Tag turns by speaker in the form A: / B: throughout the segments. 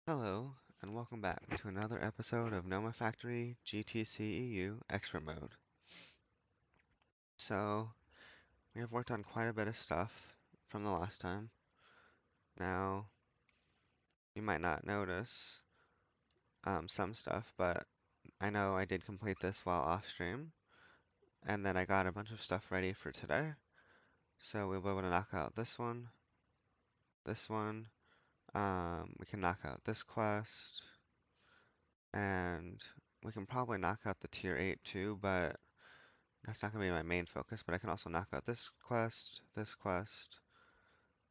A: Hello, and welcome back to another episode of Nomifactory GTCEu Expert Mode. So, we have worked on quite a bit of stuff from the last time. Now, you might not notice some stuff, but I know I did complete this while off stream, and then I got a bunch of stuff ready for today. So we'll be able to knock out this one, we can knock out this quest, and we can probably knock out the tier 8 too, but that's not going to be my main focus, but I can also knock out this quest, this quest.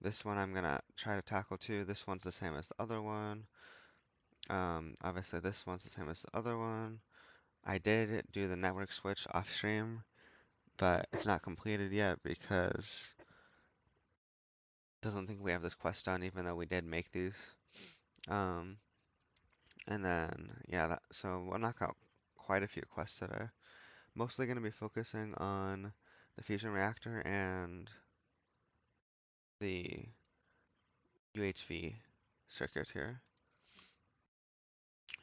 A: This one I'm going to try to tackle too. This one's the same as the other one. Obviously this one's the same as the other one. I did do the network switch off stream, but it's not completed yet because it doesn't think we have this quest done, even though we did make these. Um, and then, yeah, so we'll knock out quite a few quests today. Mostly going to be focusing on the fusion reactor and the UHV circuit here.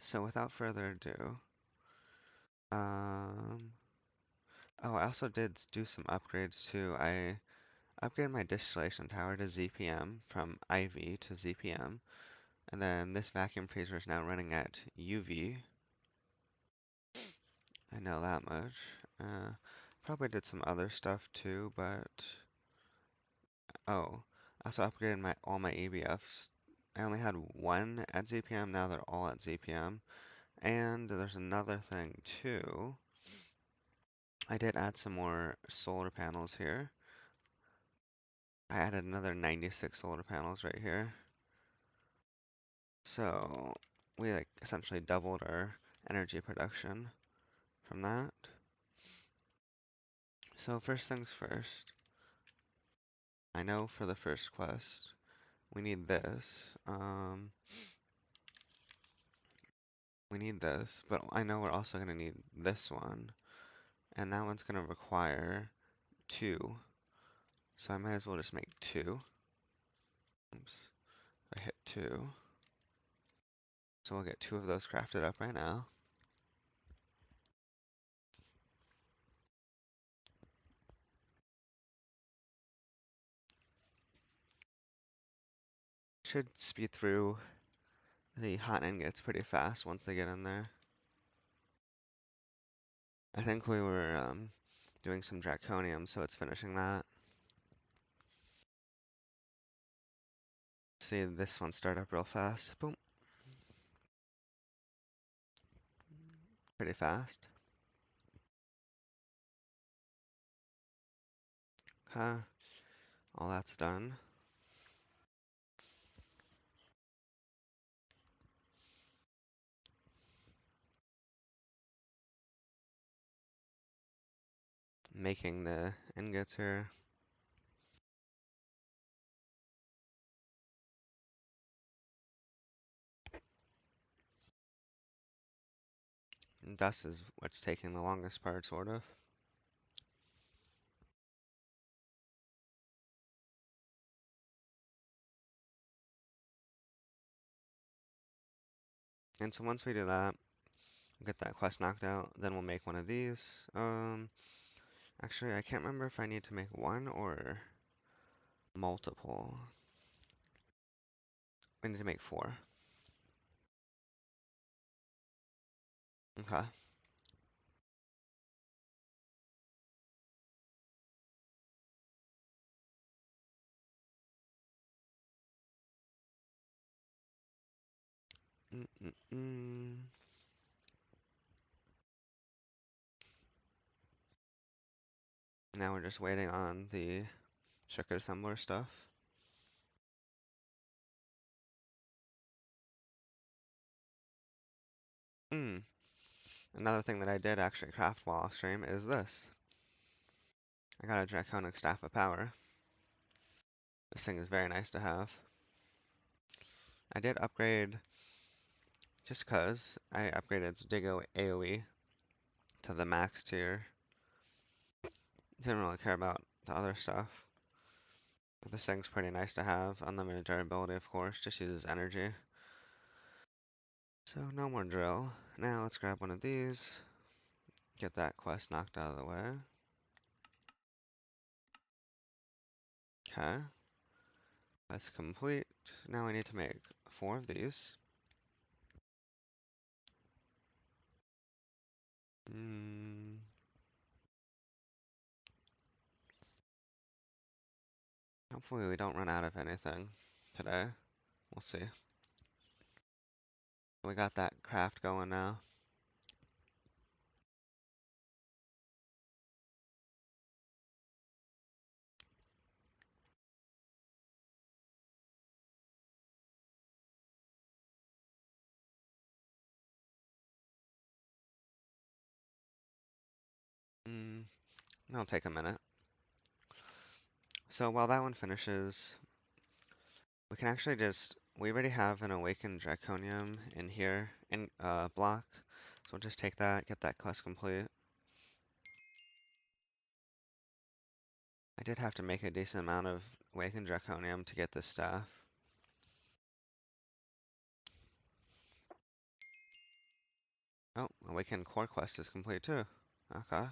A: So without further ado, um, oh, I also did do some upgrades too. I upgraded my distillation tower to ZPM from IV to ZPM, and then this vacuum freezer is now running at UV. I know that much. Probably did some other stuff too, but oh, I also upgraded all my ABFs. I only had one at ZPM, now they're all at ZPM. And there's another thing too. I did add some more solar panels here. I added another 96 solar panels right here. So we like essentially doubled our energy production from that. So first things first, I know for the first quest, we need this. We need this, but I know we're also gonna need this one. And that one's gonna require two. So I might as well just make two. Oops, I hit two. So we'll get two of those crafted up right now. Should speed through the hot ingots pretty fast once they get in there. I think we were doing some draconium, so it's finishing that. See this one start up real fast. Boom. Pretty fast. Okay. All that's done. Making the ingots here. And dust is what's taking the longest part, sort of. And so once we do that, get that quest knocked out, then we'll make one of these. Actually, I can't remember if I need to make one or multiple. We need to make four. Okay. Mm-mm-mm. Now we're just waiting on the circuit assembler stuff. Another thing that I did actually craft while off stream is this. I got a draconic staff of power. This thing is very nice to have. I did upgrade, just cause, I upgraded its Digo AoE to the max tier. Didn't really care about the other stuff. But this thing's pretty nice to have. Unlimited durability, of course, just uses energy. So no more drill. Now let's grab one of these, get that quest knocked out of the way. Okay, that's complete. Now we need to make 4 of these. Hopefully we don't run out of anything today. We'll see. We got that craft going now. It'll take a minute. So while that one finishes, we can actually we already have an awakened draconium in here in block. So we'll just take that, get that quest complete. I did have to make a decent amount of awakened draconium to get this staff. Oh, awakened core quest is complete too. Okay.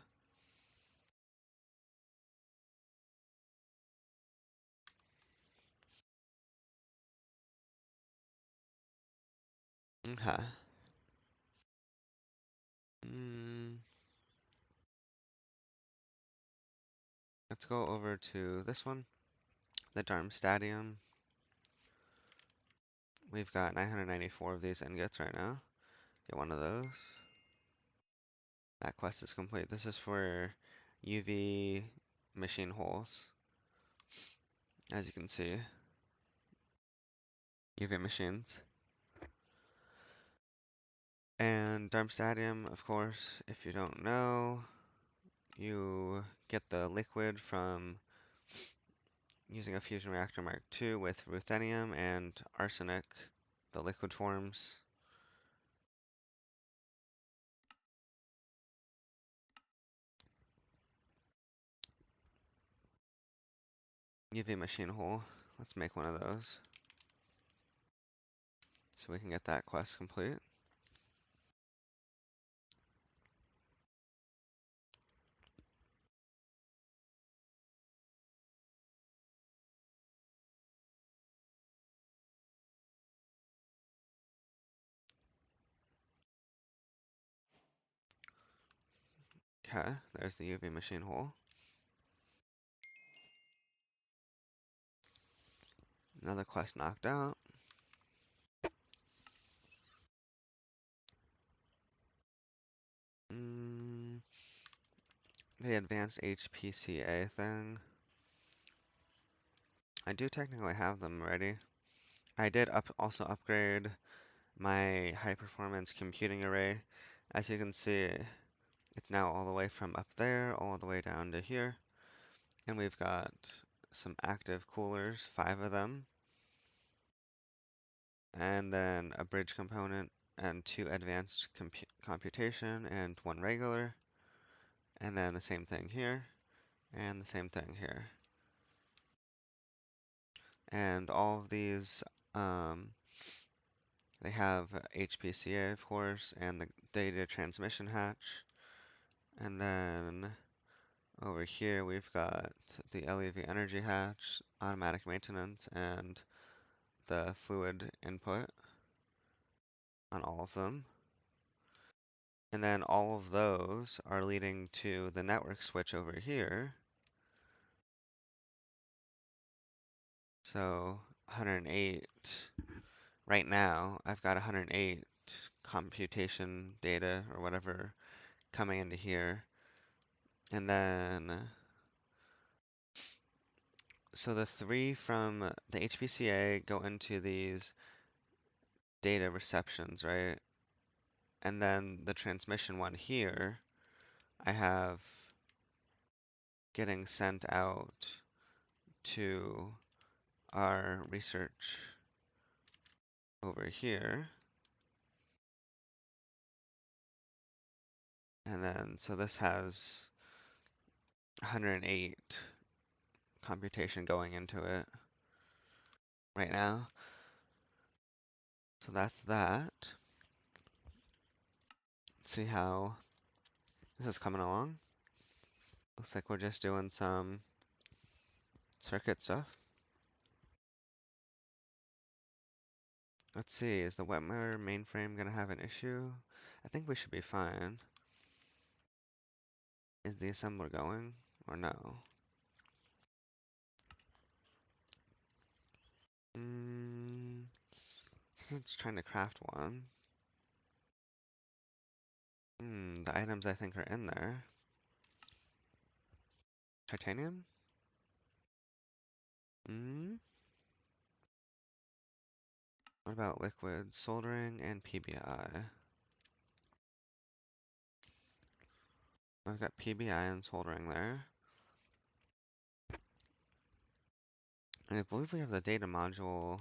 A: Okay. Let's go over to this one, the Darmstadium. We've got 994 of these ingots right now. Get one of those. That quest is complete. This is for UV machine holes. As you can see, UV machines. And Darmstadium, of course, if you don't know, you get the liquid from using a fusion reactor Mark II with ruthenium and arsenic, the liquid forms. UV machine hole. Let's make one of those so we can get that quest complete. Okay, there's the UV machine hole. Another quest knocked out. The advanced HPCA thing. I do technically have them already. I did also upgrade my high performance computing array. As you can see, it's now all the way from up there all the way down to here. And we've got some active coolers, 5 of them. And then a bridge component and 2 advanced computation and 1 regular. And then the same thing here and the same thing here. And all of these, they have HPCA, of course, and the data transmission hatch. And then over here we've got the LEV energy hatch, automatic maintenance, and the fluid input on all of them. And then all of those are leading to the network switch over here. So 108, right now I've got 108 computation data or whatever coming into here. And then, so the 3 from the HPCA go into these data receptions, right? And then the transmission one here, I have getting sent out to our research over here. And then, so this has 108 computation going into it right now. So that's that. Let's see how this is coming along. Looks like we're just doing some circuit stuff. Let's see, is the wetware mainframe gonna have an issue? I think we should be fine. Is the assembler going or no? Since it's trying to craft one. The items I think are in there. Titanium? What about liquid soldering and PBI? I've got PBI and soldering there. And I believe we have the data module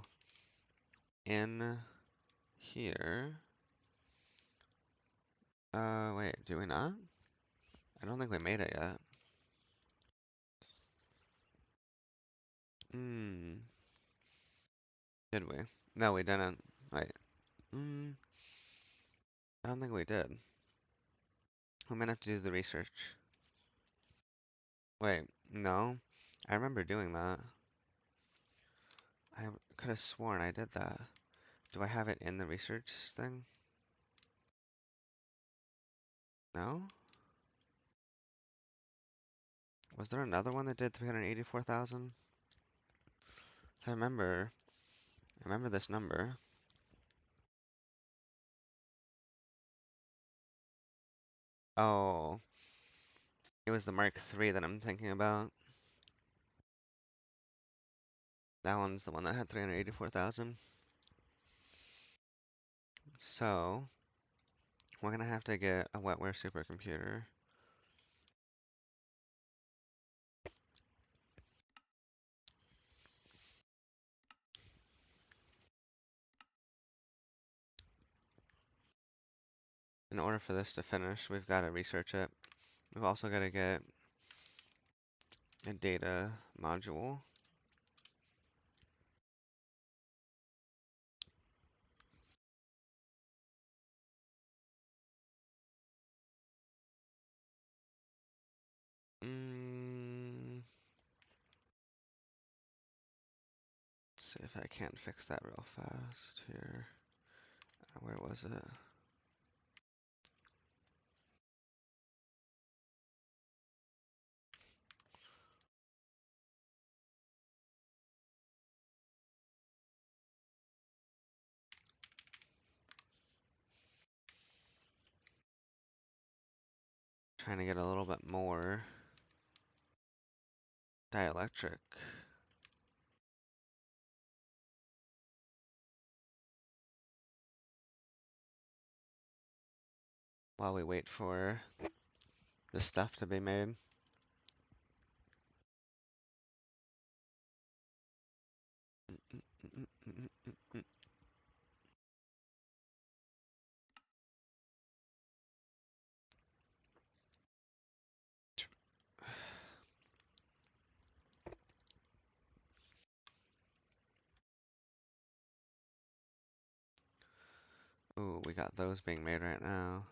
A: in here. Wait, do we not? I don't think we made it yet. Did we? No, we didn't. Wait. I don't think we did. We might have to do the research. Wait, no. I remember doing that. I could have sworn I did that. Do I have it in the research thing? No? Was there another one that did 384,000? I remember this number. Oh, it was the Mark III that I'm thinking about. That one's the one that had 384,000. So, we're gonna have to get a wetware supercomputer. In order for this to finish, we've got to research it. We've also got to get a data module. Let's see if I can't fix that real fast here. Where was it? Trying to get a little bit more dielectric. While we wait for the stuff to be made. Ooh, we got those being made right now.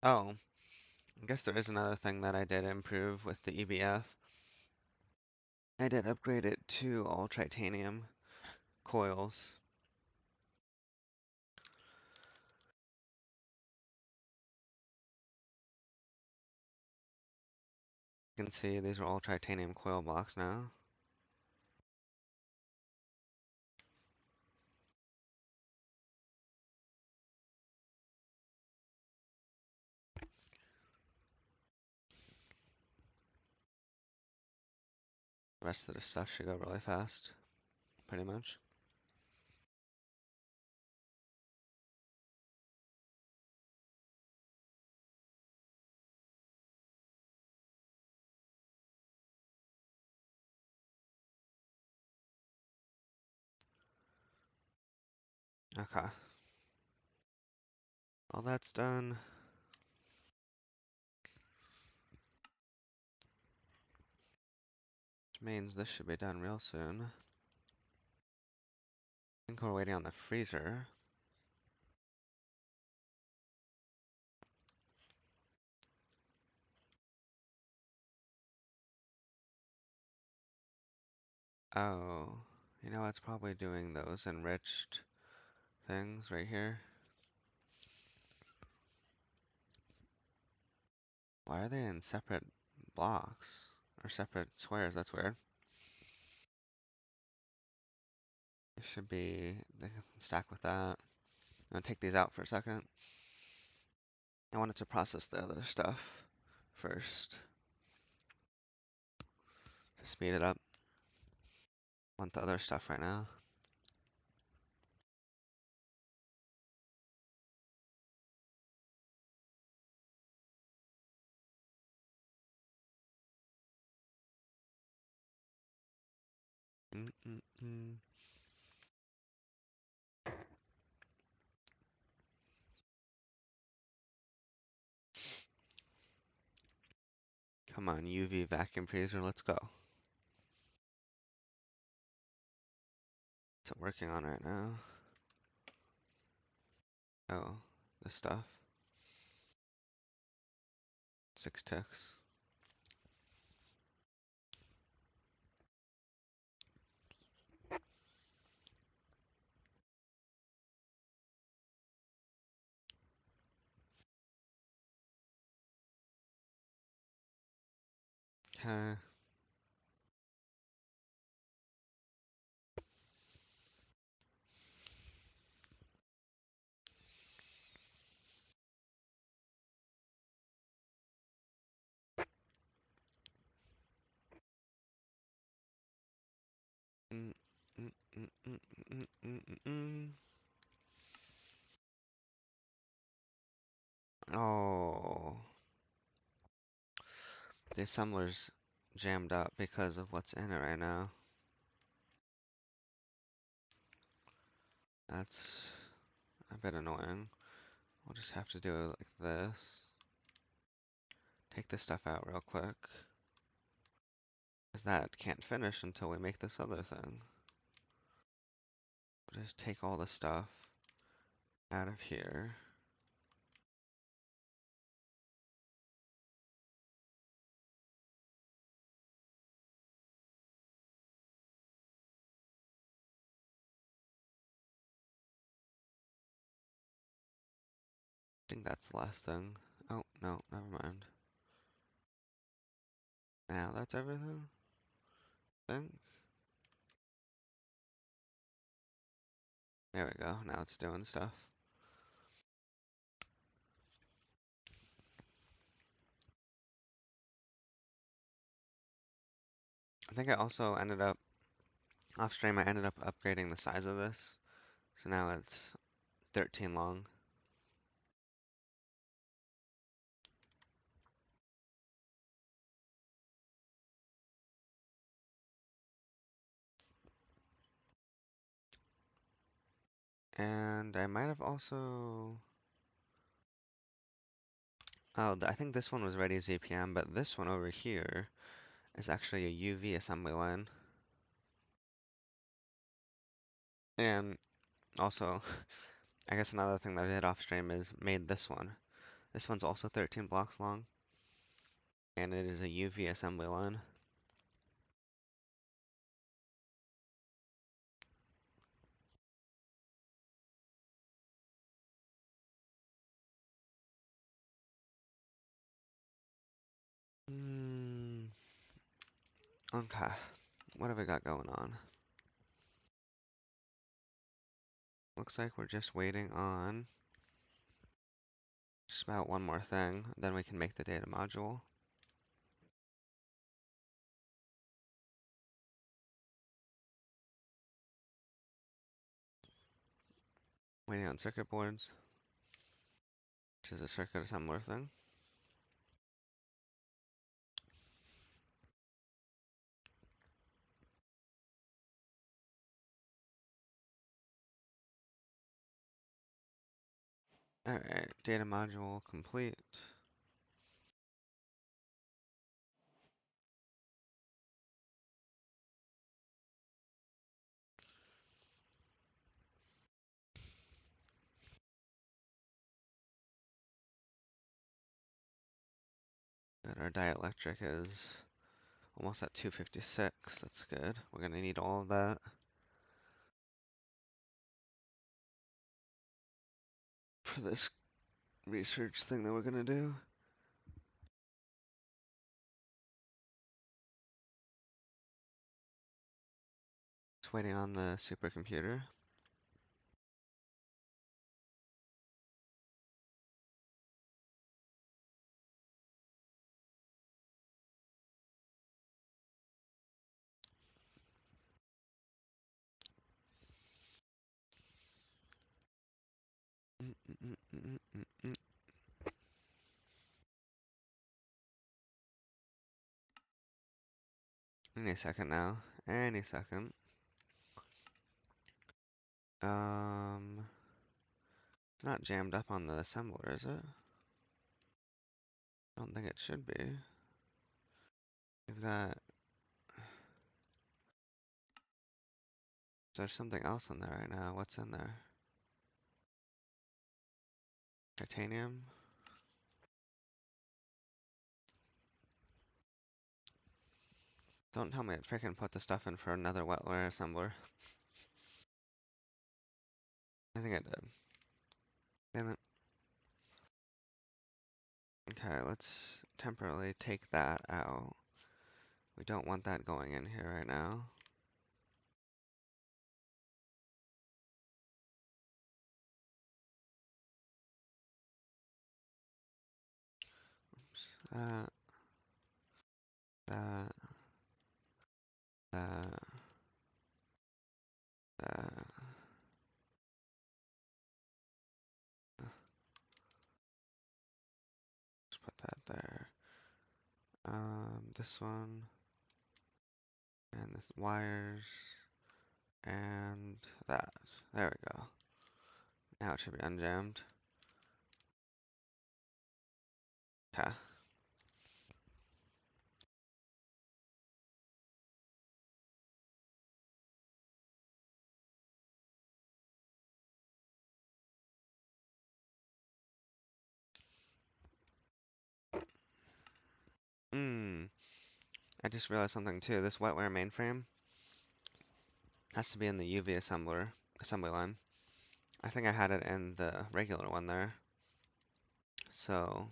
A: Oh, I guess there is another thing that I did improve with the EBF. I did upgrade it to all titanium coils. You can see these are all titanium coil blocks now. The rest of the stuff should go really fast, pretty much. Okay. All that's done. Which means this should be done real soon. I think we're waiting on the freezer. Oh, you know, it's probably doing those enriched things right here. Why are they in separate blocks? Or separate squares? That's weird. It should be, they can stack with that. I'm gonna take these out for a second. I wanted to process the other stuff first to speed it up. I want the other stuff right now. Mm-mm-mm. Come on, UV vacuum freezer, let's go. What's it working on right now? Oh, this stuff. 6 ticks. Okay. Mm, mm, mm, mm, mm, mm, mm, mm. Oh, the assembler's jammed up because of what's in it right now. That's a bit annoying. We'll just have to do it like this. Take this stuff out real quick. Because that can't finish until we make this other thing. We'll just take all the stuff out of here. I think that's the last thing. Oh, no, never mind. Now that's everything? I think. There we go, now it's doing stuff. I think I also ended up, off stream, I ended up upgrading the size of this. So now it's 13 long. And I might have also, oh, I think this one was ready as APM, but this one over here is actually a UV assembly line. And also, I guess another thing that I did off stream is made this one. This one's also 13 blocks long, and it is a UV assembly line. Okay, what have we got going on? Looks like we're just waiting on just about one more thing, then we can make the data module. Waiting on circuit boards, which is a circuit assembler thing. Alright, data module complete. Good, our dielectric is almost at 256. That's good. We're gonna need all of that. For this research thing that we're gonna do. Just waiting on the supercomputer. Mm, mm, mm, mm, mm, Any second now. Any second. It's not jammed up on the assembler, is it? I don't think it should be. We've got. There's something else in there right now. What's in there? Titanium? Don't tell me it freaking put the stuff in for another wetware assembler. I think it did. Damn it. Okay, let's temporarily take that out. We don't want that going in here right now. Oops. That, that, that. Just put that there. This one, and this wires, and that. There we go. Now it should be unjammed. Okay. I just realized something too. This wetware mainframe has to be in the UV assembly line. I think I had it in the regular one there. So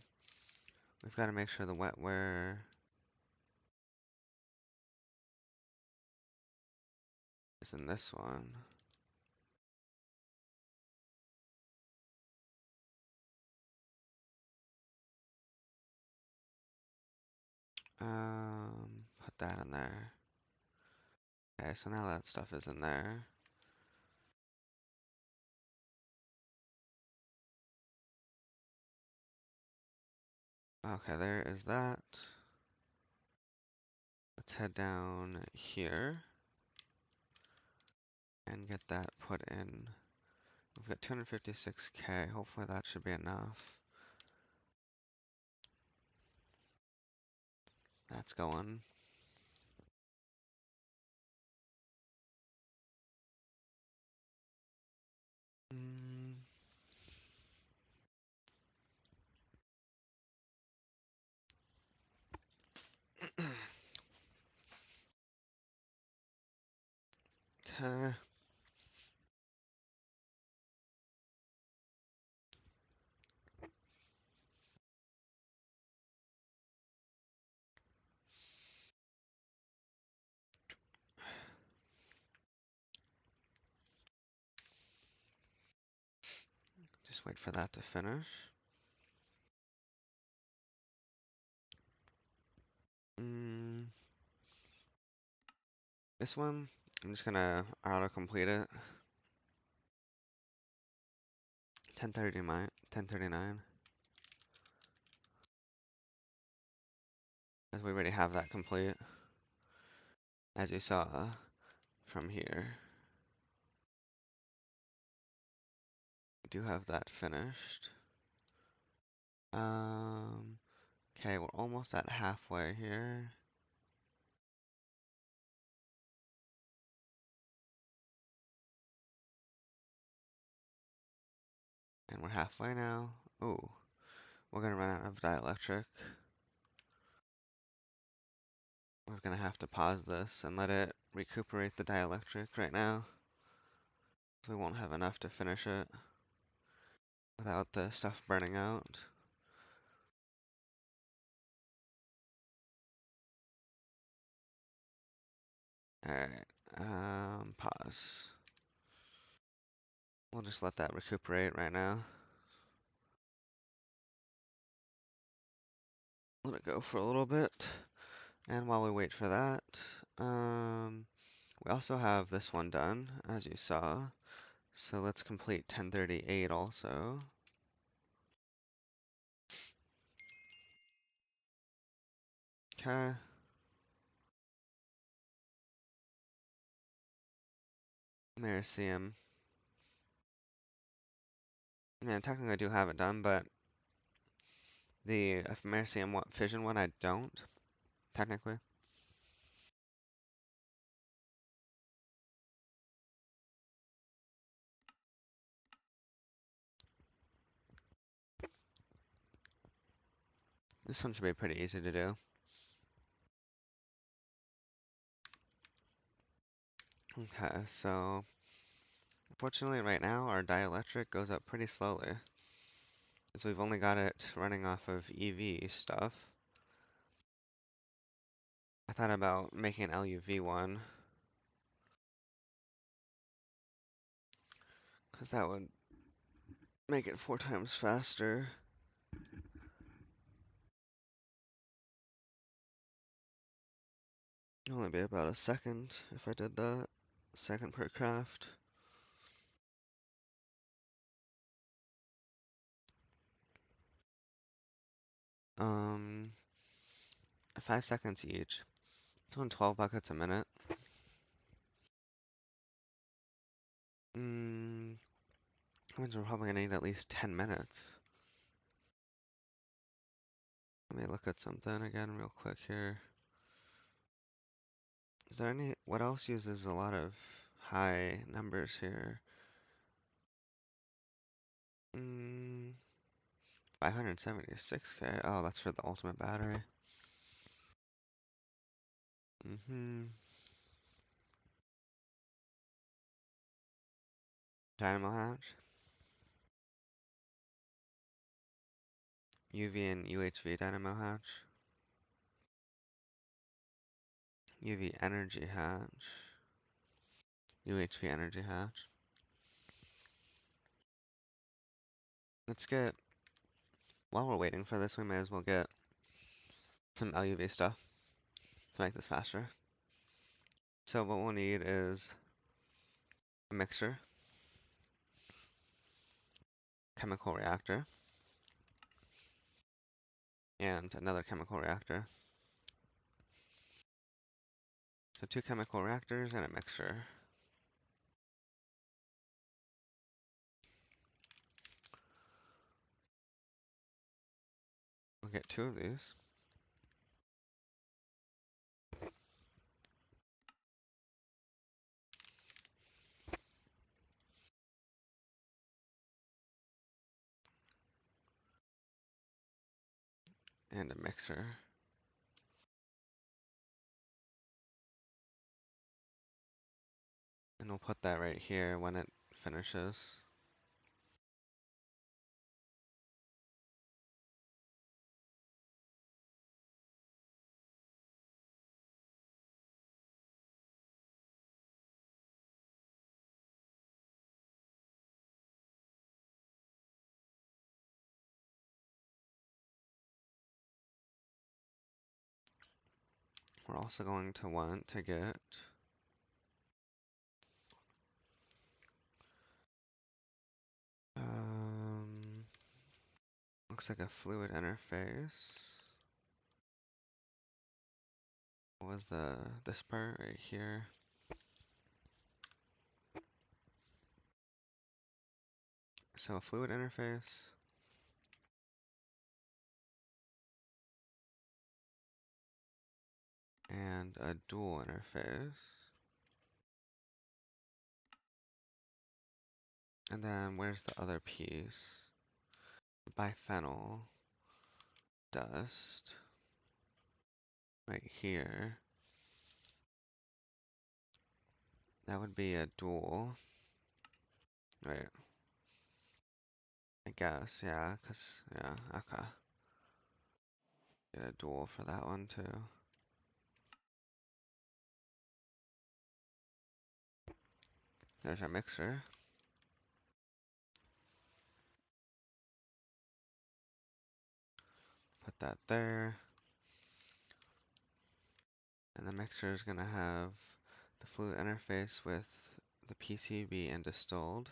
A: we've got to make sure the wetware is in this one. Put that in there. Okay, so now that stuff is in there. Okay, there is that. Let's head down here and get that put in. We've got 256K. Hopefully that should be enough. That's going. Mm. Okay. Just wait for that to finish. This one, I'm just gonna auto-complete it. 1039. As we already have that complete, as you saw from here. We do have that finished. Okay, we're almost at halfway here. And we're halfway now. Ooh, we're gonna run out of dielectric. We're gonna have to pause this and let it recuperate the dielectric right now. So we won't have enough to finish it without the stuff burning out. Alright, pause. We'll just let that recuperate right now. Let it go for a little bit. And while we wait for that, we also have this one done, as you saw. So let's complete 1038 also. Okay. Americium. I mean, technically I do have it done, but the Americium fission one I don't, technically. This one should be pretty easy to do. Okay, so unfortunately right now our dielectric goes up pretty slowly. So we've only got it running off of EV stuff. I thought about making an LUV one, because that would make it 4 times faster. It'd only be about a second if I did that. Second per craft. Um, 5 seconds each. It's on 12 buckets a minute. That means we're probably gonna need at least 10 minutes. Let me look at something again real quick here. Is there what else uses a lot of high numbers here? 576K. Oh, that's for the ultimate battery. Dynamo hatch. UV and UHV dynamo hatch. UV energy hatch. UHV energy hatch. Let's get, while we're waiting for this, we may as well get some LUV stuff to make this faster. So what we'll need is a mixer, chemical reactor, and another chemical reactor. So 2 chemical reactors and a mixer. We'll get 2 of these. And a mixer. And we'll put that right here when it finishes. We're also going to want to get looks like a fluid interface. What was this part right here? So a fluid interface. and a dual interface. And then where's the other piece? Biphenyl dust. Right here. That would be a dual. Right. I guess, yeah, yeah, okay. Get a dual for that one too. There's our mixer. Put that there. And the mixer is gonna have the fluid interface with the PCB and distilled.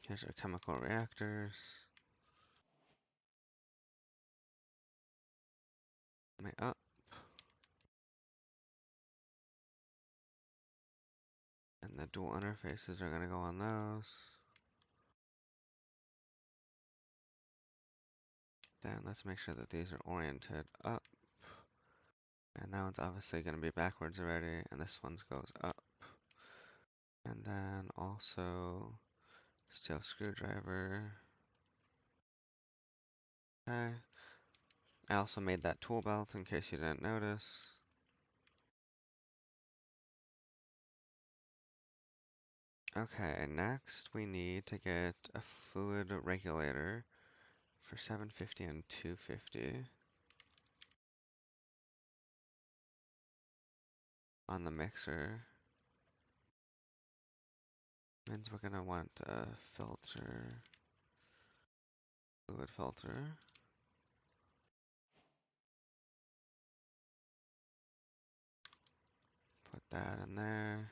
A: Here's our chemical reactors. Up. And the dual interfaces are gonna go on those. Then let's make sure that these are oriented up. And that one's obviously gonna be backwards already, and this one goes up. And then also steel screwdriver. Okay. I also made that tool belt in case you didn't notice. Okay, next we need to get a fluid regulator for 750 and 250 on the mixer. Means we're gonna want a filter, fluid filter. Put that in there.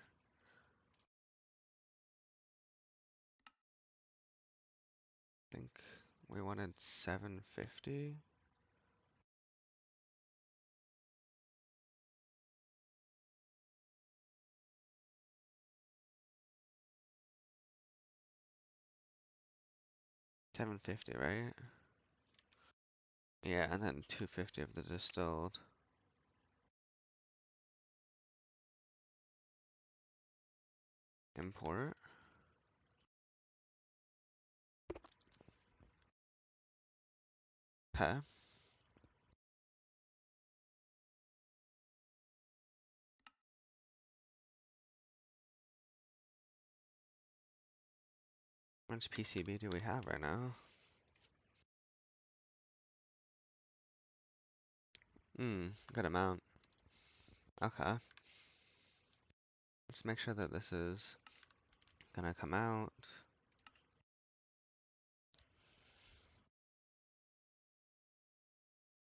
A: I think we wanted 750. $750, right? Yeah, and then 250 of the distilled. Import. Okay. How much PCB do we have right now? Good amount. Okay. Let's make sure that this is gonna come out.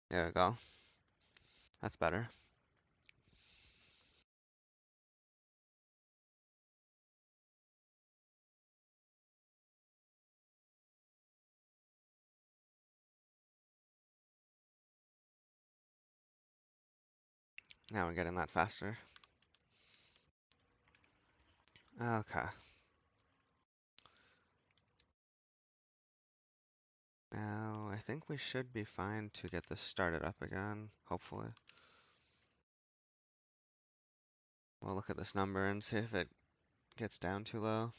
A: There we go. That's better. Now we're getting that faster. Okay. Now, I think we should be fine to get this started up again, hopefully. We'll look at this number and see if it gets down too low.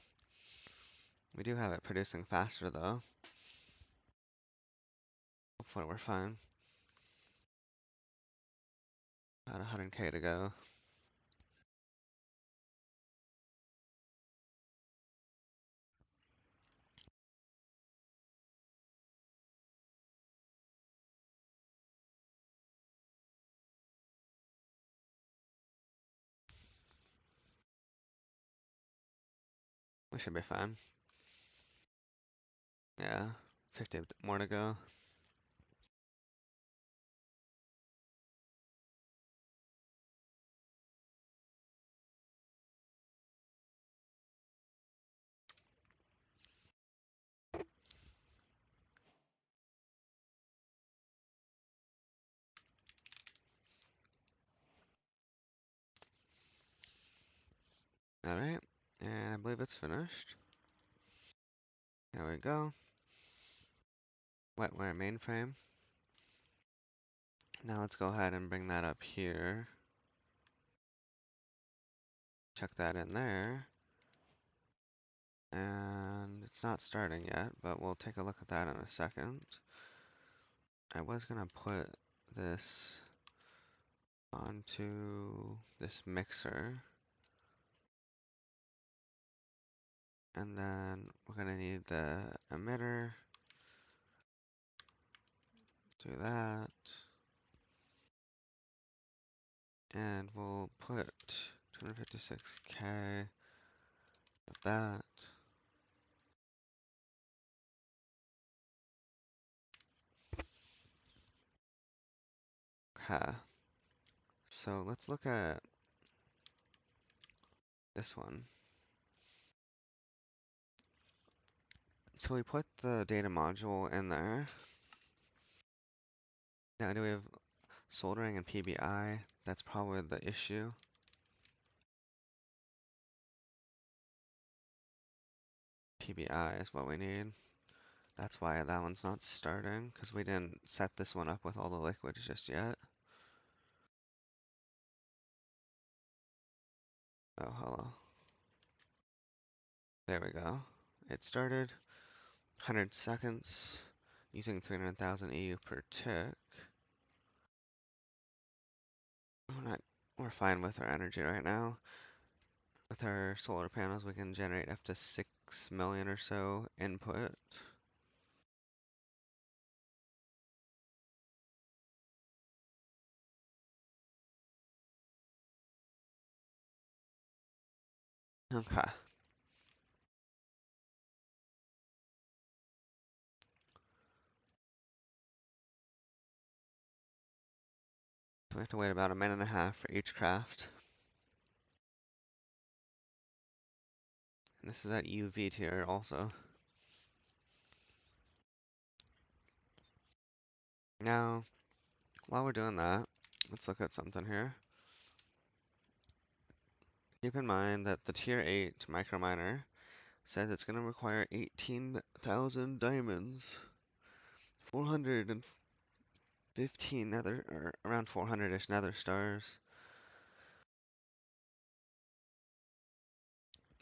A: We do have it producing faster though. Hopefully we're fine. About 100K to go. We should be fine. Yeah, 50 more to go. Alright, and I believe it's finished. There we go. Wetware mainframe. Now let's go ahead and bring that up here. Check that in there. And it's not starting yet, but we'll take a look at that in a second. I was gonna put this onto this mixer. And then we're gonna need the emitter. Do that. And we'll put 256K of that. Okay. So let's look at this one. So we put the data module in there. Now do we have soldering and PBI? That's probably the issue. PBI is what we need. That's why that one's not starting, because we didn't set this one up with all the liquids just yet. Oh, hello. There we go. It started. 100 seconds. Using 300,000 EU per tick. We're fine with our energy right now. With our solar panels, we can generate up to 6 million or so input. Okay. So we have to wait about a minute and a half for each craft. And this is at UV tier also. Now, while we're doing that, let's look at something here. Keep in mind that the tier 8 microminer says it's going to require 18,000 diamonds, 415 nether, or around 400-ish nether stars.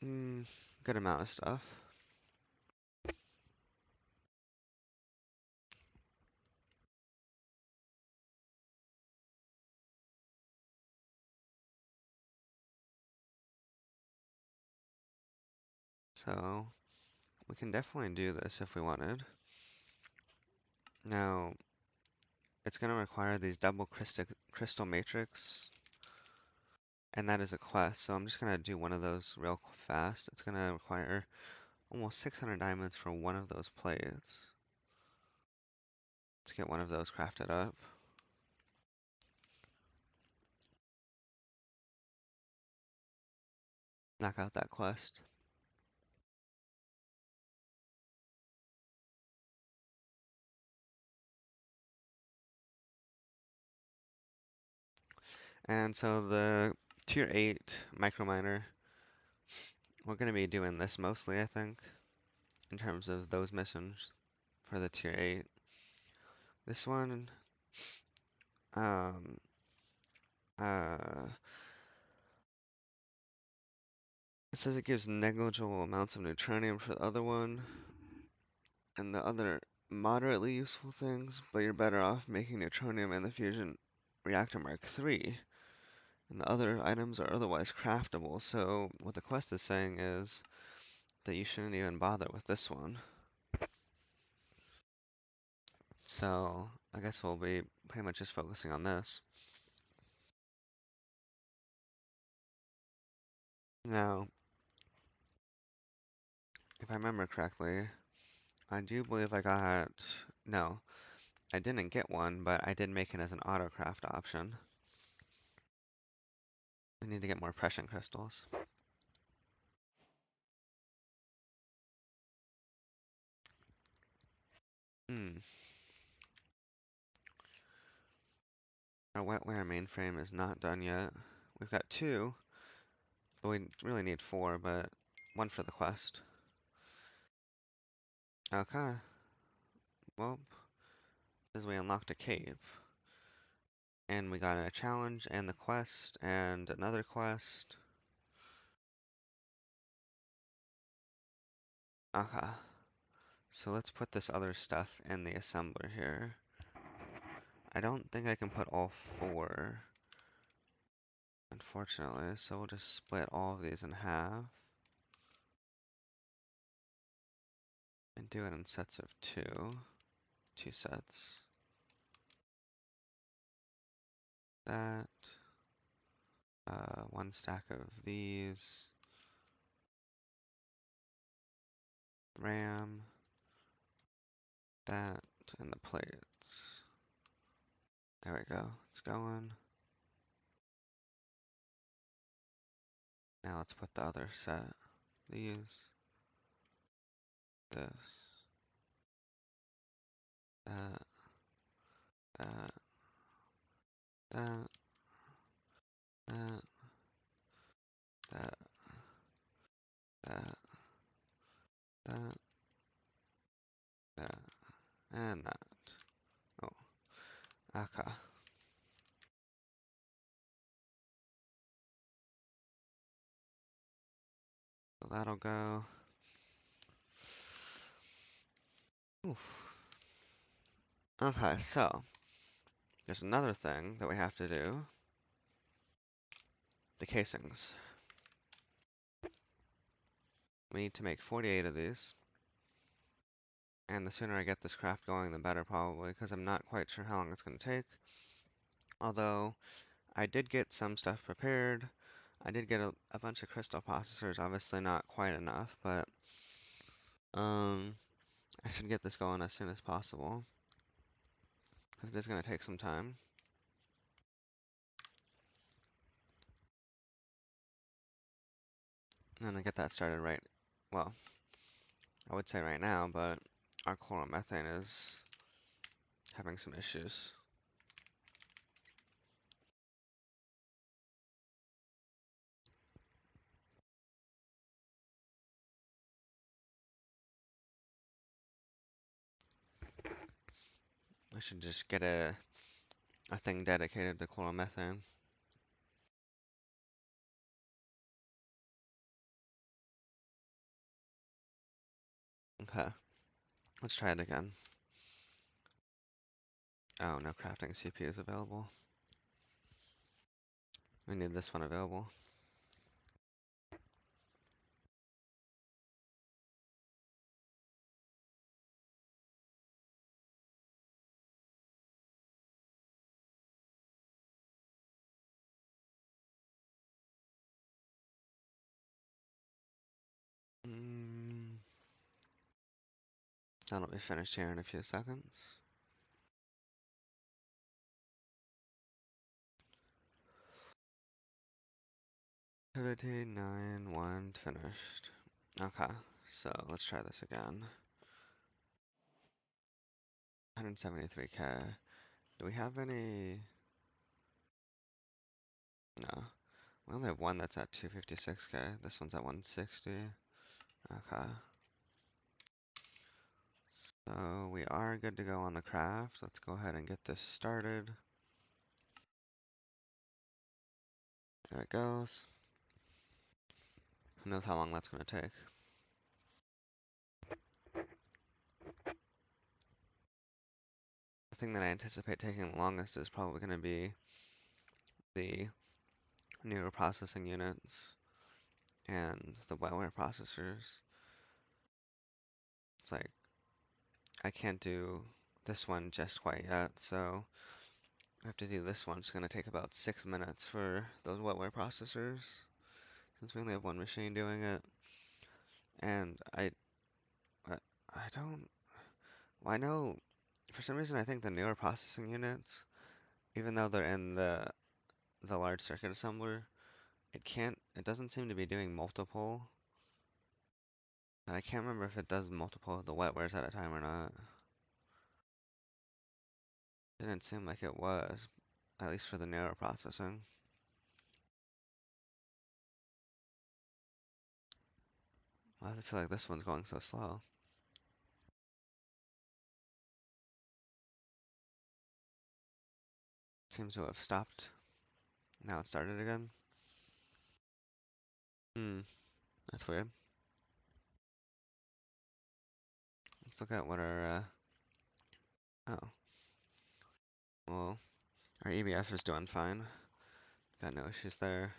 A: Good amount of stuff. So, we can definitely do this if we wanted. Now, it's going to require these double crystal matrix, and that is a quest, so I'm just going to do one of those real fast. It's going to require almost 600 diamonds for one of those plates. Let's get one of those crafted up. Knock out that quest. And so the tier 8 microminer, we're going to be doing this mostly, I think, in terms of those missions for the tier 8. This one, um, uh, it says it gives negligible amounts of neutronium for the other one, and the other moderately useful things, but you're better off making neutronium in the Fusion Reactor Mk3, and the other items are otherwise craftable, so what the quest is saying is that you shouldn't even bother with this one. So, I guess we'll be pretty much just focusing on this. Now, if I remember correctly, I do believe I got, no, I didn't get one, but I did make it as an autocraft option. We need to get more pression crystals. Our wetware mainframe is not done yet. We've got two, But we really need 4, but 1 for the quest. Okay. Well, as we unlocked a cave. And we got a challenge and the quest and another quest. Okay. So let's put this other stuff in the assembler here. I don't think I can put all 4, unfortunately, so we'll just split all of these in half. And do it in sets of 2. 2 sets. That. 1 stack of these. RAM. That. And the plates. There we go. It's going. Now let's put the other set. These. This. That. That. That. That. That. That. That. That. And that. Oh. Okay. So that'll go. Oof. Okay, so there's another thing that we have to do. The casings. We need to make 48 of these. And the sooner I get this craft going, the better probably, because I'm not quite sure how long it's going to take. Although, I did get some stuff prepared. I did get a bunch of crystal processors, obviously not quite enough, but I should get this going as soon as possible, because it is going to take some time. And I get that started right, well, I would say right now, but our chloromethane is having some issues. I should just get a thing dedicated to chloromethane. Okay, let's try it again. Oh, no crafting CPU is available. We need this one available. That'll be finished here in a few seconds. Activity 9-1 finished. Okay, so let's try this again. 173K. Do we have any? No. We only have one that's at 256K. This one's at 160. Okay. So we are good to go on the craft. Let's go ahead and get this started. There it goes. Who knows how long that's going to take. The thing that I anticipate taking the longest is probably going to be the neural processing units and the wetware processors. It's like, I can't do this one just quite yet, so I have to do this one. It's going to take about 6 minutes for those wetware processors, since we only have one machine doing it. And I don't, well, I know, for some reason I think the newer processing units, even though they're in the large circuit assembler, it doesn't seem to be doing multiple. And I can't remember if it does multiple of the wetwares at a time or not. Didn't seem like it was, at least for the neural processing. Why does it feel like this one's going so slow? Seems to have stopped. Now it started again. That's weird. Let's look at what our, oh, well, our EBS is doing fine. Got no issues there.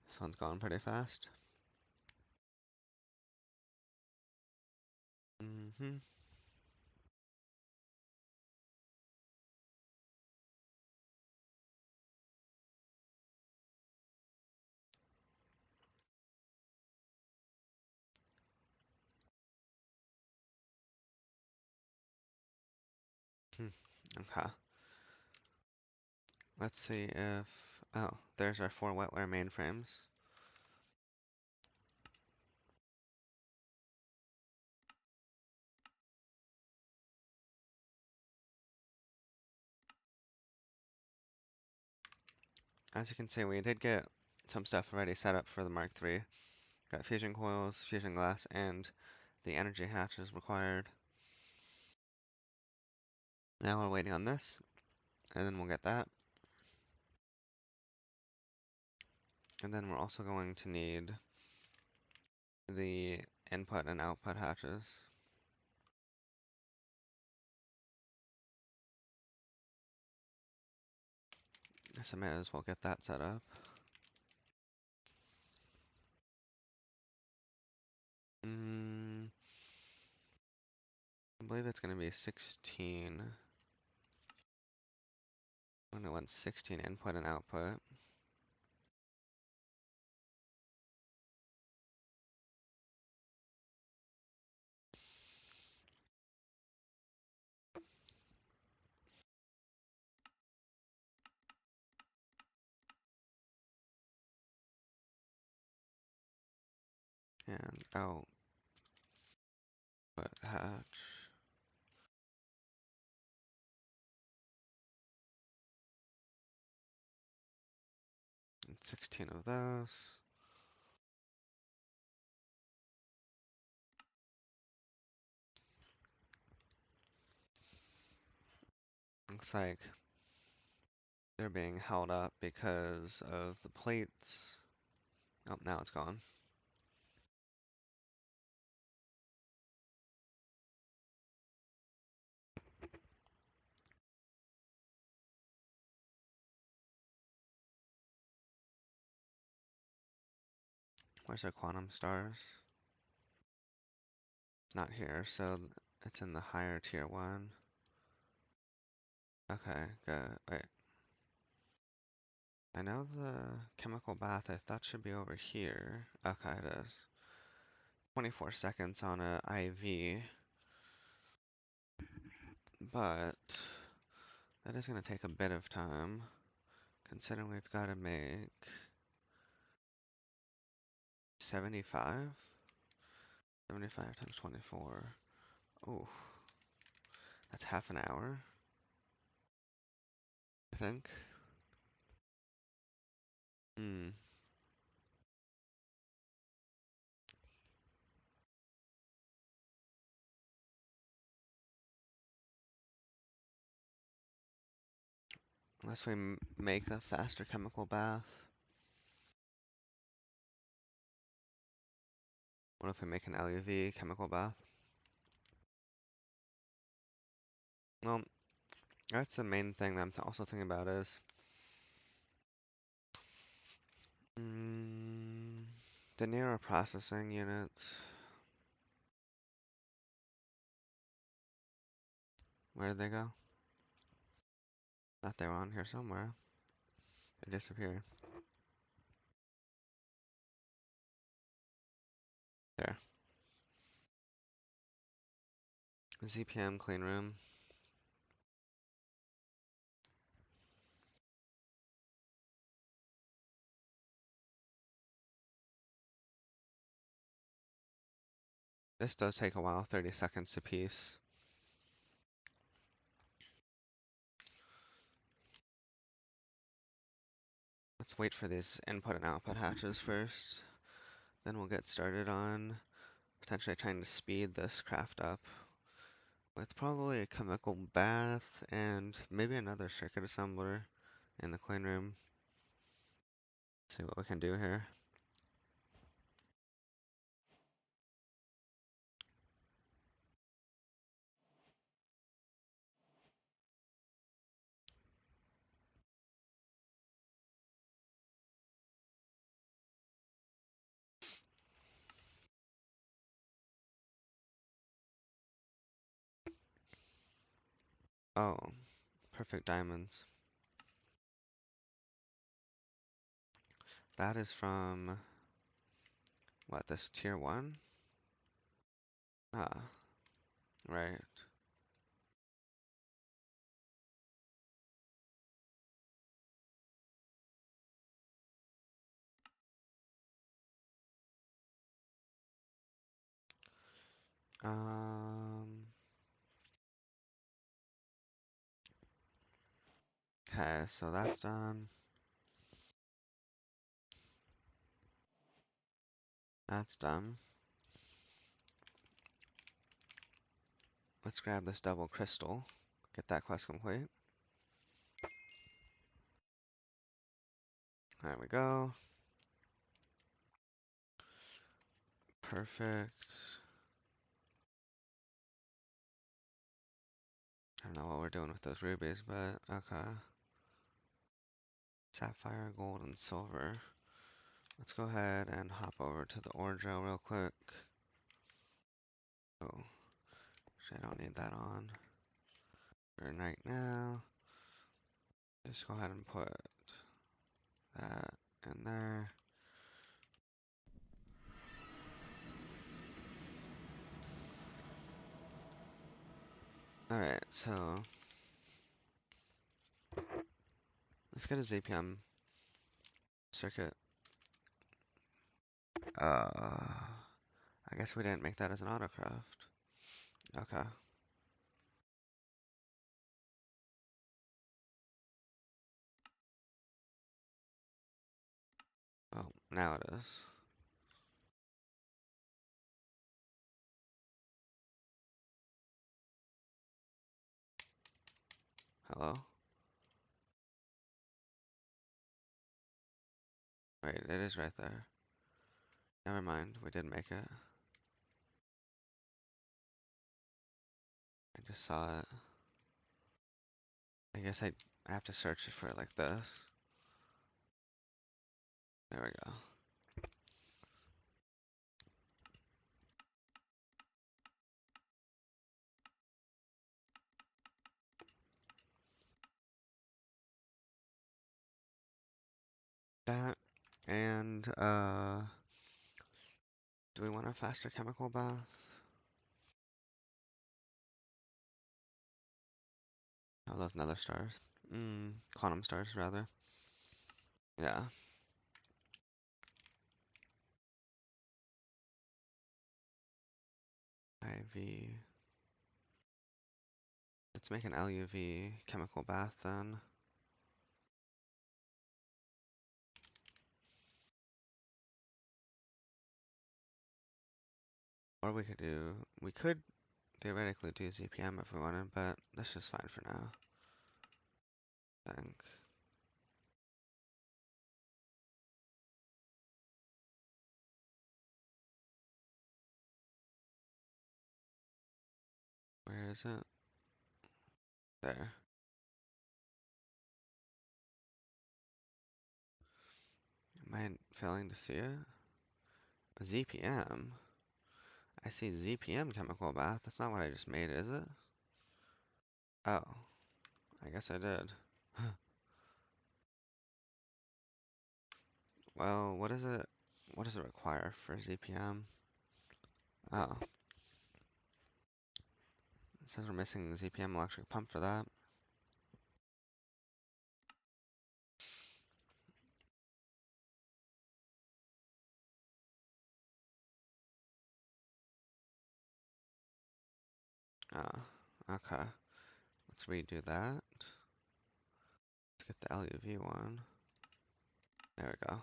A: This one's going pretty fast. Mm-hmm. Okay. Let's see if, oh, there's our 4 wetware mainframes. As you can see, we did get some stuff already set up for the Mark III. Got fusion coils, fusion glass, and the energy hatches required. Now we're waiting on this, and then we'll get that. And then we're also going to need the input and output hatches. So I may as well get that set up. I believe it's going to be 16. I'm going to want 16 input and output. And output hatch. And 16 of those. Looks like they're being held up because of the plates. Oh, now it's gone. Where's our quantum stars? It's not here, so it's in the higher tier 1. Okay, good. Wait. I know the chemical bath, I thought should be over here. Okay, it is. 24 seconds on a IV. But that is going to take a bit of time, considering we've got to make 75? 75 times 24. Oh, that's half an hour, I think. Hmm. Unless we make a faster chemical bath. What if we make an LUV chemical bath? Well, that's the main thing that I'm also thinking about is the neural processing units. Where did they go? Thought they were on here somewhere. They disappeared. There. ZPM clean room. This does take a while, 30 seconds a piece. Let's wait for these input and output hatches first. Then we'll get started on potentially trying to speed this craft up with probably a chemical bath and maybe another circuit assembler in the clean room. See what we can do here. Oh, perfect diamonds. That is from, what, this tier 1? Ah, right. Okay, so that's done. That's done. Let's grab this double crystal. Get that quest complete. There we go. Perfect. I don't know what we're doing with those rubies, but okay. Sapphire, gold, and silver. Let's go ahead and hop over to the ore drill real quick. Oh, actually I don't need that on. For right now, just go ahead and put that in there. Alright, so let's get a ZPM circuit. I guess we didn't make that as an autocraft. Okay. Well, now it is. Hello? Wait, it is right there. Never mind, we didn't make it. I just saw it. I guess I have to search it for it like this. There we go. That, and, do we want a faster chemical bath? Oh, those nether stars. Quantum stars, rather. Yeah. IV. Let's make an LUV chemical bath then. Or we could theoretically do ZPM if we wanted, but that's just fine for now. I think. Where is it? There. Am I failing to see it? ZPM? I see ZPM chemical bath. That's not what I just made, is it? Oh, I guess I did. Well, what is it? What does it require for ZPM? Oh, it says we're missing the ZPM electric pump for that. Oh, okay. Let's redo that. Let's get the LUV one. There we go.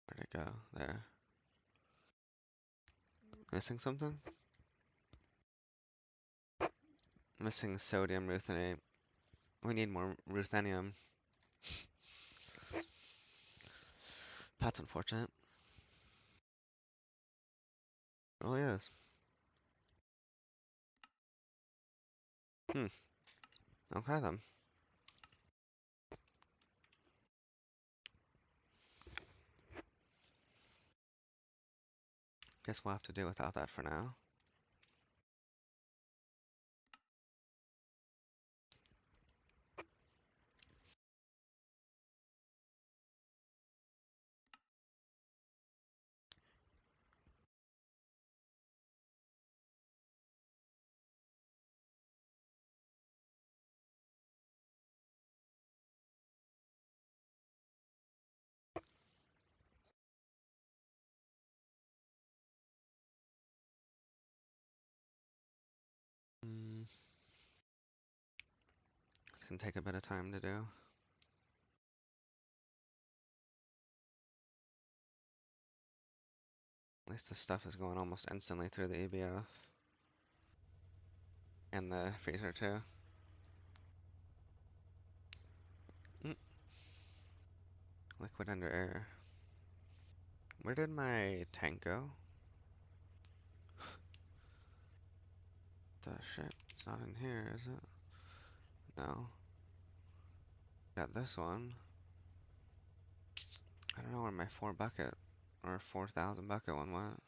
A: Where'd it go? There. Missing something? Missing sodium ruthenate. We need more ruthenium. That's unfortunate. It really is. Hmm. Okay then. Guess we'll have to do without that for now. It's gonna take a bit of time to do. At least this stuff is going almost instantly through the EBF. And the freezer too. Mm. Liquid under air. Where did my tank go? The shit. It's not in here, is it? No. Got this one. I don't know where my 4 bucket or 4,000 bucket one went.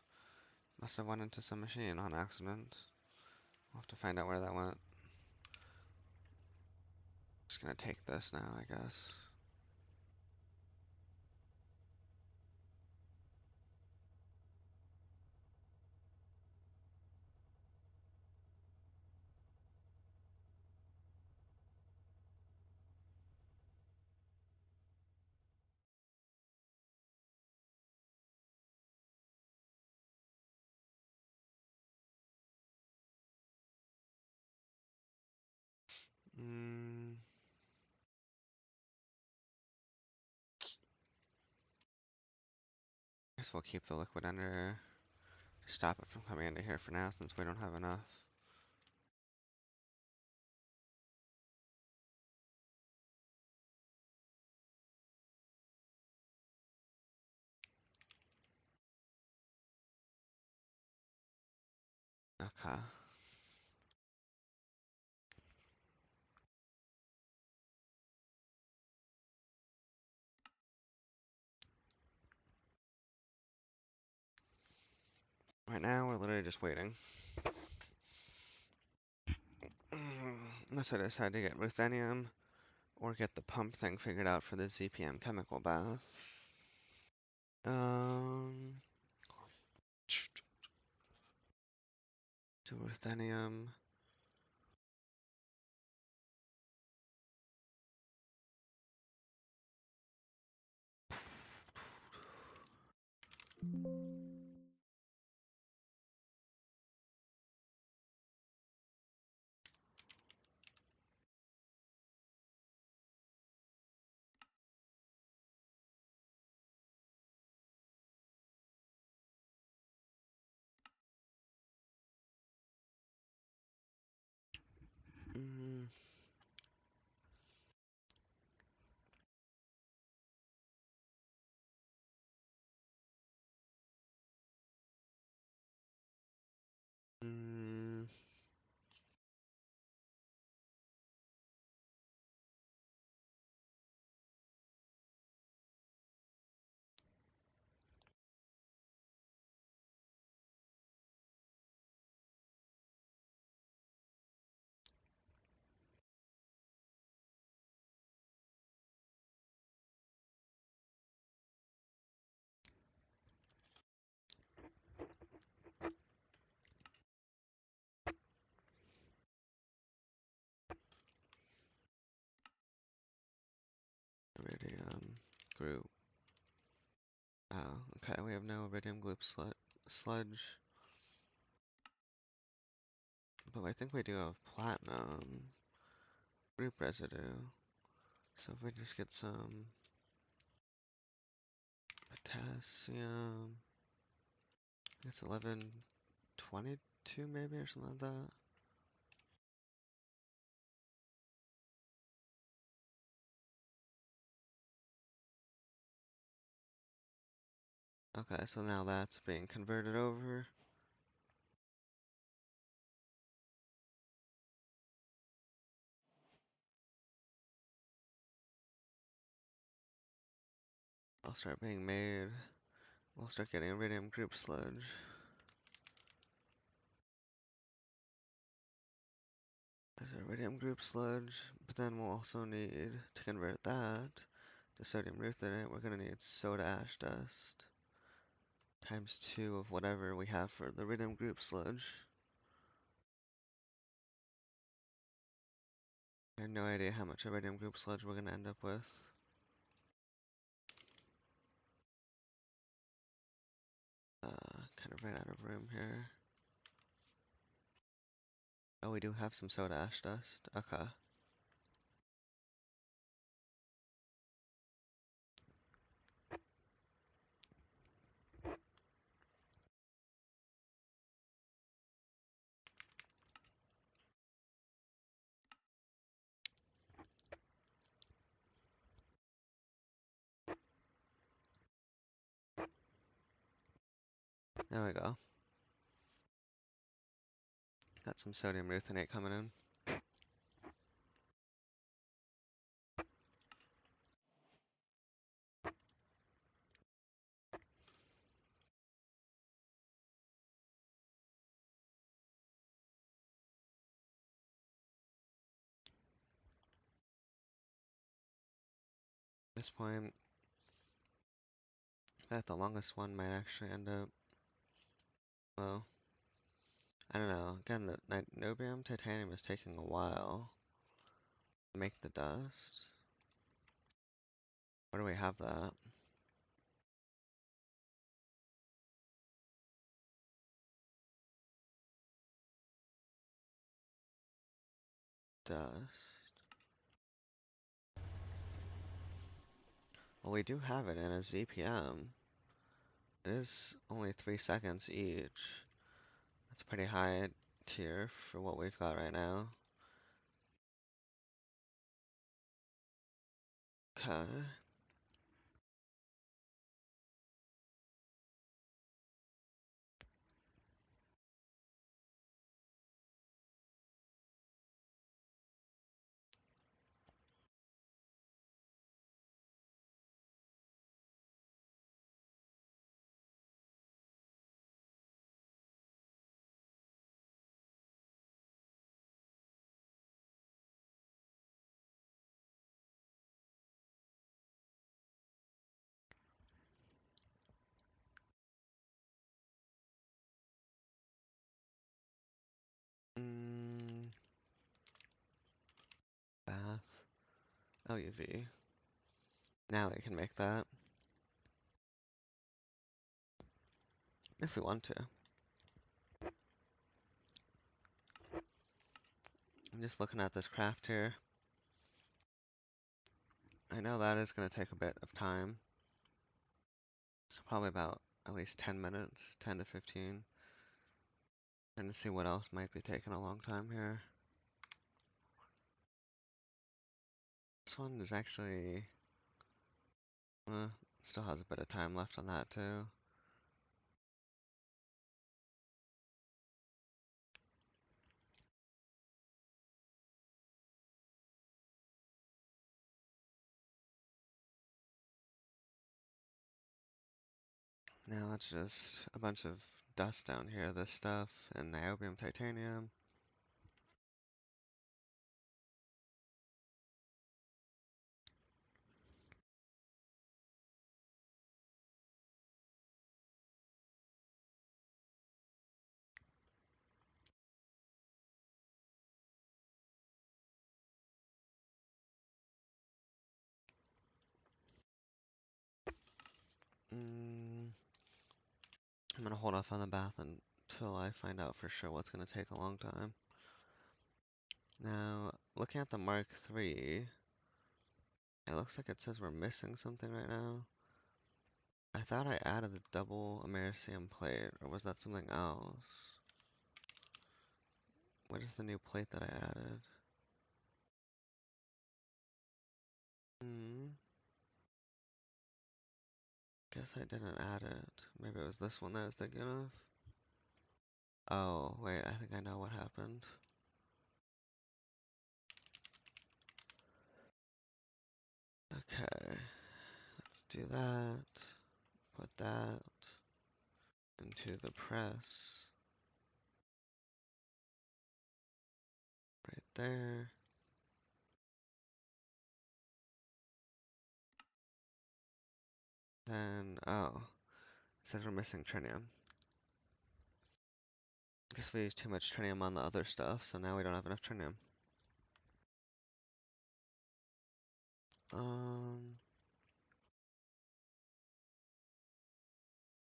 A: Must have went into some machine on accident. We'll have to find out where that went. Just gonna take this now, I guess. Guess we'll keep the liquid under here. Stop it from coming into here for now since we don't have enough. Okay. Right now, we're literally just waiting. Unless I decide to get ruthenium or get the pump thing figured out for the ZPM chemical bath. To ruthenium. Mm, mm, iridium group. Oh, okay, we have no iridium gloop sludge. But I think we do have platinum group residue. So if we just get some potassium, it's 1122 maybe or something like that. Okay, so now that's being converted over. I'll start being made. We'll start getting iridium group sludge. There's iridium group sludge, but then we'll also need to convert that to sodium ruthenate. We're gonna need soda ash dust times 2 of whatever we have for the iridium group sludge. I have no idea how much iridium group sludge we're gonna end up with. Kind of ran out of room here. Oh, we do have some soda ash dust. Okay. There we go. Got some sodium ruthenate coming in. At this point, I bet the longest one might actually end up, well, I don't know. Again, the niobium titanium is taking a while to make the dust. Where do we have that? Dust. Well, we do have it in a ZPM. It is only 3 seconds each. That's pretty high tier for what we've got right now. Okay. Mm, bath. LUV. Now we can make that. If we want to. I'm just looking at this craft here. I know that is going to take a bit of time. So probably about at least 10 minutes, 10 to 15. Trying to see what else might be taking a long time here. This one is actually, still has a bit of time left on that too. Now it's just a bunch of dust down here, this stuff, and niobium titanium. I'm gonna hold off on the bath until I find out for sure what's gonna take a long time. Now, looking at the Mark III, it looks like it says we're missing something right now. I thought I added the double Americium plate, or was that something else? What is the new plate that I added? Guess I didn't add it. Maybe it was this one that I was thinking of. Oh, wait, I think I know what happened. Okay, let's do that. Put that into the press. Right there. Then, oh, it says we're missing tritium. Guess we used too much tritium on the other stuff, so now we don't have enough tritium.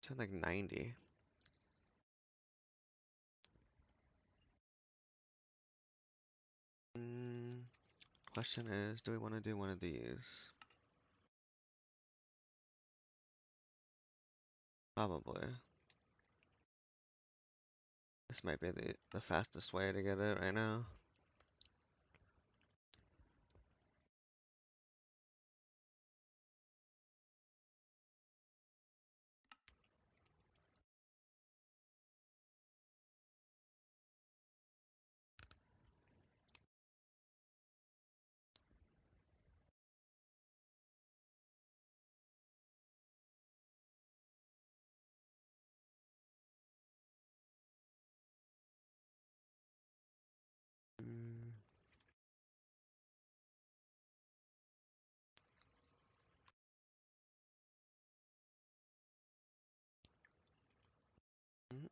A: Said like 90. Question is, do we want to do one of these? Probably. This might be the fastest way to get it right now. Mm, mm,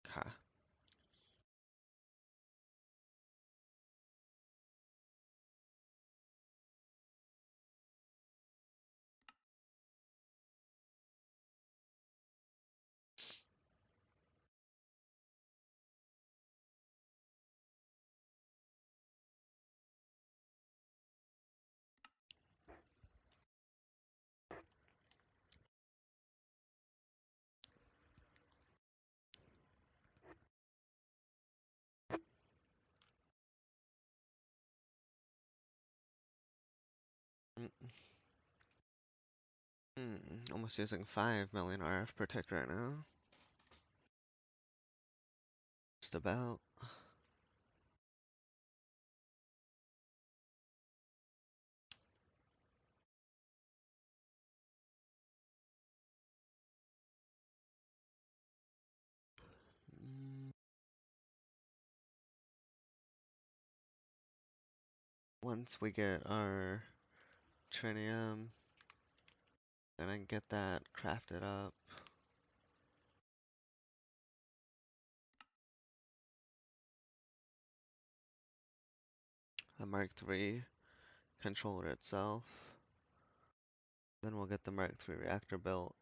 A: Okay. Mm, Almost using 5 million RF per tick right now. Just about. Mm, Once we get our tritium, then I can get that crafted up. The Mark III controller itself. Then we'll get the Mark III reactor built.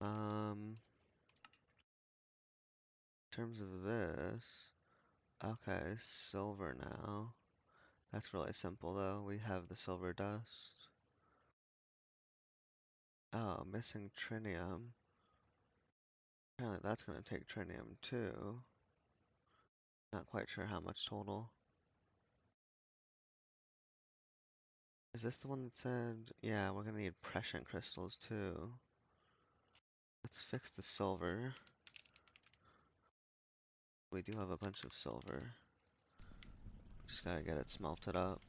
A: In terms of this, okay, silver now. That's really simple though. We have the silver dust. Oh, missing tritium. Apparently that's gonna take tritium too. Not quite sure how much total. Is this the one that said, yeah, we're gonna need prescient crystals too. Let's fix the silver. We do have a bunch of silver. Just gotta get it smelted up.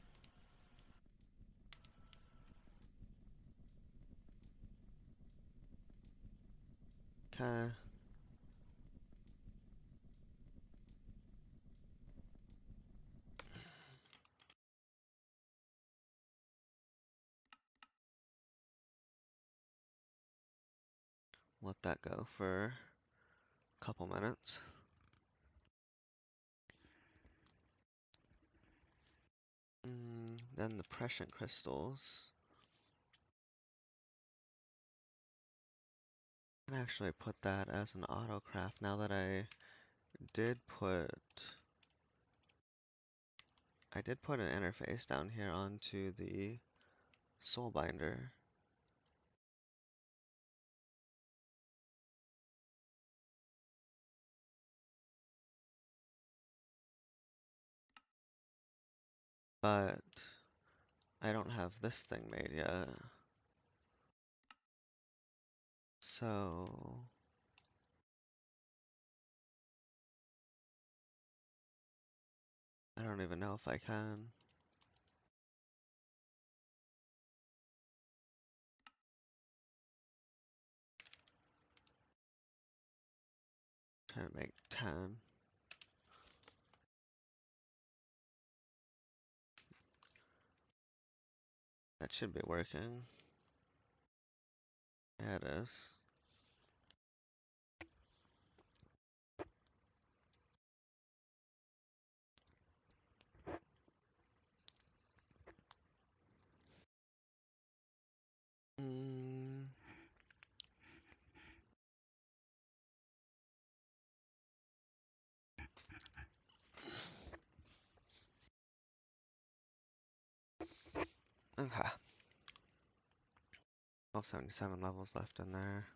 A: Okay. Let that go for a couple minutes. Then the prescient crystals. I can actually put that as an autocraft now that did put I did put an interface down here onto the soul binder. But I don't have this thing made yet. So I don't even know if I can. Trying to make 10. That should be working. Yeah, it is. Mm, okay. 1277 levels left in there.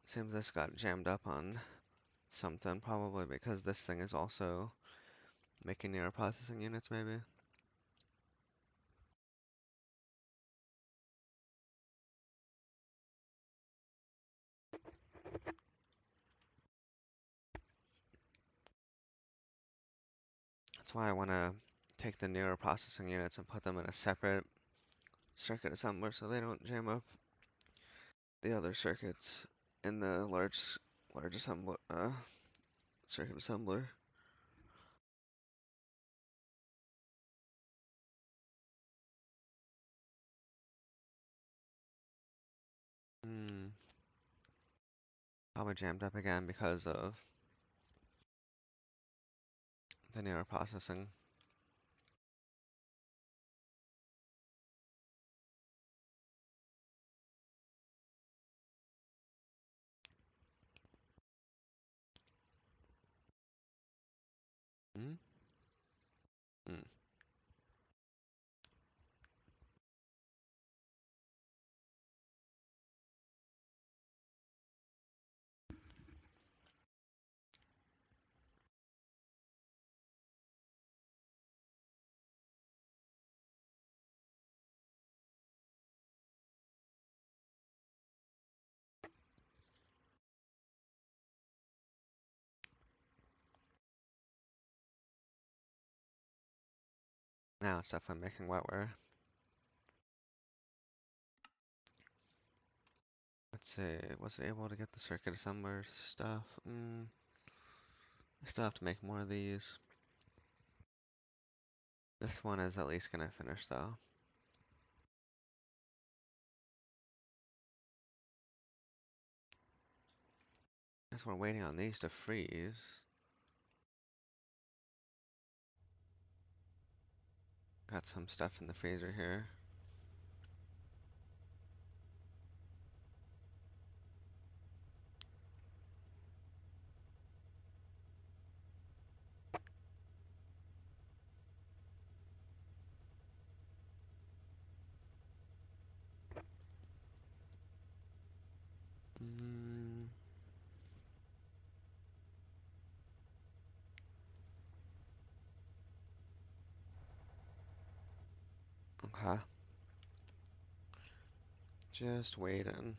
A: Seems this got jammed up on something, probably because this thing is also making neural processing units, maybe. That's why I want to take the neural processing units and put them in a separate circuit assembler so they don't jam up the other circuits in the large assembler circuit assembler. Hmm. Probably jammed up again because of the neural processing. Hmm? Hmm. Now it's definitely making wetware. Let's see, was it able to get the circuit assembler stuff? I still have to make more of these. This one is at least gonna finish though. Guess we're waiting on these to freeze. Got some stuff in the freezer here. Mm, okay. Just waiting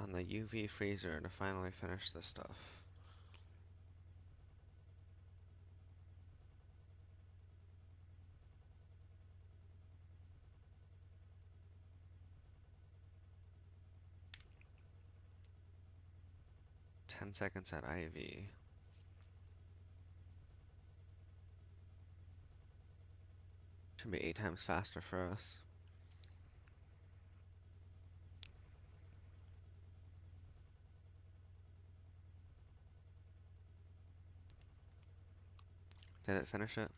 A: on the UV freezer to finally finish this stuff. Ten seconds at IV. Should be 8 times faster for us. Did it finish it?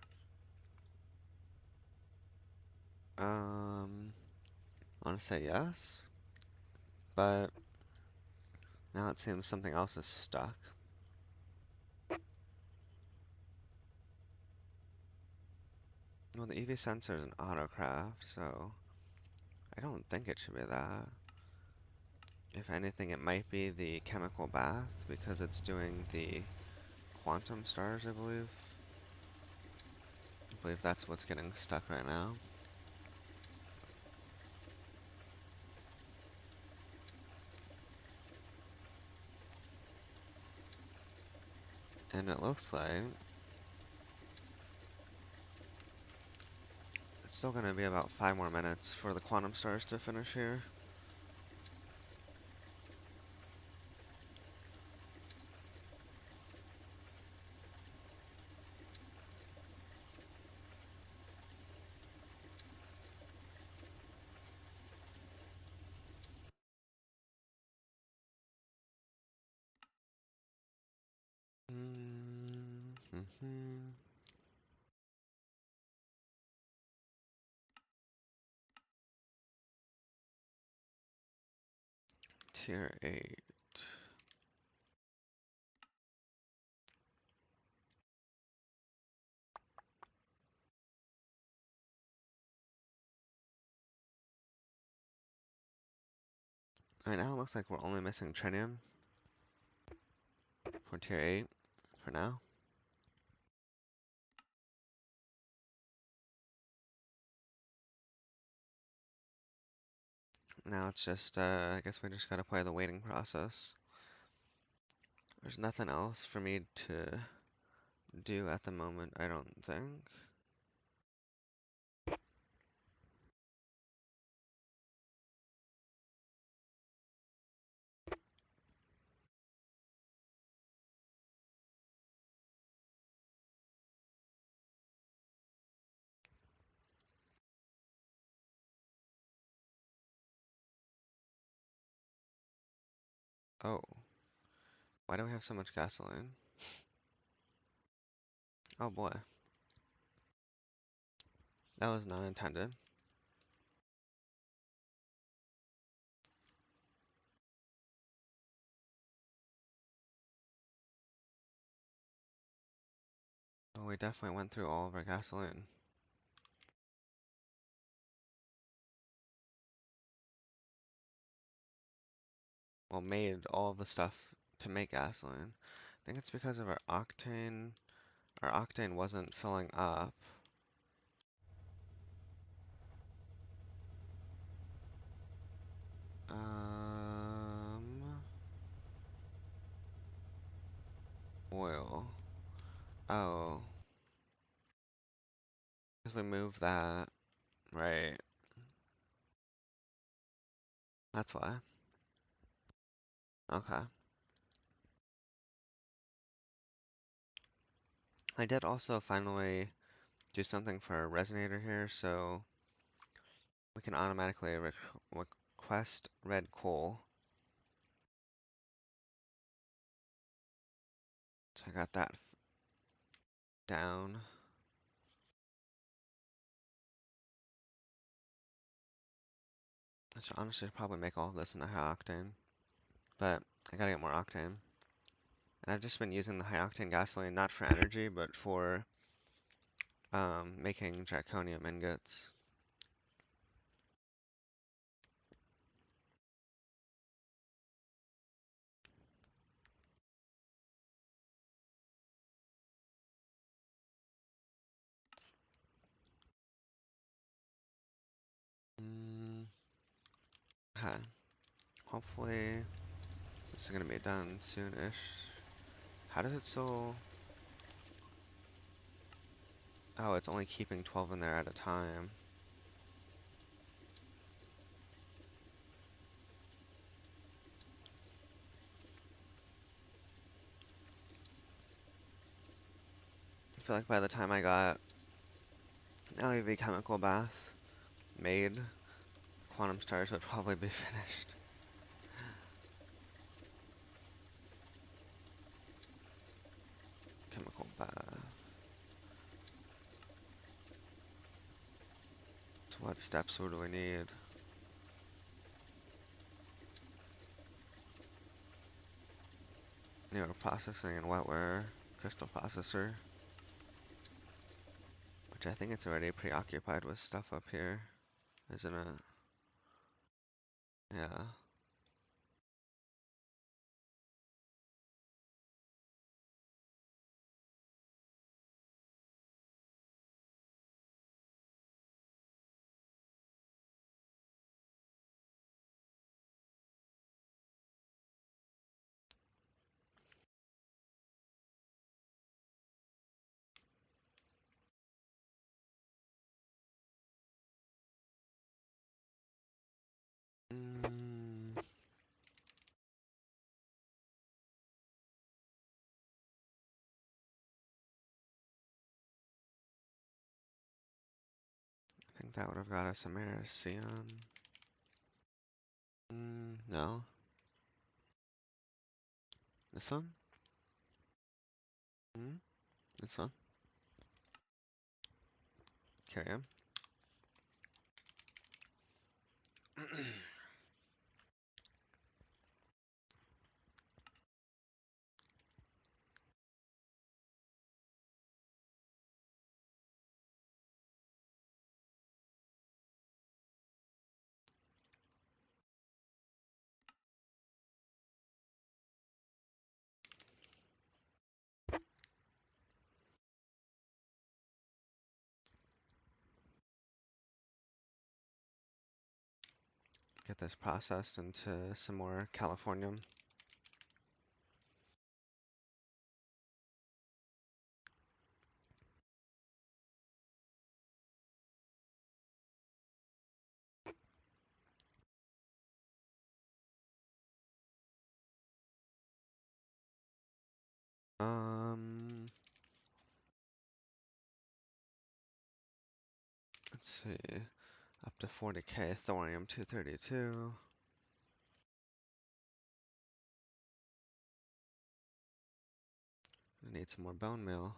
A: I want to say yes, but now it seems something else is stuck. Well, the EV sensor is an autocraft, so I don't think it should be that. If anything, it might be the chemical bath because it's doing the quantum stars, I believe. I believe that's what's getting stuck right now. And it looks like it's still going to be about 5 more minutes for the quantum stars to finish here. Tier 8. Right now it looks like we're only missing tritium for tier 8 for now. Now it's just, I guess we just gotta play the waiting process. There's nothing else for me to do at the moment, I don't think. Oh, why do we have so much gasoline? Oh boy, that was not intended. Oh, we definitely went through all of our gasoline. Well, made all of the stuff to make gasoline. I think it's because of our octane. Our octane wasn't filling up. Oil. Oh, because we moved that. Right. That's why. Okay. I did also finally do something for our resonator here, so we can automatically request red coal. So I got that down. I should honestly probably make all of this in a high octane, but I gotta get more octane. And I've just been using the high octane gasoline not for energy, but for making draconium ingots. Okay. Hopefully this is gonna be done soon-ish. How does it still... Oh, it's only keeping 12 in there at a time. I feel like by the time I got LEV chemical bath made, quantum stars would probably be finished. Chemical bath. So what steps would we need? Neural processing and wetware, crystal processor. Which I think it's already preoccupied with stuff up here, isn't it? Yeah. Mm, I think that would have got us Americium. No. This one? This one? Carry on. Get this processed into some more Californium. Let's see. Up to 40k thorium-232. I need some more bone meal.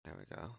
A: There we go.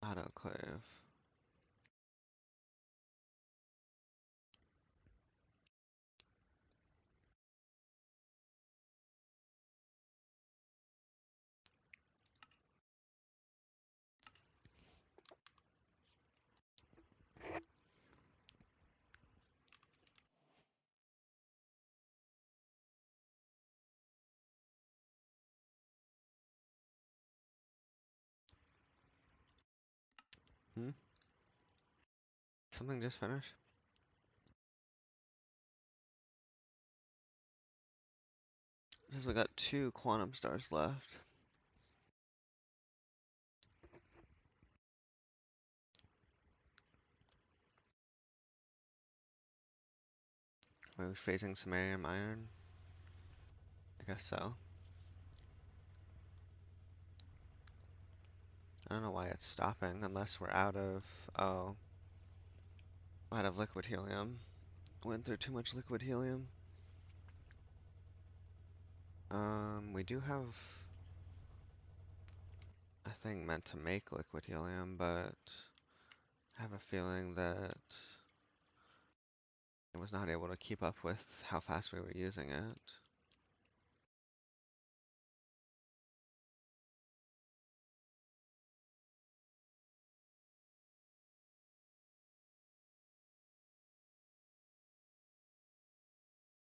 A: Autoclave. Something just finished? Says we got 2 quantum stars left. Are we phasing samarium iron? I guess so. I don't know why it's stopping unless we're out of, oh, out of liquid helium. Went through too much liquid helium. We do have a thing meant to make liquid helium, but I have a feeling that it was not able to keep up with how fast we were using it.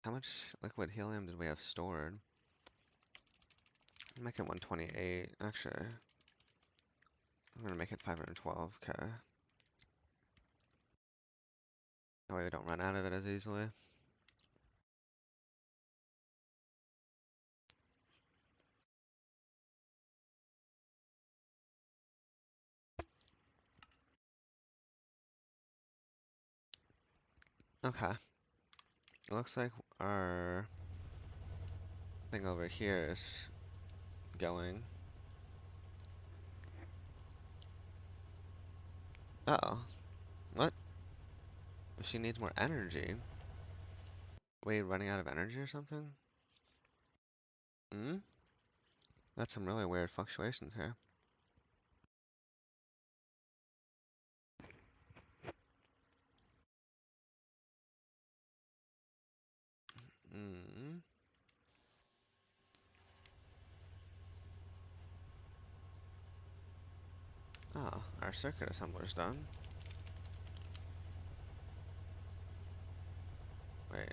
A: How much liquid helium did we have stored? Make it 128. Actually, I'm gonna make it 512. Okay. That way we don't run out of it as easily. Okay. It looks like our thing over here is going. Uh-oh. What? She needs more energy. Wait, running out of energy or something? Hmm? That's some really weird fluctuations here. Hmm. Oh, our circuit assembler's done. Wait.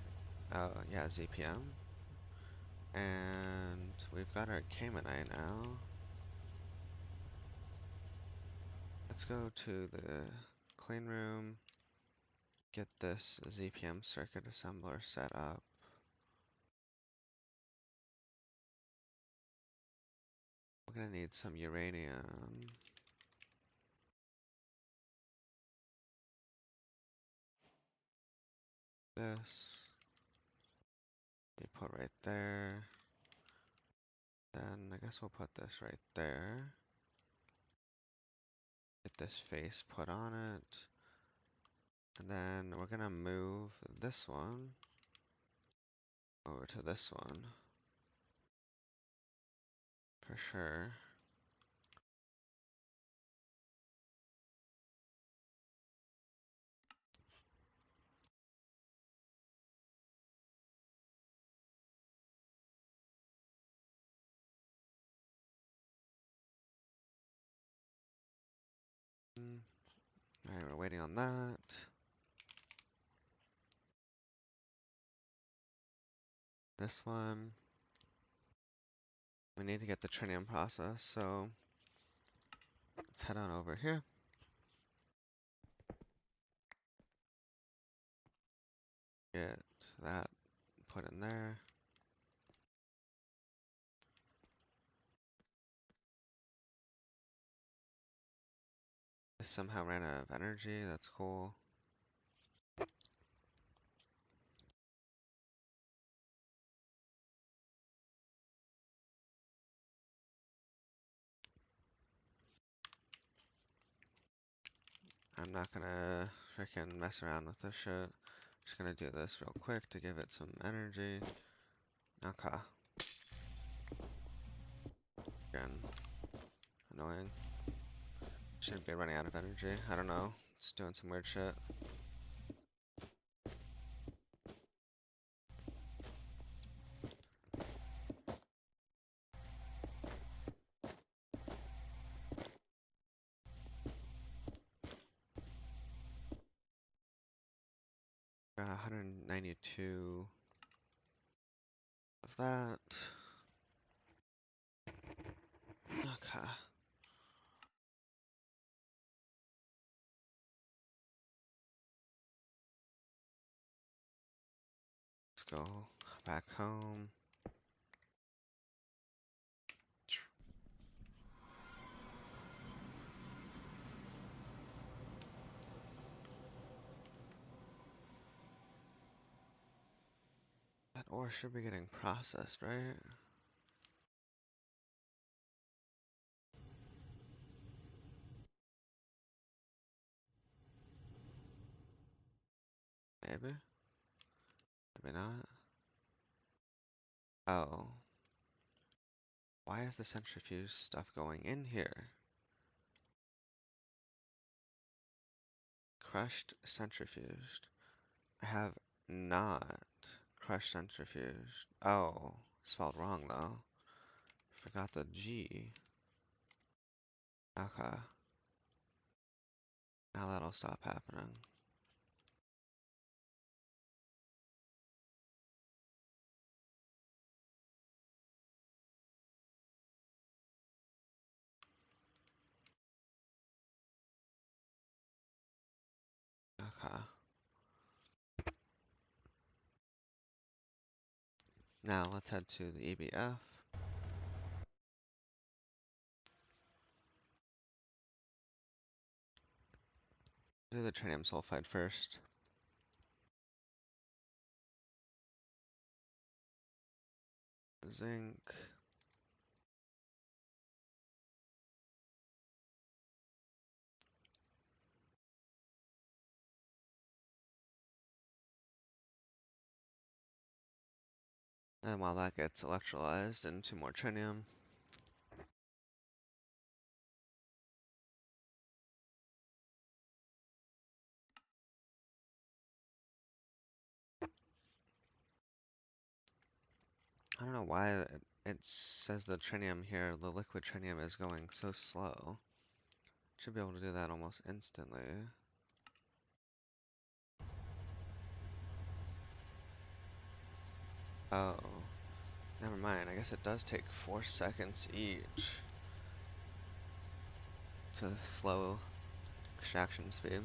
A: Oh, yeah, ZPM. And we've got our Caymanite now. Let's go to the clean room, get this ZPM circuit assembler set up. We're gonna need some uranium. This we put right there. Then I guess we'll put this right there. Get this face put on it. And then we're gonna move this one over to this one. For sure. Alright, we're waiting on that. This one. We need to get the tritium process, so let's head on over here. Get that put in there. This somehow ran out of energy, that's cool. I'm not gonna freaking mess around with this shit. Just gonna do this real quick to give it some energy. Okay. Again, annoying. Should be running out of energy. I don't know. It's doing some weird shit. Got 192 of that. Okay. Let's go back home. That ore should be getting processed, right? Maybe? Maybe not. Oh. Why is the centrifuge stuff going in here? crushed centrifuged. I have not crushed centrifuged. Oh, spelled wrong though. Forgot the G. Okay. Now that'll stop happening. Okay. Now let's head to the EBF. Do the tritium sulfide first. Zinc. And while that gets electrolyzed into more tritium. I don't know why it says the tritium here, the liquid tritium is going so slow. Should be able to do that almost instantly. Oh, never mind. I guess it does take 4 seconds each to slow extraction speed.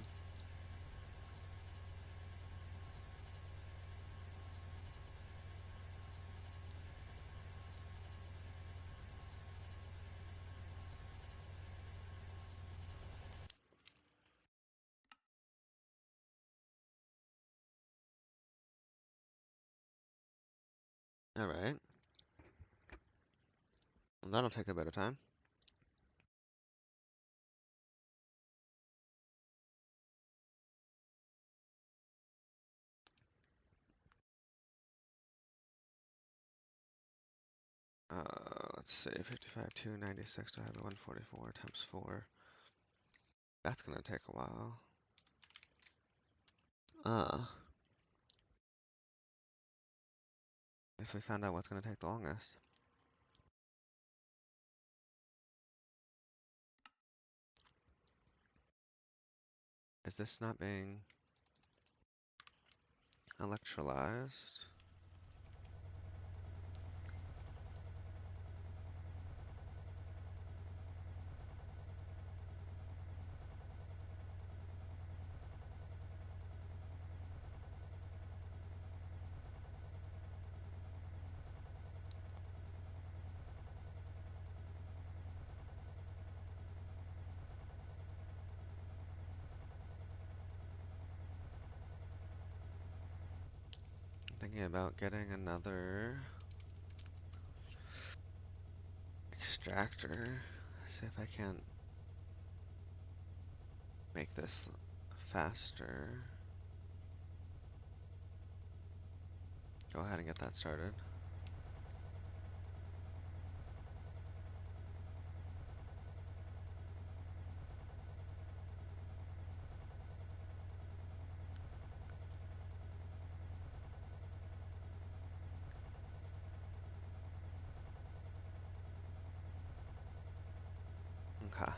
A: Alright. Well, that'll take a bit of time. Let's see, 55, 296 divided by 144 times 4. That's gonna take a while. Guess we found out what's gonna take the longest. Is this not being electrolyzed? I'm thinking about getting another extractor. See if I can't make this faster. Go ahead and get that started. Okay.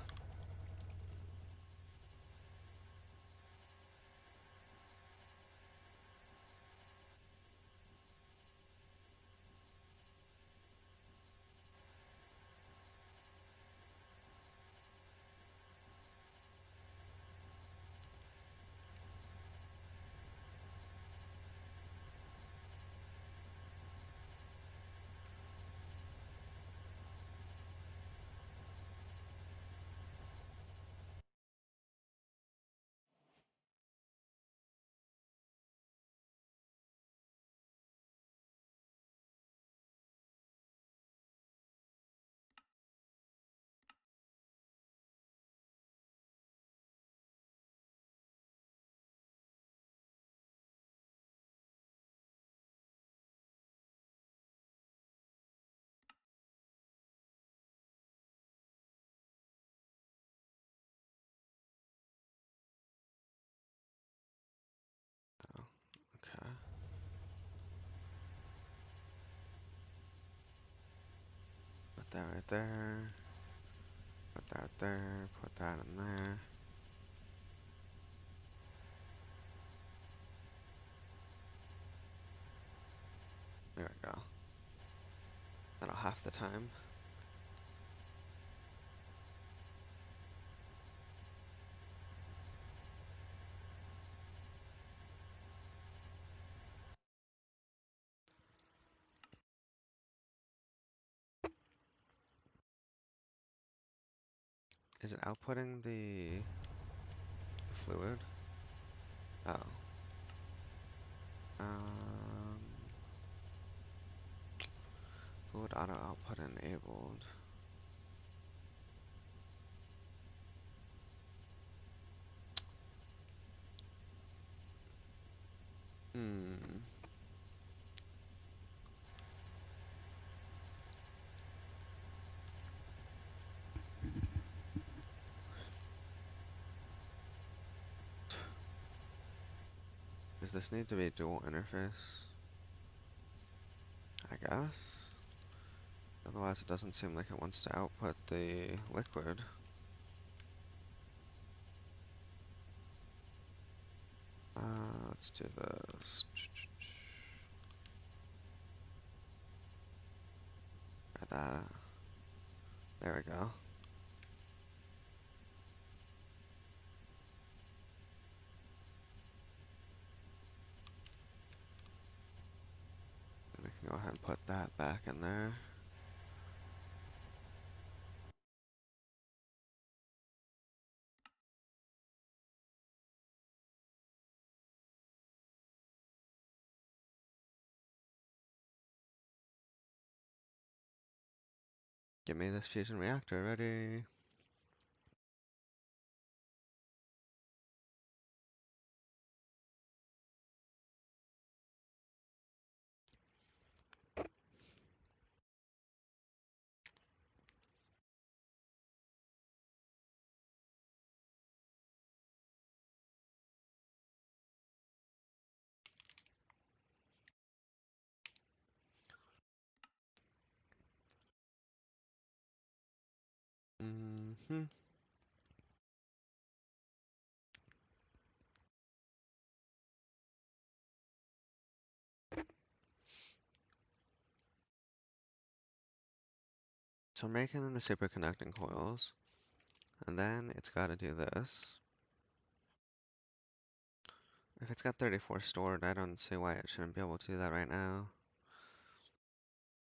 A: that right there. Put that there. Put that in there. There we go. That'll half the time. Is it outputting the fluid? Oh. Um, fluid auto output enabled. Hmm. Does this need to be dual interface? I guess. Otherwise it doesn't seem like it wants to output the liquid. Let's do this. Try that. There we go. Then we can go ahead and put that back in there. Give me this fusion reactor ready. Mm-hmm. So we're making the superconducting coils, and then it's got to do this. If it's got 34 stored, I don't see why it shouldn't be able to do that right now.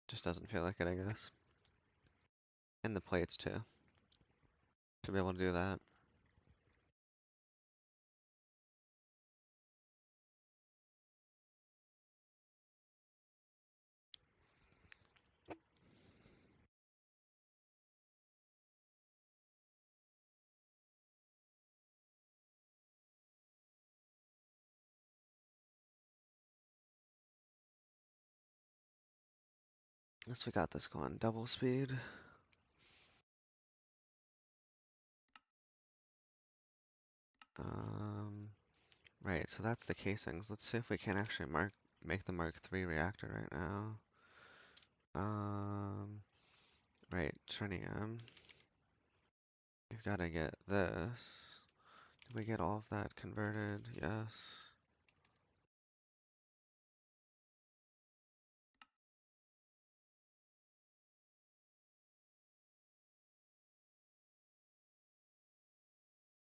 A: Just doesn't feel like it, I guess. And the plates too. Should be able to do that. Guess we got this going double speed. Right, so that's the casings. Let's see if we can actually make the Mark III reactor right now. Right, tritium. We've got to get this. Did we get all of that converted? Yes.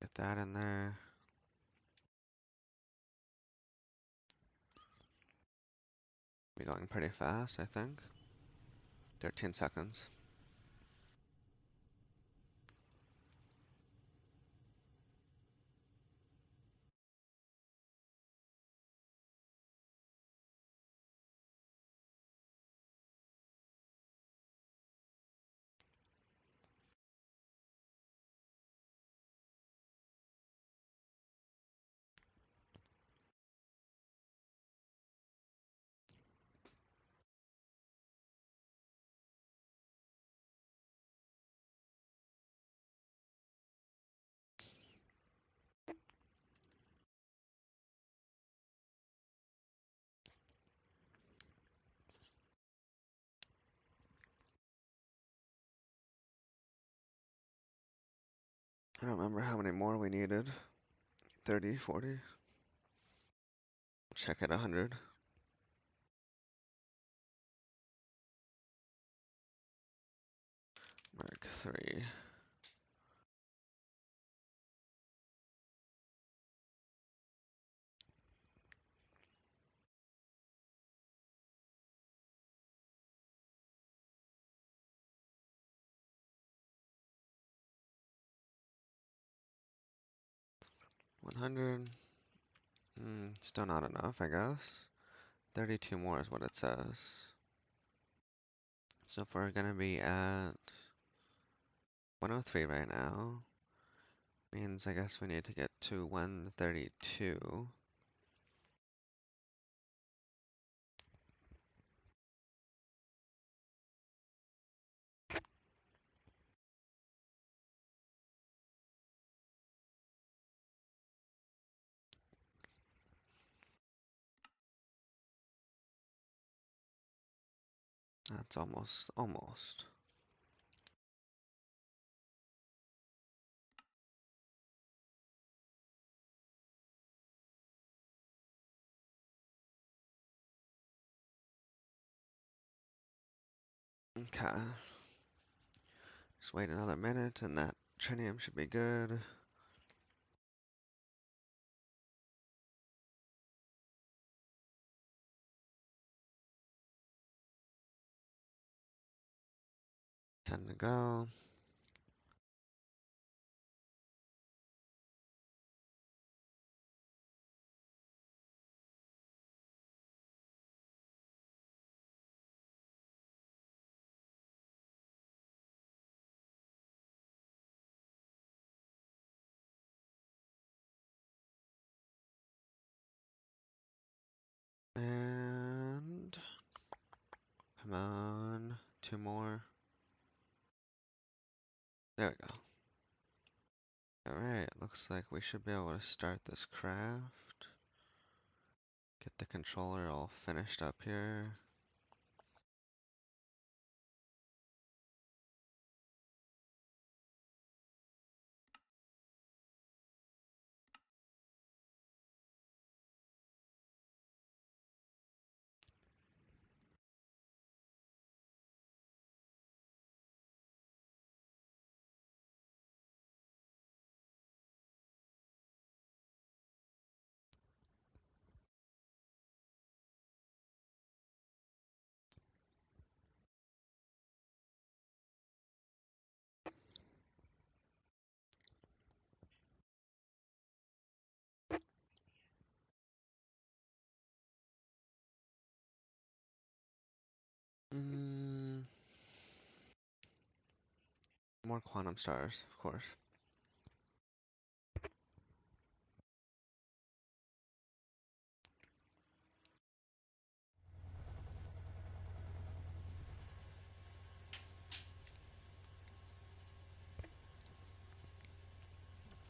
A: Get that in there. Be going pretty fast, I think. 13 seconds. I don't remember how many more we needed. 30, 40? Check at 100. Mark 3. $100. Still not enough, I guess. 32 more is what it says. So if we're gonna be at 103 right now, means I guess we need to get to 132. That's almost. Okay. Just wait another minute and that tritium should be good. Time to go. And come on, 2 more. There we go. Alright, looks like we should be able to start this craft. Get the controller all finished up here. More quantum stars, of course.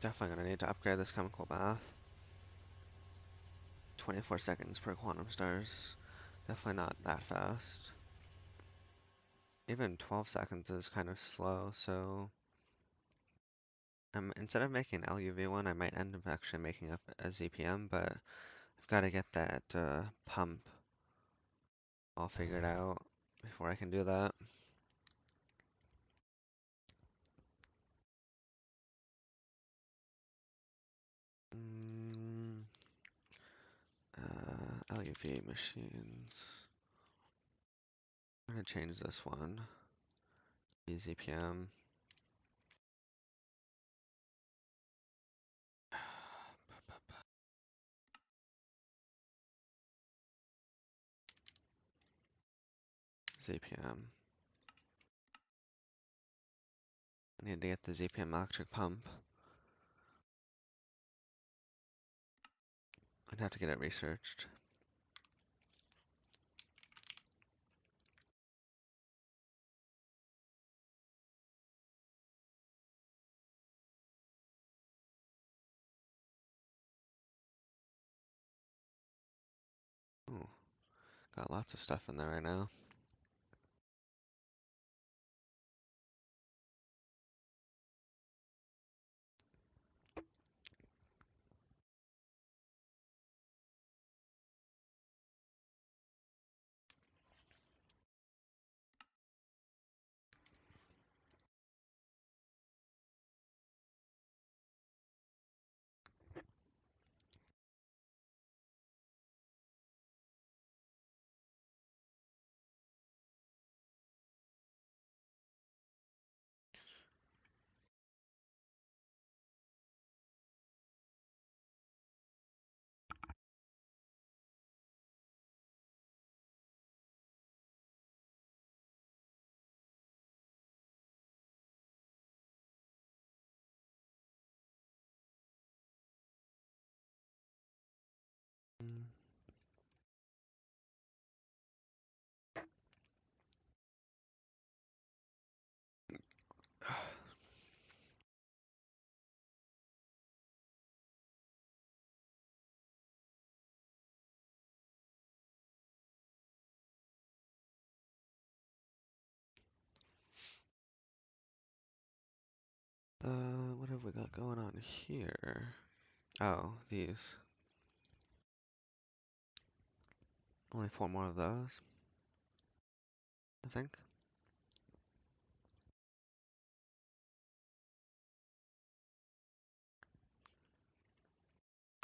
A: Definitely gonna need to upgrade this chemical bath. 24 seconds per quantum stars. Definitely not that fast. Even 12 seconds is kind of slow, so instead of making an LUV one, I might end up actually making up a ZPM, but I've got to get that pump all figured out before I can do that. LUV machines. I'm gonna change this one. ZPM. ZPM. I need to get the ZPM electric pump. I'd have to get it researched. Ooh, got lots of stuff in there right now. we got going on here? Oh, these. Only 4 more of those, I think.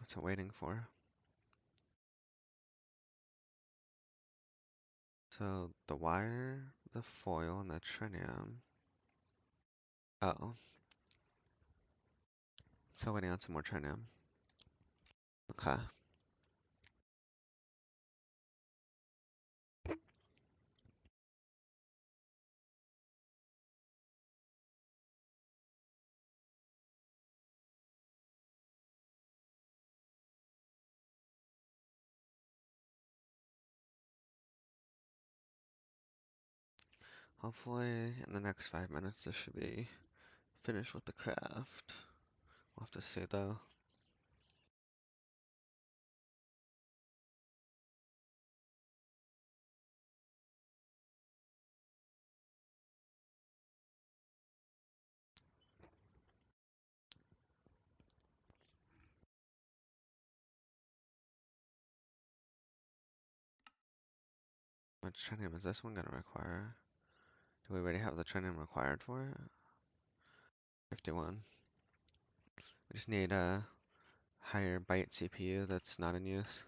A: What's it waiting for? So the wire, the foil, and the tritium. Oh, so waiting on some more tritium. Okay. Hopefully in the next 5 minutes this should be finished with the craft. We'll have to see though. Which tritium is this one gonna require? Do we already have the tritium required for it? 51. We just need a higher byte CPU that's not in use.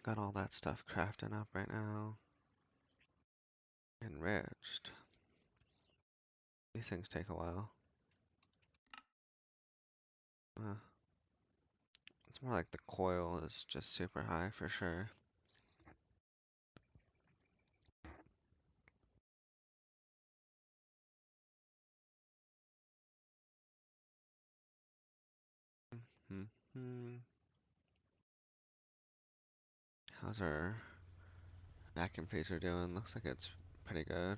A: Got all that stuff crafting up right now. Enriched. These things take a while. It's more like the coil is just super high for sure. Hmm. How's our vacuum freezer doing? Looks like it's pretty good.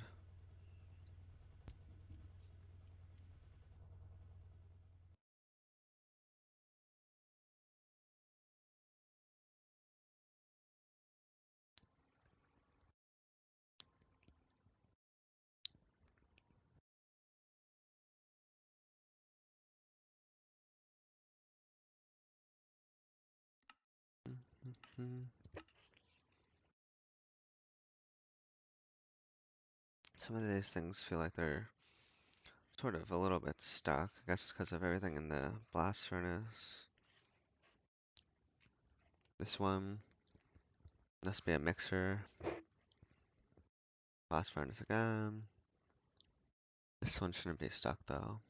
A: Hmm. Some of these things feel like they're sort of a little bit stuck. I guess because of everything in the blast furnace. This one must be a mixer. Blast furnace again. This one shouldn't be stuck though.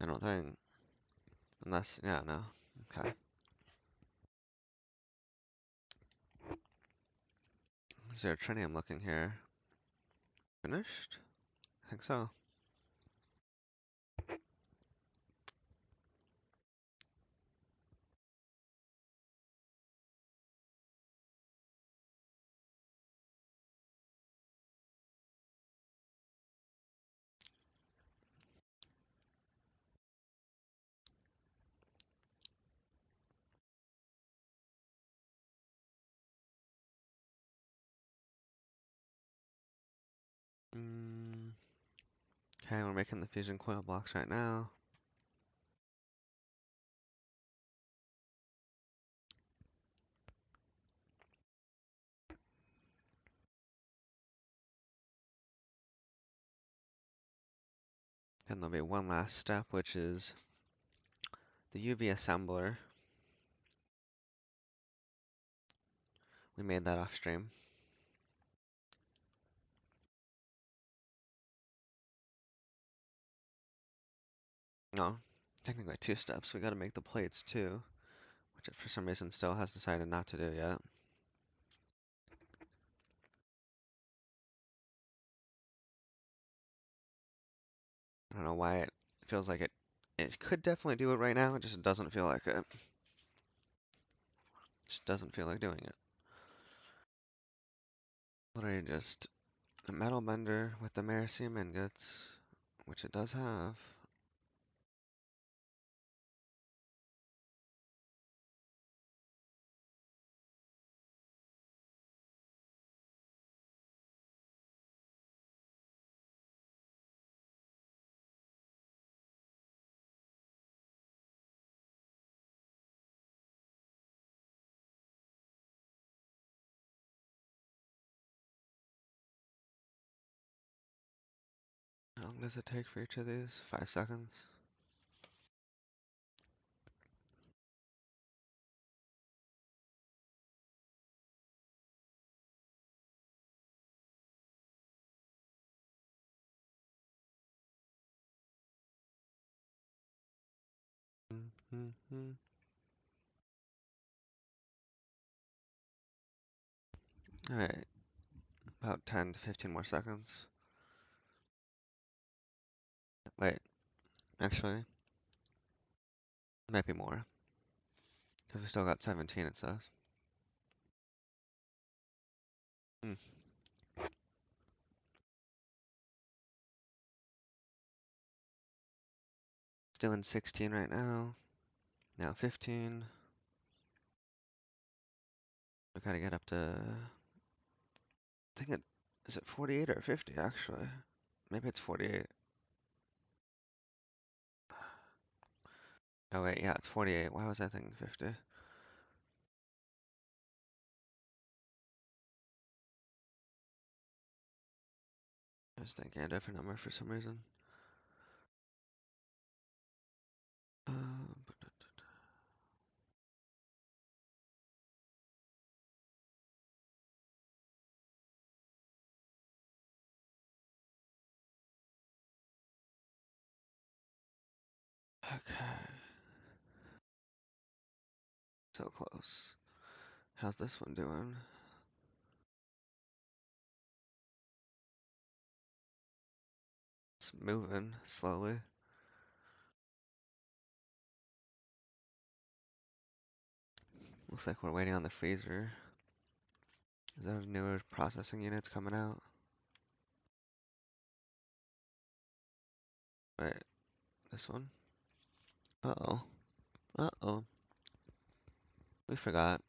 A: I don't think. Unless, yeah, no. Okay. Is there a tritium looking here? Finished? I think so. Mm. Okay, we're making the fusion coil blocks right now. And there'll be one last step, which is the UV assembler. We made that off stream. No, technically 2 steps. We gotta make the plates too, which it for some reason still has decided not to do yet. I don't know why it feels like it could definitely do it right now. It just doesn't feel like it. Just doesn't feel like doing it. Literally just a metal bender with the Americium ingots, which it does have. How long does it take for each of these? 5 seconds. Alright, about 10 to 15 more seconds. Wait, actually, might be more. Because we still got 17, it says. Hmm. It's doing 16 right now. Now 15. We gotta get up to, I think is it 48 or 50 actually? Maybe it's 48. Oh wait, yeah, it's 48. Why was I thinking 50? I was thinking a different number for some reason. Uh, okay, so close. How's this one doing? It's moving slowly. Looks like we're waiting on the freezer. Is there newer processing units coming out? Wait, this one? Uh-oh. Uh-oh. We forgot.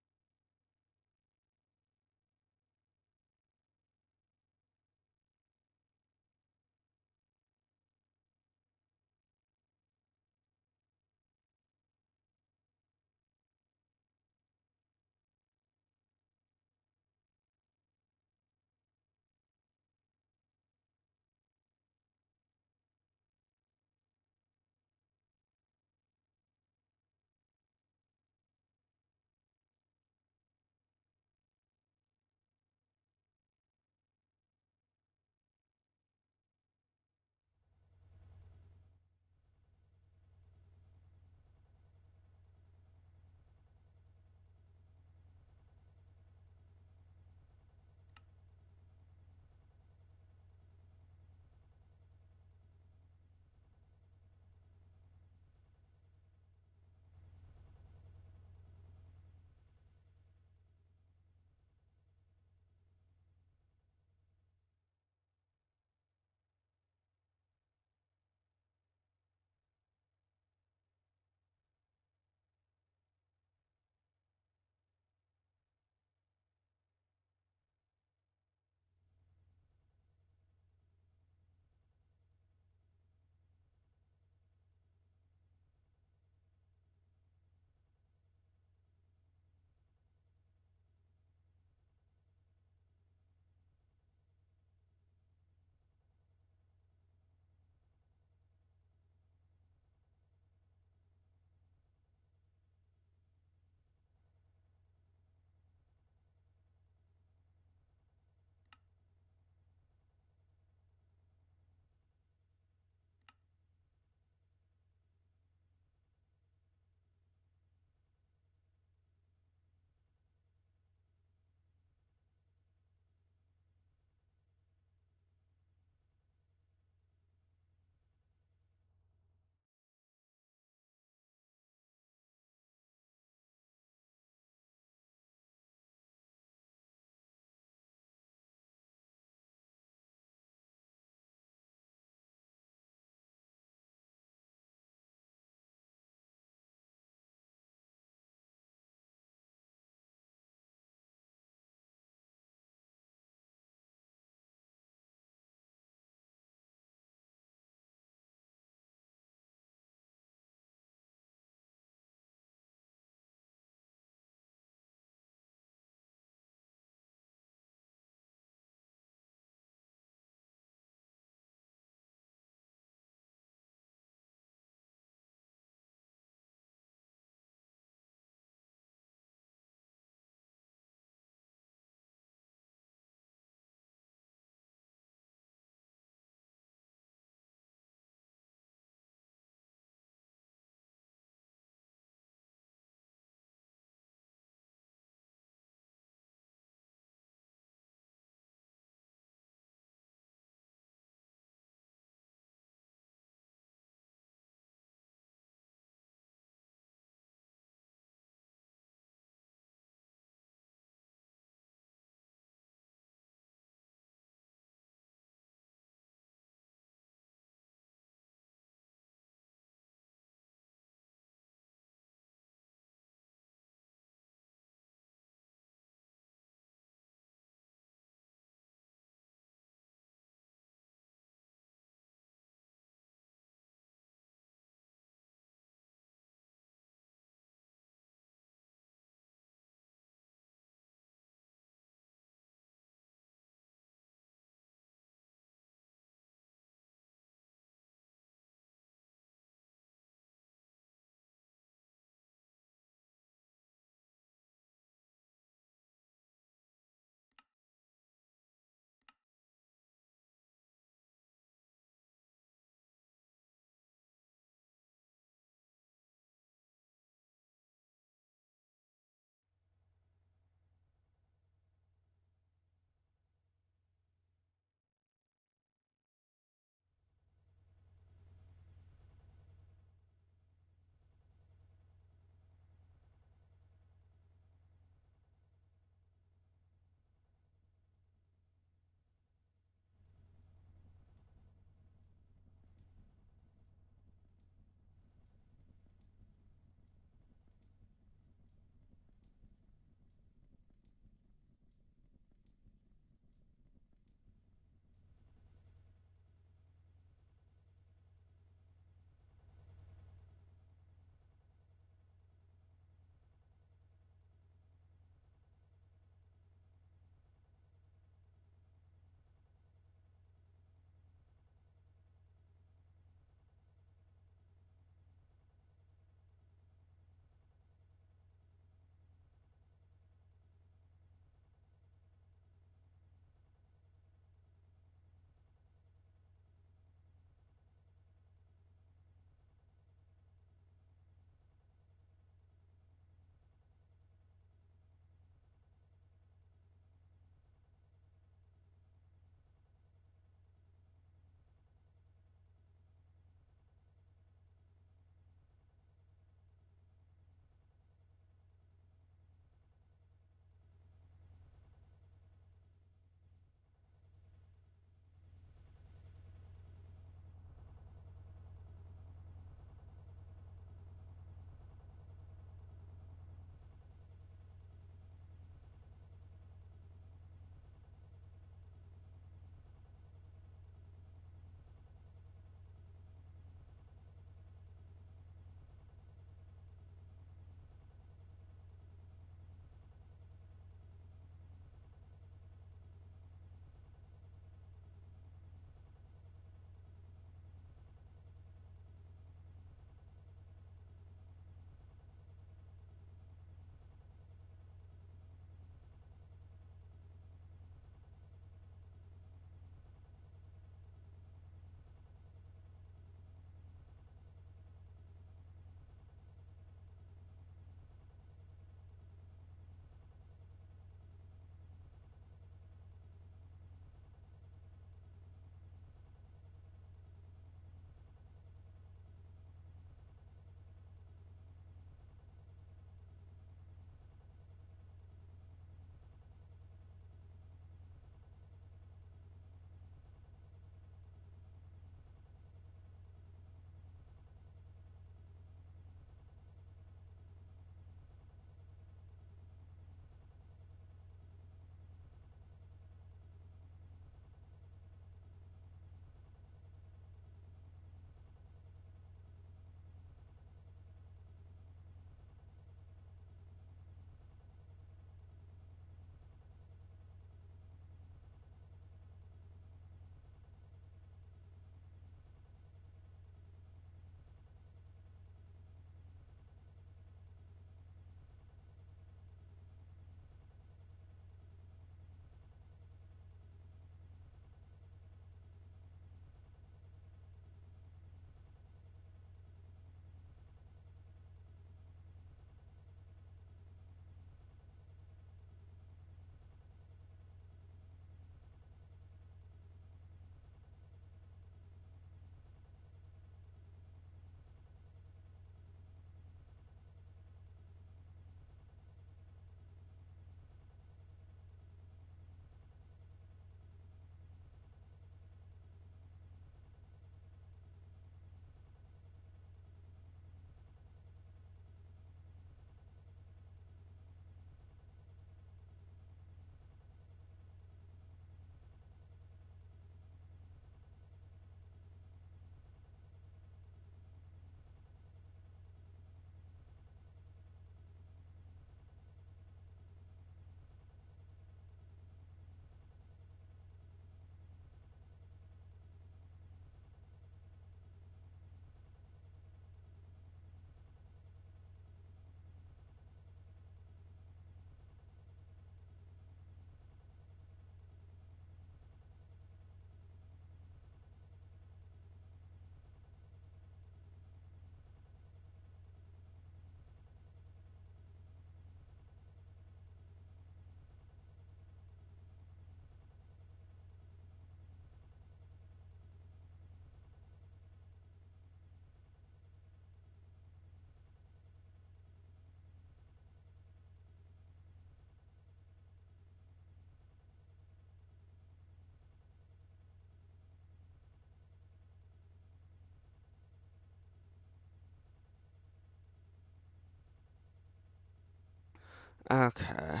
A: Okay.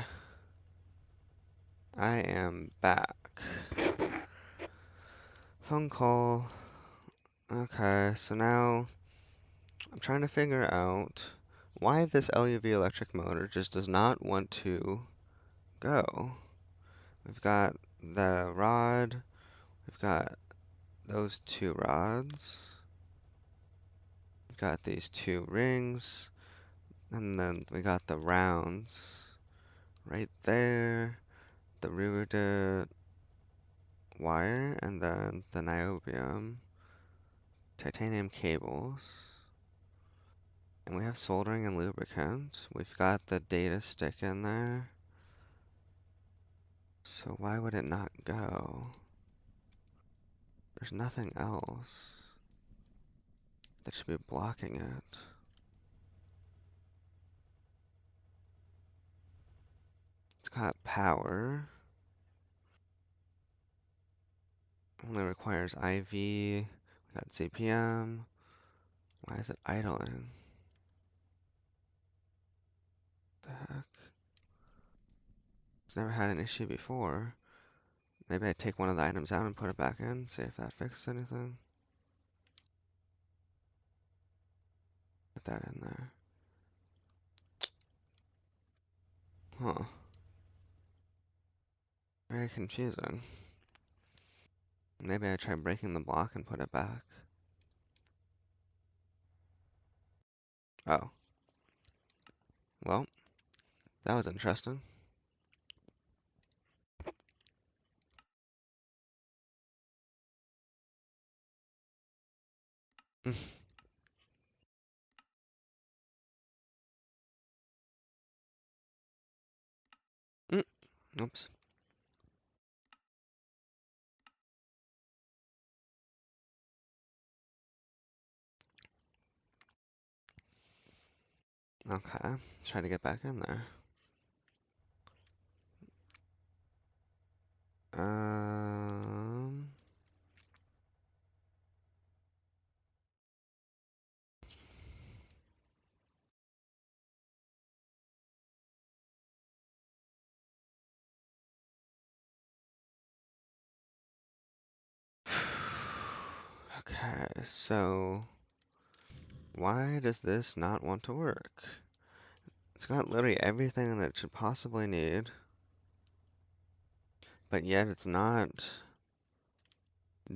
A: I am back. Phone call. Okay, so now I'm trying to figure out why this LUV electric motor just does not want to go. We've got the rod, we've got those two rods, we've got these two rings, and then we got the rounds right there, the riveted wire, and then the niobium titanium cables. And we have soldering and lubricant. We've got the data stick in there. So why would it not go? There's nothing else that should be blocking it. It's got power. Only requires IV. We got CPM. Why is it idling? The heck? It's never had an issue before. Maybe I take one of the items out and put it back in, see if that fixes anything. Put that in there. Huh. Very confusing. Maybe I try breaking the block and put it back. Oh. Well, that was interesting. Oops. Okay. Let's try to get back in there. Um. Okay, so why does this not want to work? It's got literally everything that it should possibly need, but yet it's not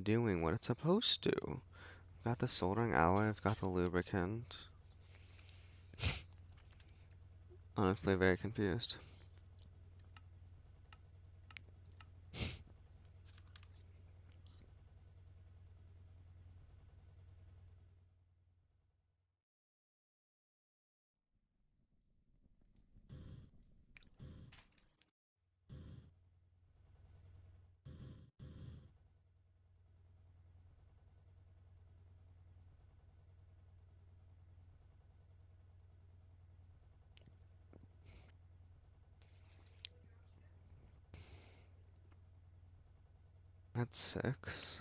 A: doing what it's supposed to. I've got the soldering alloy, I've got the lubricant. Honestly, very confused. That's 6.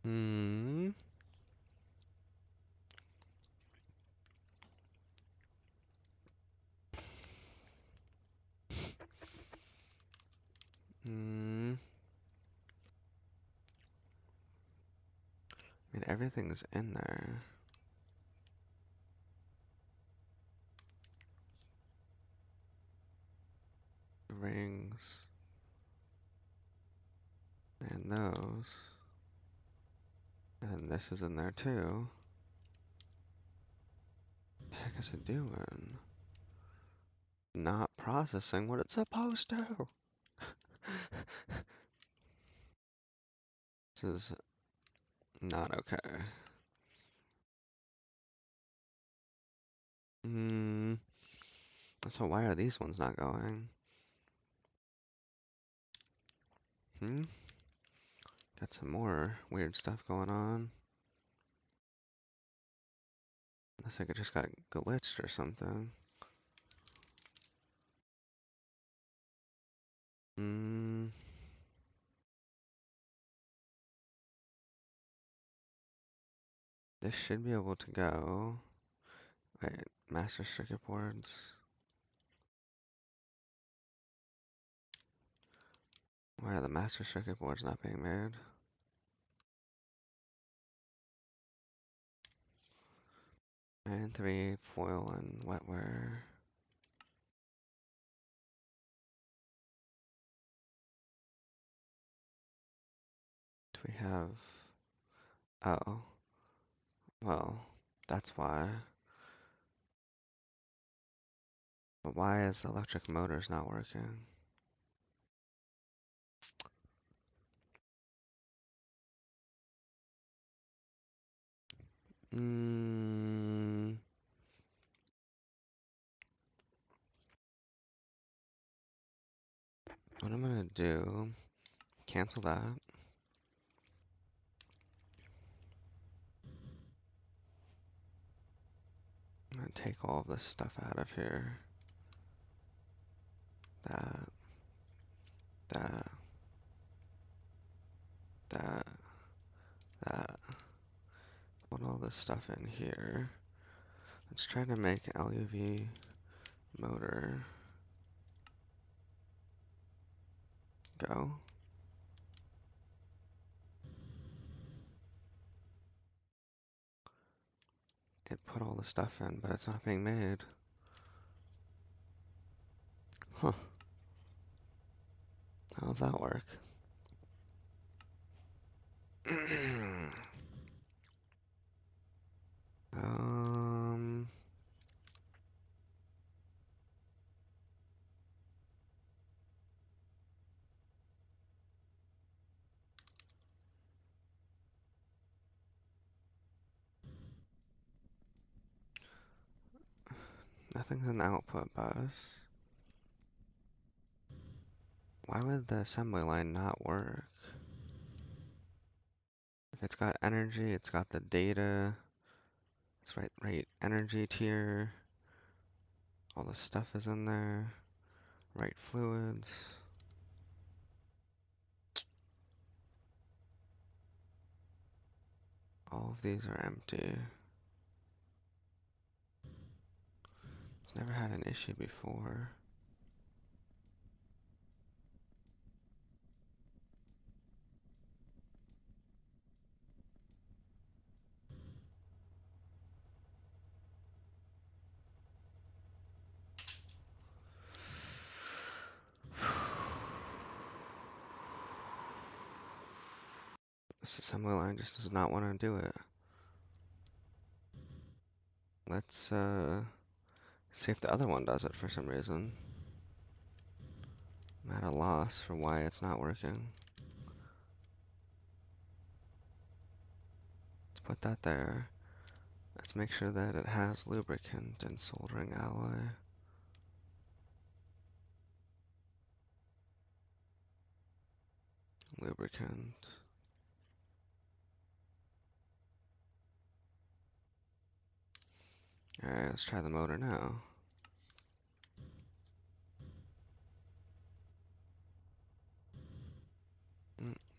A: Hmm. Hmm. I mean, everything's in there. Rings. And those. And this is in there too. What the heck is it doing? Not processing what it's supposed to. This is not okay. Hmm. So why are these ones not going? Hmm. Got some more weird stuff going on. Unless I could just got glitched or something. Hmm. This should be able to go. Wait, master circuit boards. Why are the master circuit boards not being made? And 3 foil and wetware. Do we have? Oh, well, that's why. But why is the electric motors not working? Hmm. What I'm gonna do? Cancel that. I'm gonna take all of this stuff out of here. That, that, that, that. Put all this stuff in here. Let's try to make LUV motor go. It put all the stuff in, but it's not being made. Huh. How does that work? Um, Nothing's in the output bus. Why would the assembly line not work? If it's got energy, it's got the data. It's right energy tier. All the stuff is in there. Right fluids. All of these are empty. It's never had an issue before. This assembly line just does not want to do it. Let's see if the other one does it for some reason. I'm at a loss for why it's not working. Let's put that there. Let's make sure that it has lubricant and soldering alloy. Lubricant. Alright, let's try the motor now.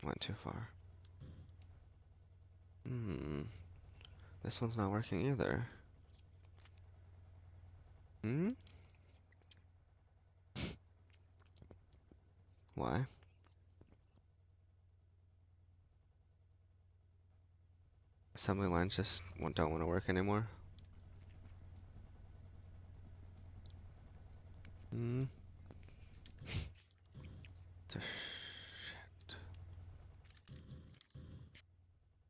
A: Went too far. This one's not working either. Why? Assembly lines just don't want to work anymore. Shit.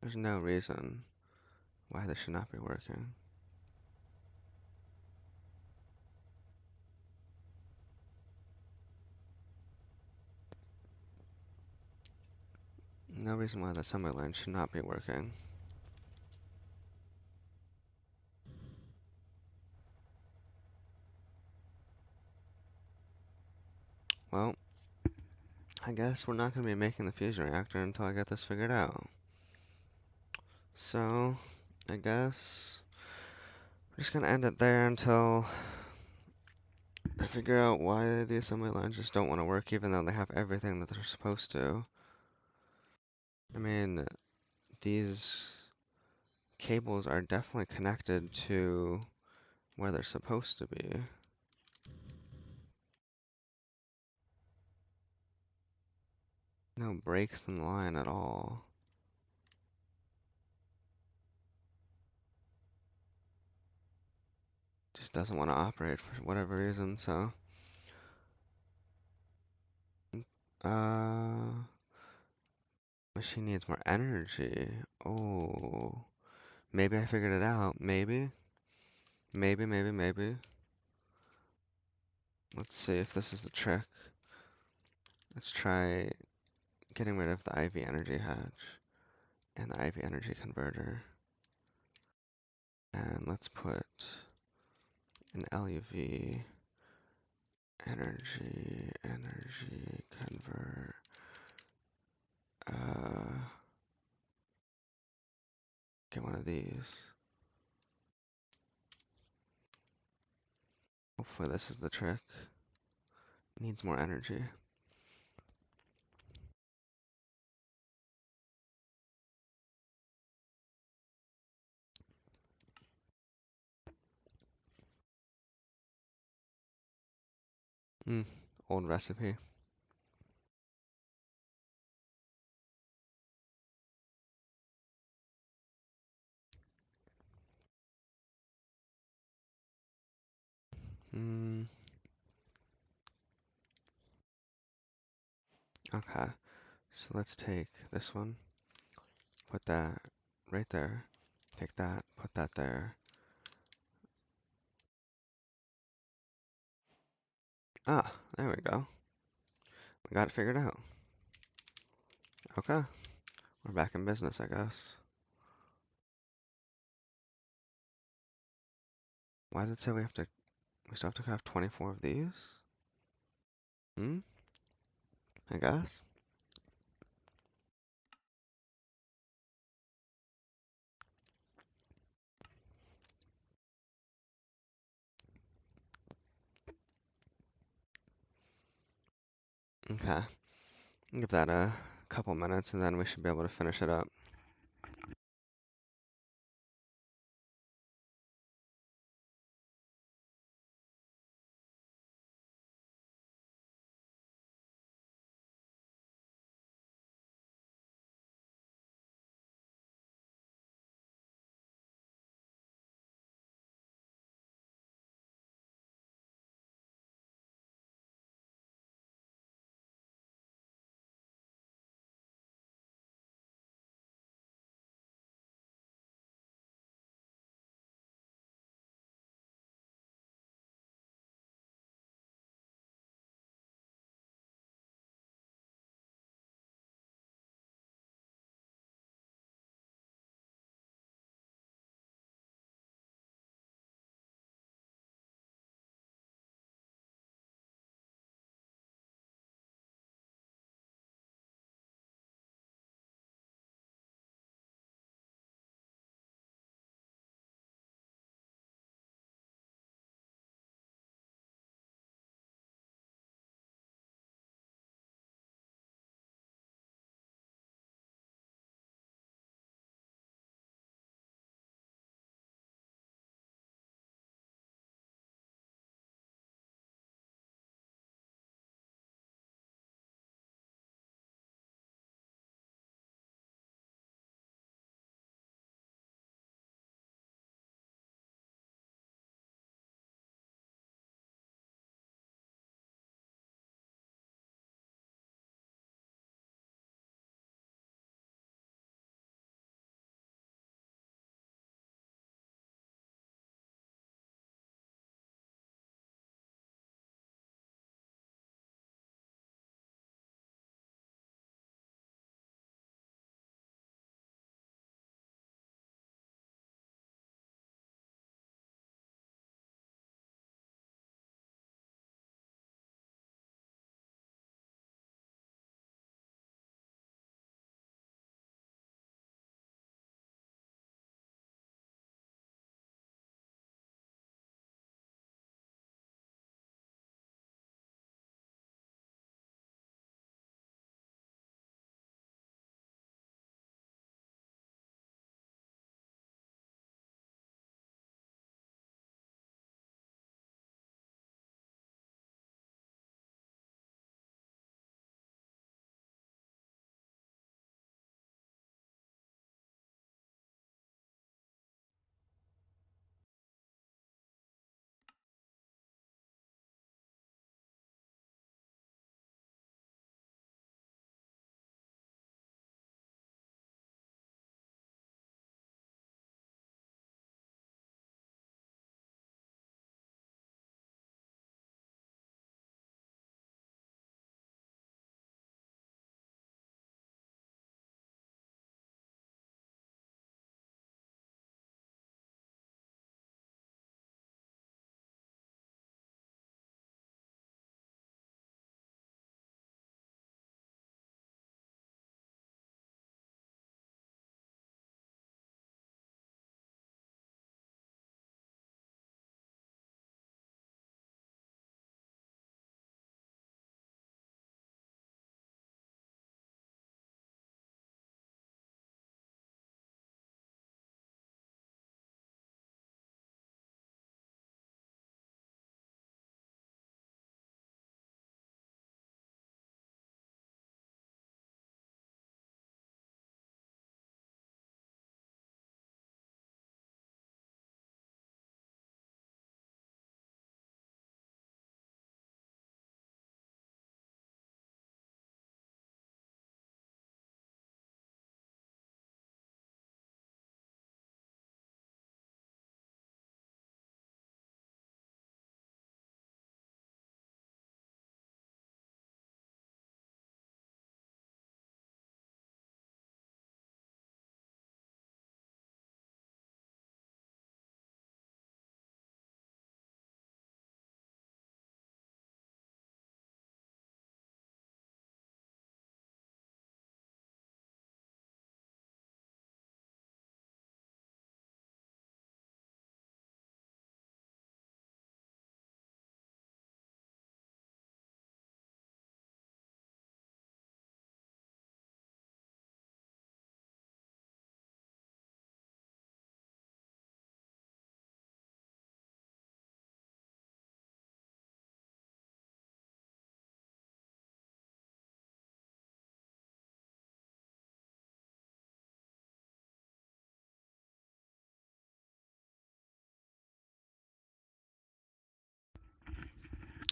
A: There's no reason why this should not be working. No reason why the assembly line should not be working. Well, I guess we're not going to be making the fusion reactor until I get this figured out. So, I guess we're just going to end it there until I figure out why the assembly lines just don't want to work even though they have everything that they're supposed to. I mean, these cables are definitely connected to where they're supposed to be. No breaks in the line at all. Just doesn't want to operate for whatever reason, so. Machine needs more energy. Oh. Maybe I figured it out. Maybe. Maybe. Let's see if this is the trick. Let's try getting rid of the IV energy hatch and the IV energy converter. And let's put an LUV energy convert. Get one of these. Hopefully this is the trick. Needs more energy. Old recipe. Okay. So let's take this one, put that right there, take that, put that there. Ah, there we go. We got it figured out. Okay, we're back in business, I guess. Why does it say we still have to craft 24 of these? I guess. Okay, give that a couple minutes and then we should be able to finish it up.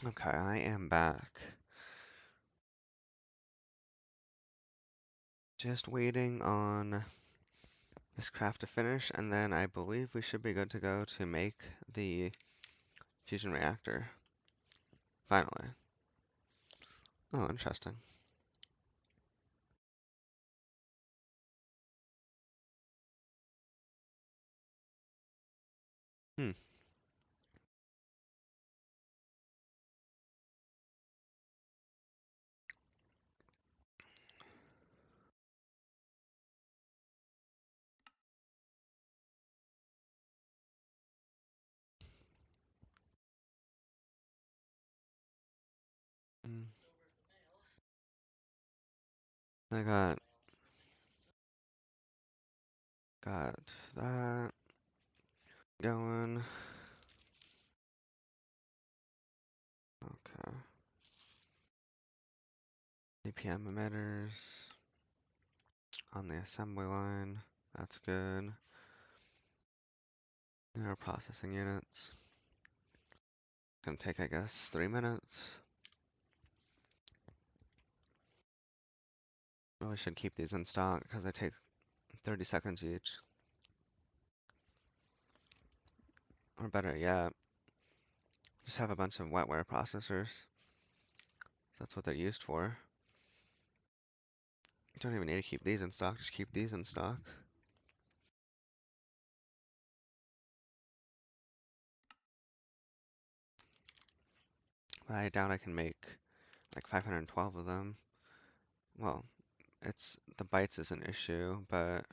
A: Okay, I am back. Just waiting on this craft to finish, and then I believe we should be good to go to make the fusion reactor. Finally. Oh, interesting. Hmm. Hmm. I got that going. Okay. APM emitters on the assembly line. That's good. There are processing units. Gonna take, I guess, 3 minutes. Really should keep these in stock because they take 30 seconds each. Or better yet, just have a bunch of wetware processors. That's what they're used for. You don't even need to keep these in stock, just keep these in stock. But I doubt I can make like 512 of them. Well, the bytes is an issue, but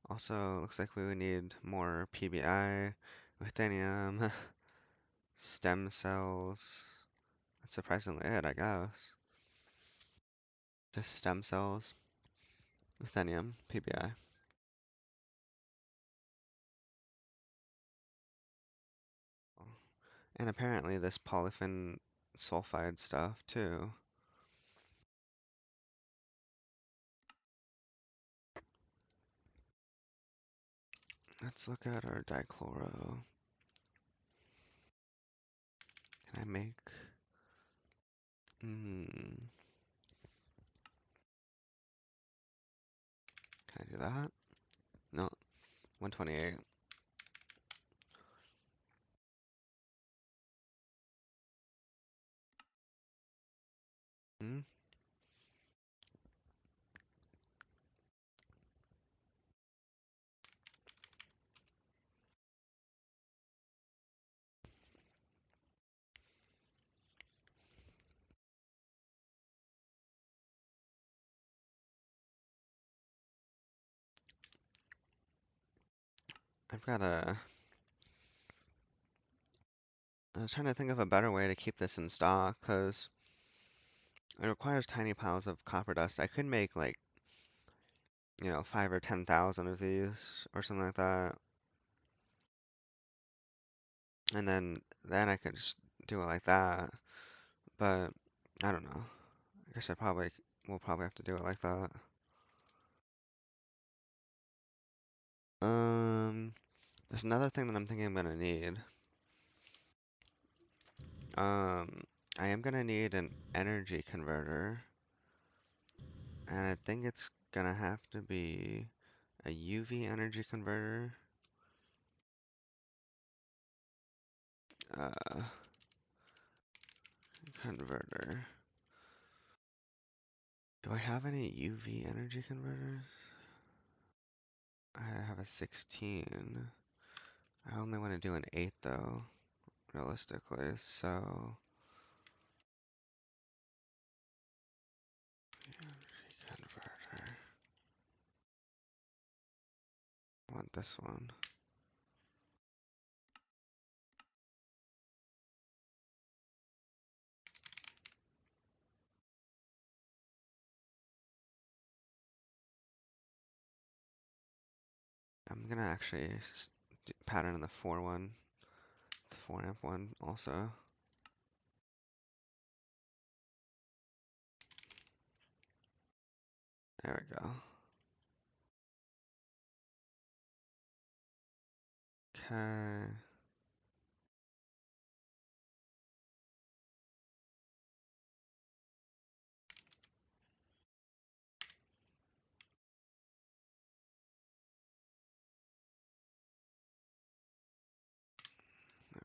A: also looks like we would need more PBI, ruthenium, stem cells. That's surprisingly it, I guess. Just stem cells, ruthenium, PBI. And apparently this polyphen sulfide stuff too. Let's look at our dichloro. Can I make? Can I do that? No, 128. Hmm? I've got a. I was trying to think of a better way to keep this in stock, because it requires tiny piles of copper dust. I could make like, 5 or 10,000 of these, or something like that. And then I could just do it like that. But, I don't know. I guess we'll probably have to do it like that. There's another thing that I'm thinking I'm gonna need. Um, I am gonna need an energy converter, and I think it's gonna have to be a UV energy converter. Uh, converter. Do I have any UV energy converters? I have a 16. I only want to do an 8 though, realistically, so converter. I want this one. I'm gonna actually pattern in the 4 one, the 4 amp one also. There we go. Okay.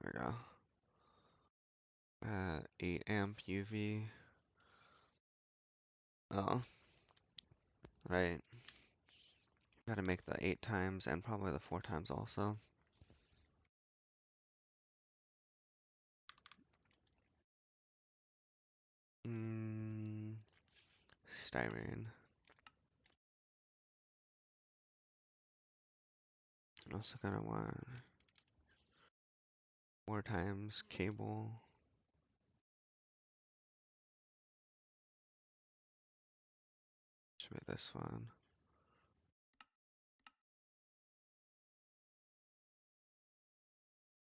A: There we go. 8 amp UV. Oh, right. Gotta make the 8 times and probably the 4 times also. Styrene. Also gonna want 4 times cable. Should be this one.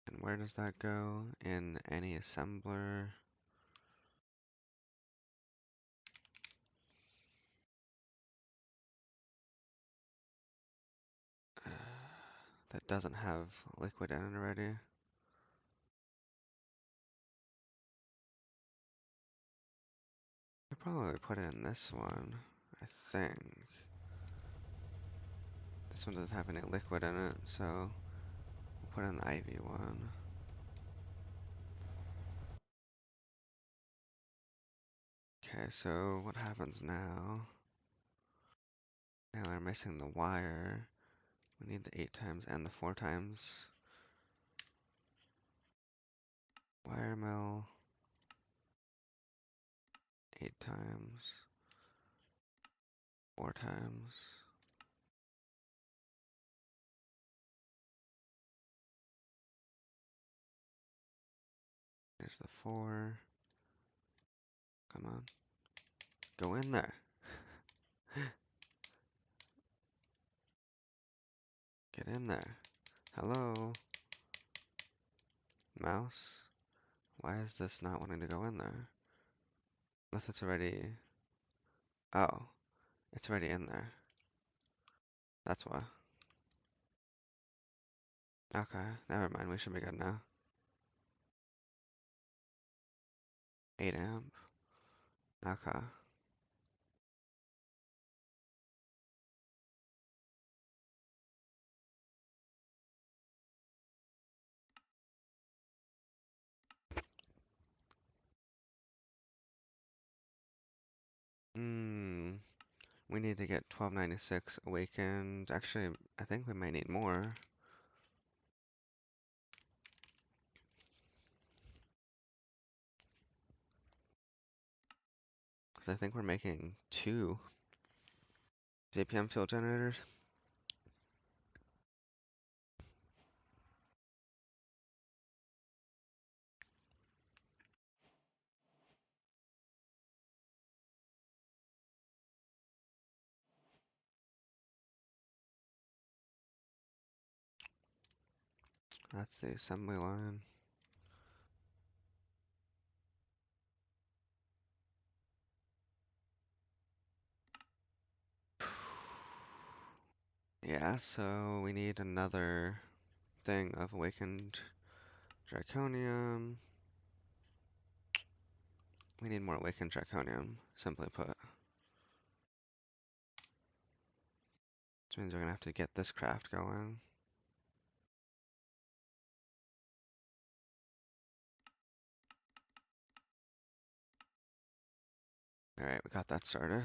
A: And where does that go? In any assembler. That doesn't have liquid in it already. I probably put it in this one, I think. This one doesn't have any liquid in it, so we'll put in the IV one. Okay, so what happens now? Now we're missing the wire. We need the 8 times and the 4 times. Wire mill. 8 times. 4 times. Here's the 4. Come on. Go in there. Get in there. Hello? Mouse? Why is this not wanting to go in there? Unless it's already... Oh. It's already in there. That's why. Okay, never mind. We should be good now. 8 amp. Okay. We need to get 1296 awakened. Actually, I think we might need more. Because I think we're making 2 ZPM fuel generators. That's the assembly line. Yeah, so we need another thing of awakened draconium. We need more awakened draconium, simply put. Which means we're gonna have to get this craft going. Alright, we got that started.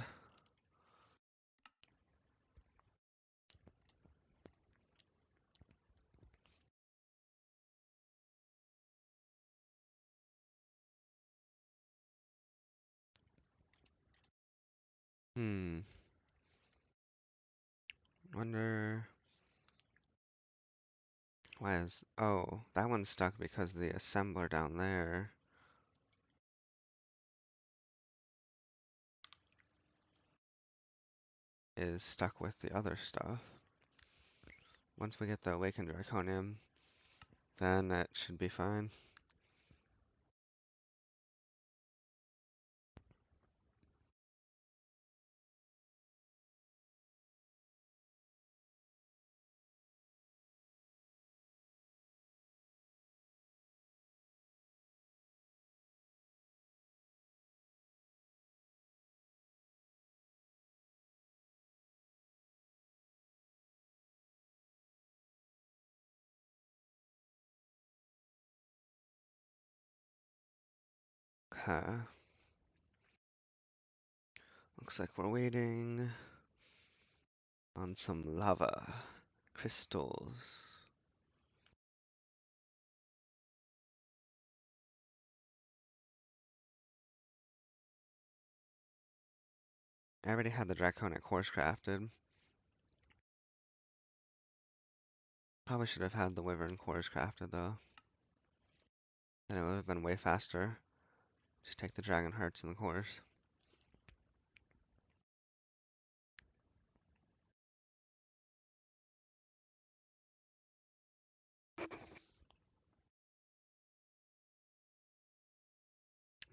A: Wonder why is, oh, that one's stuck because the assembler down there is stuck with the other stuff. Once we get the awakened draconium, then it should be fine. Okay. Looks like we're waiting on some lava crystals. I already had the draconic cores crafted. Probably should have had the wyvern cores crafted though. Then it would have been way faster. Just take the dragon hearts and the cores.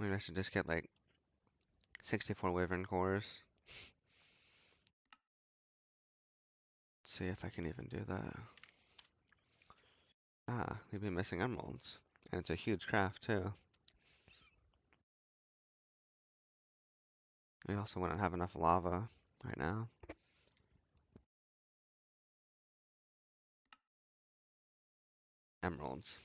A: Maybe I should just get like 64 wyvern cores. See if I can even do that. Ah, we'd be missing emeralds. And it's a huge craft too. We also wouldn't have enough lava right now. Emeralds.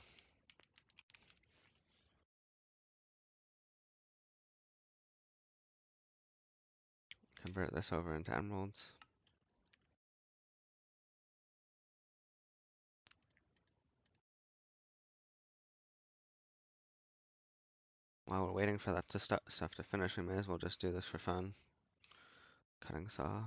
A: Convert this over into emeralds. While we're waiting for that stuff to finish, we may as well just do this for fun. Cutting saw.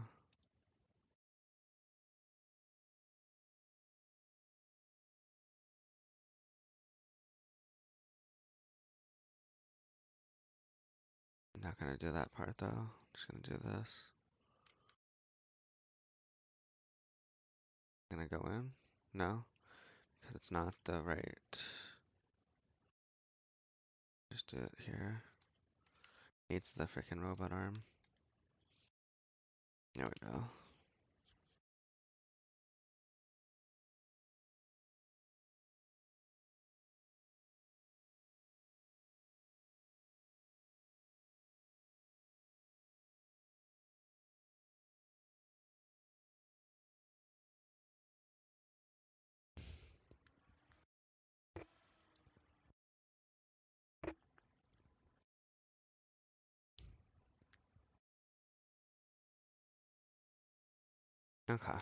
A: I'm not gonna do that part though. I'm just gonna do this. Gonna go in? No, because it's not the right. Just do it here. Needs the freaking robot arm. There we go. Okay,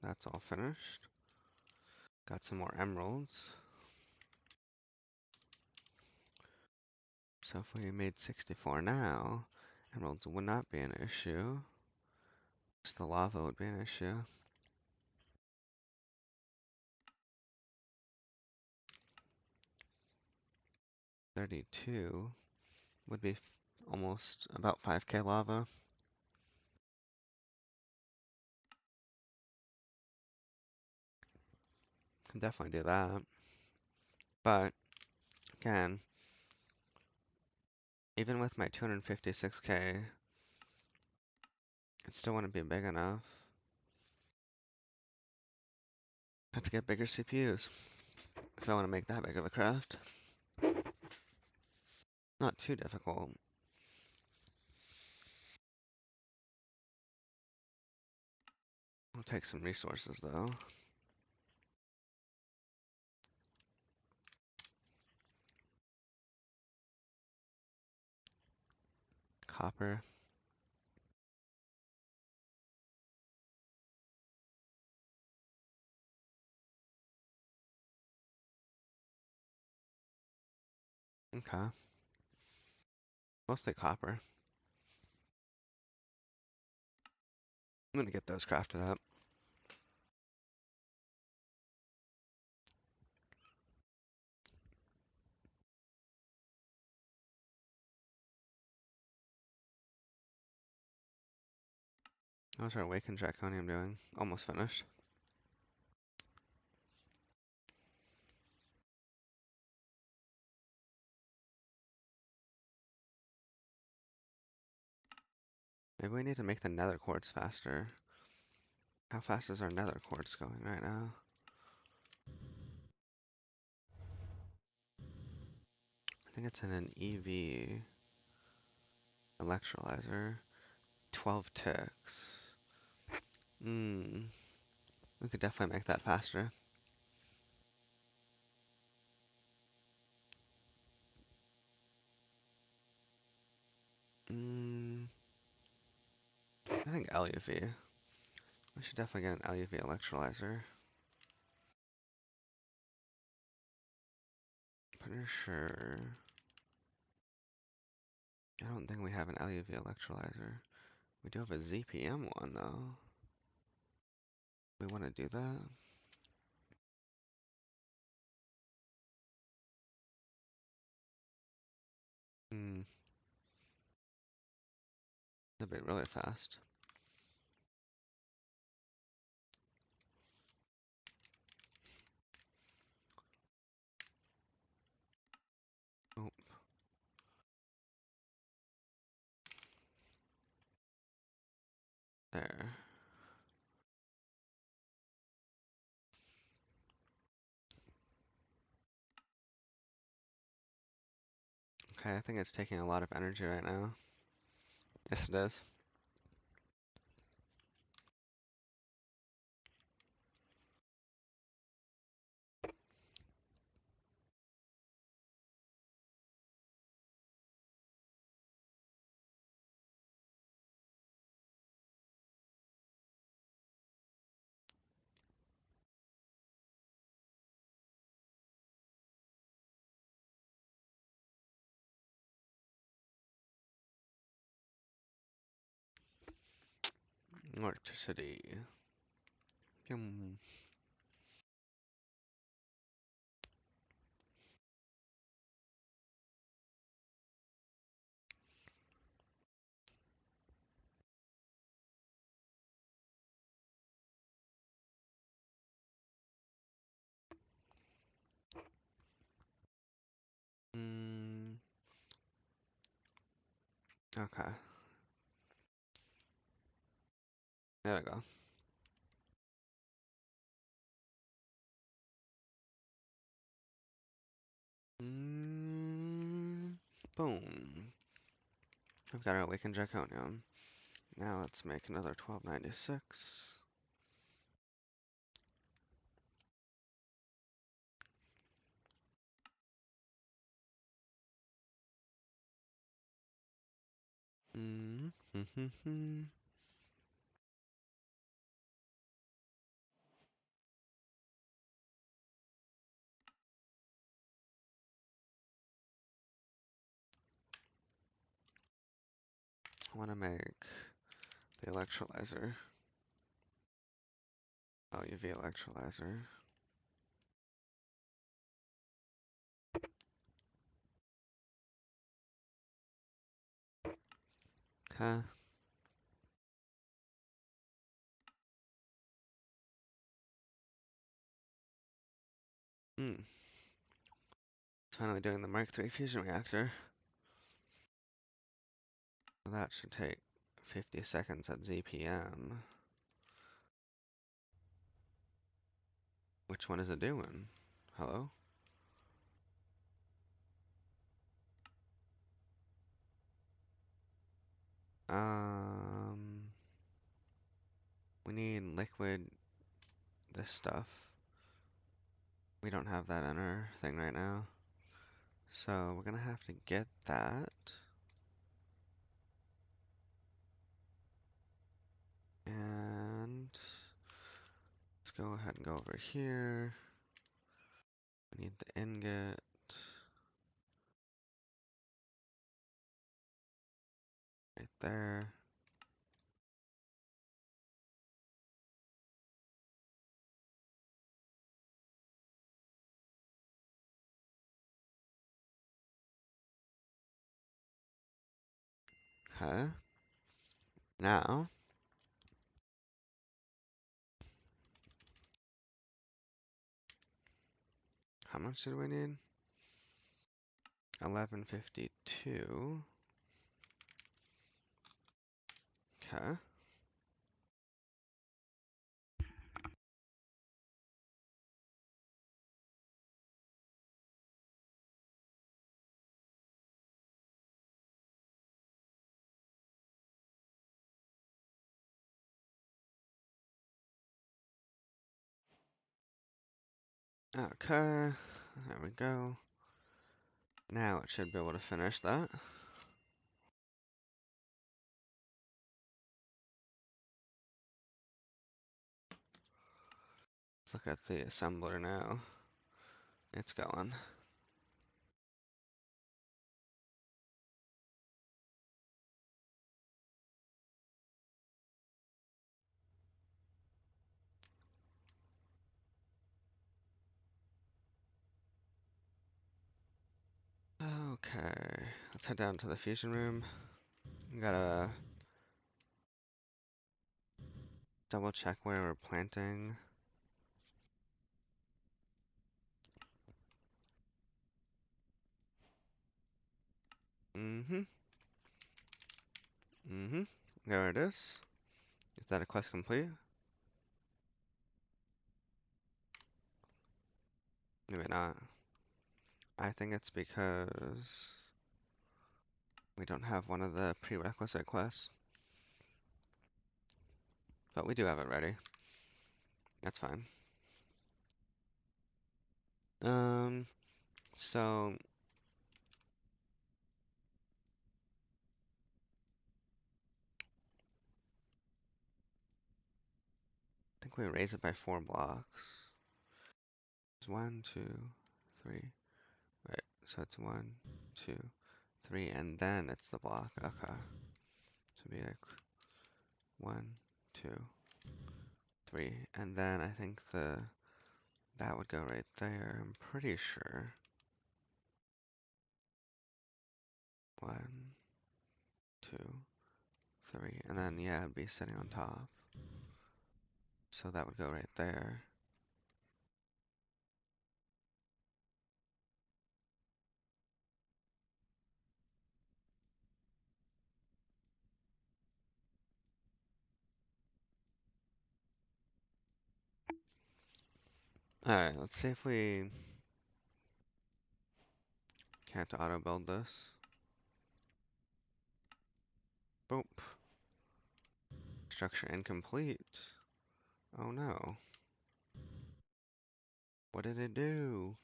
A: that's all finished. Got some more emeralds. So if we made 64 now, emeralds would not be an issue. Just the lava would be an issue. 32 would be almost about 5k lava. Can definitely do that. But again, even with my 256k, it still wouldn't be big enough. I have to get bigger CPUs if I want to make that big of a craft. Not too difficult. It'll take some resources though. Copper. Okay. Mostly copper. I'm gonna get those crafted up. How's our awakened draconium doing? Almost finished. Maybe we need to make the nether quartz faster. How fast is our nether quartz going right now? I think it's in an EV electrolyzer. 12 ticks. We could definitely make that faster. LUV. We should definitely get an LUV electrolyzer. Pretty sure. I don't think we have an LUV electrolyzer. We do have a ZPM one though. We want to do that? That'd be really fast. Oh. There. Okay, I think it's taking a lot of energy right now. Yes, it is. Electricity. Yum. Okay. There we go. Boom. We've got our awakened zirconium. Now let's make another 1296. I want to make the electrolyzer. LUV electrolyzer. Huh? It's finally doing the Mk3 fusion reactor. That should take 50 seconds at ZPM. Which one is it doing? Hello? We need liquid this stuff. We don't have that in our thing right now. So we're gonna have to get that. And let's go ahead and go over here. We need the ingot. Right there. Okay. Now, how much did we need? 1152. Okay. Okay. There we go. Now it should be able to finish that. Let's look at the assembler now. It's going. Okay, let's head down to the fusion room. We gotta double check where we're planting. Mm-hmm. Mm-hmm. There it is. Is that a quest complete? Maybe not. I think it's because we don't have one of the prerequisite quests. But we do have it ready. That's fine. So I think we raise it by 4 blocks. It's 1, 2, 3. Right, so it's 1, 2, 3, and then it's the block. Okay. So be like 1, 2, 3, and then I think that would go right there. I'm pretty sure. 1, 2, 3, and then yeah, it'd be sitting on top. So that would go right there. Alright, let's see if we can't auto build this. Boop. Structure incomplete. Oh no. What did it do?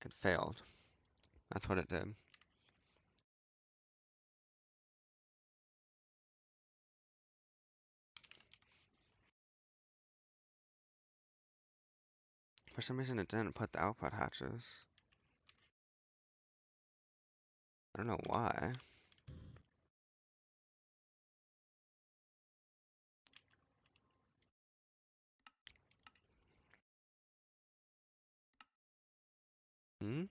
A: It failed. That's what it did. For some reason it didn't put the output hatches. I don't know why. Hmm?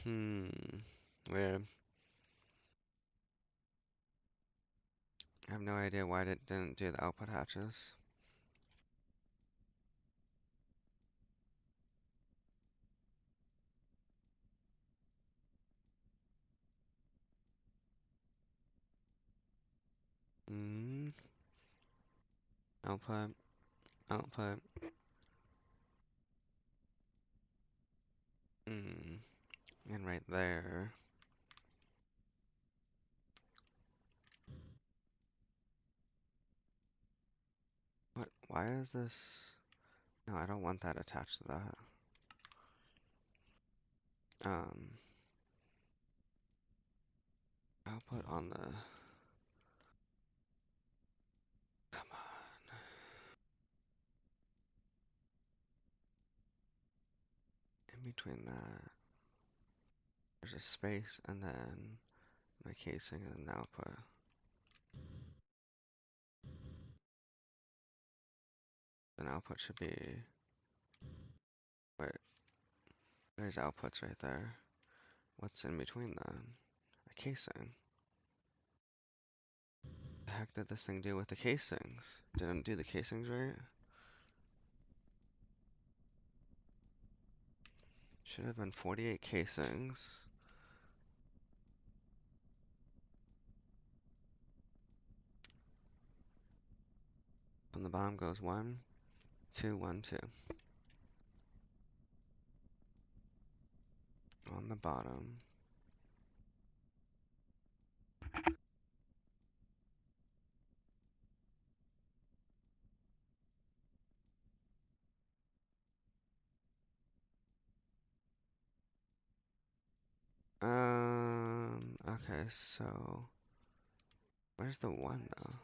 A: Hmm. Weird. I have no idea why it didn't do the output hatches. Hmm. Output. Output. Hmm. And right there. What? Why is this? No, I don't want that attached to that. Output on the. Come on. In between that, there's a space, and then my casing, and then the output. Then output should be. Wait. There's outputs right there. What's in between then? A casing. The heck did this thing do with the casings? Didn't do the casings right? Should have been 48 casings. On the bottom goes 1, 2, 1, 2. On the bottom. Okay, so where's the one though?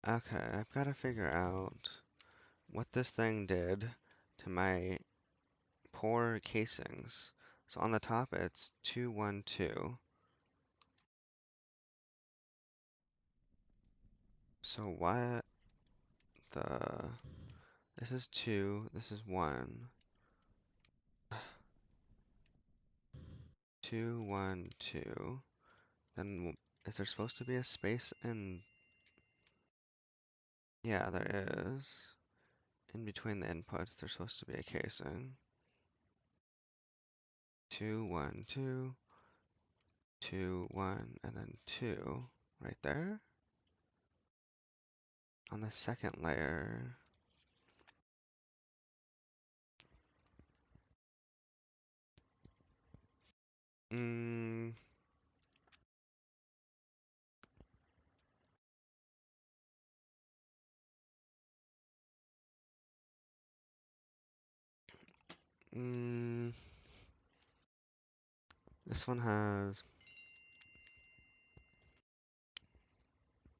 A: Okay, I've got to figure out what this thing did to my poor casings. So on the top it's 212. So what the... This is 2, this is 1. 2, 1, 2. Then is there supposed to be a space in... Yeah, there is. In between the inputs, there's supposed to be a casing. 2, 1, 2, 2, 1, and then 2 right there. On the second layer, mm, mm, this one has,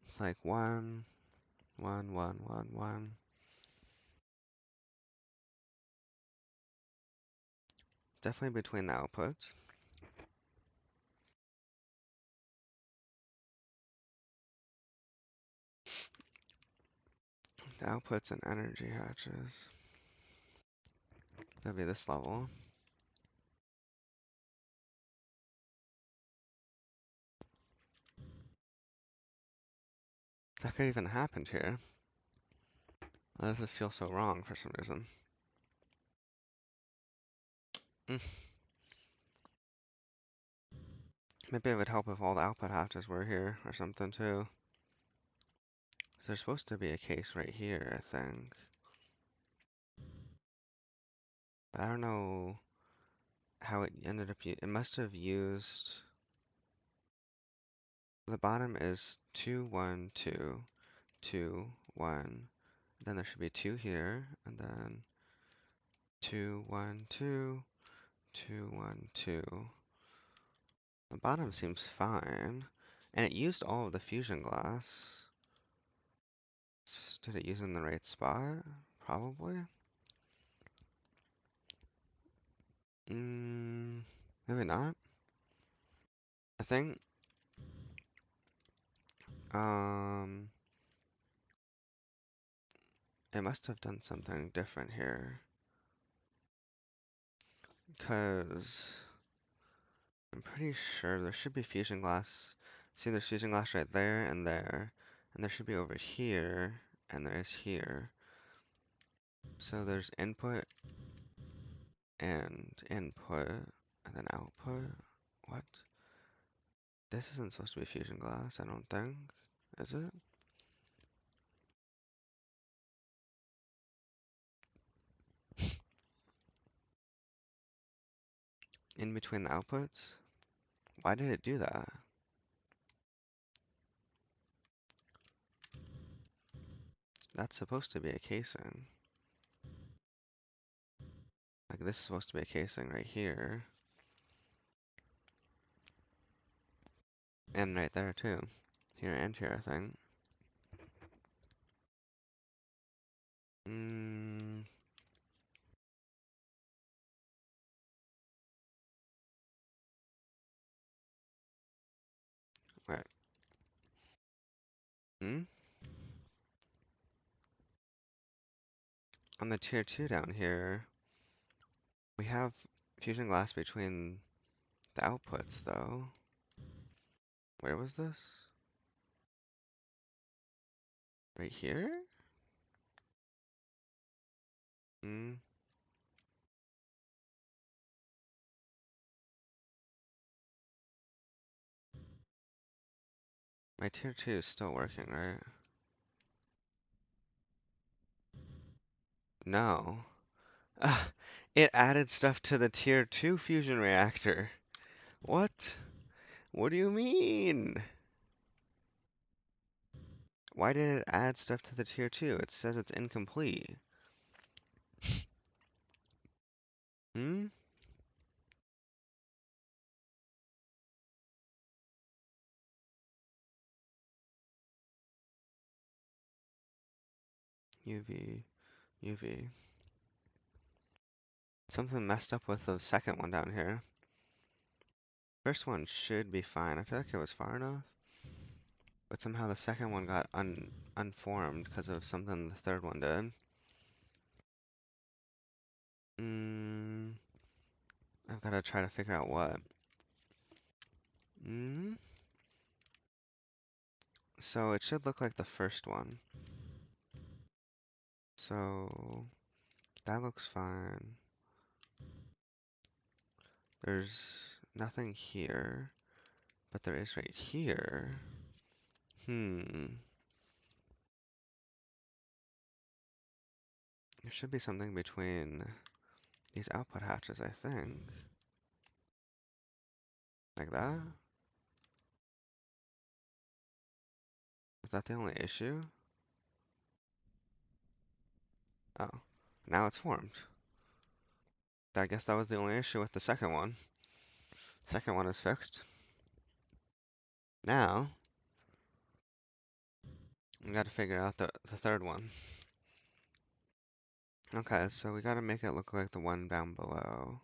A: it's like 1, 1, 1, 1, 1. Definitely between the outputs. The outputs and energy hatches. That'll be this level. That could even happened here. Why does this feel so wrong for some reason? Mm. Maybe it would help if all the output hatches were here or something too. So there's supposed to be a case right here, I think. But I don't know how it ended up. It must have used. The bottom is 2, 1, 2, 2, 1. Then there should be 2 here, and then 2, 1, 2, 2, 1, 2. The bottom seems fine. And it used all of the fusion glass. Did it use in the right spot? Probably. Maybe not. I think, um, it must have done something different here. Because I'm pretty sure there should be fusion glass. See, there's fusion glass right there and there. And there should be over here, and there is here. So there's input and input, and then output. What? This isn't supposed to be fusion glass, I don't think. Is it? In between the outputs? Why did it do that? That's supposed to be a casing. Like this is supposed to be a casing right here. And right there too. Here and here, I think. Mm, right. Hmm? On the tier 2 down here, we have fusion glass between the outputs though. Where was this? Right here? Hmm. My tier 2 is still working, right? No. Ah, it added stuff to the tier 2 fusion reactor. What? What do you mean? Why did it add stuff to the tier 2? It says it's incomplete. Hmm? UV, UV. Something messed up with the second one down here. First one should be fine. I feel like it was far enough. But somehow the second one got unformed because of something the third one did. I've got to try to figure out what. So it should look like the first one. So that looks fine. There's nothing here, but there is right here. There should be something between these output hatches, I think. Like that? Is that the only issue? Oh, now it's formed. I guess that was the only issue with the second one. Second one is fixed. Now, we gotta figure out the third one. Okay, so we gotta make it look like the one down below.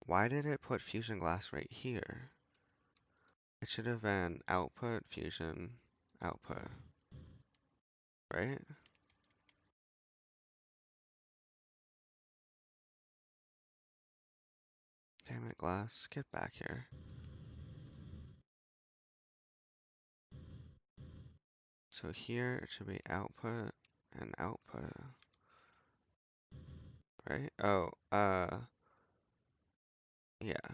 A: Why did it put fusion glass right here? It should have been output, fusion, output, right? Damn it, glass, get back here. So here it should be output and output, right? Oh, yeah.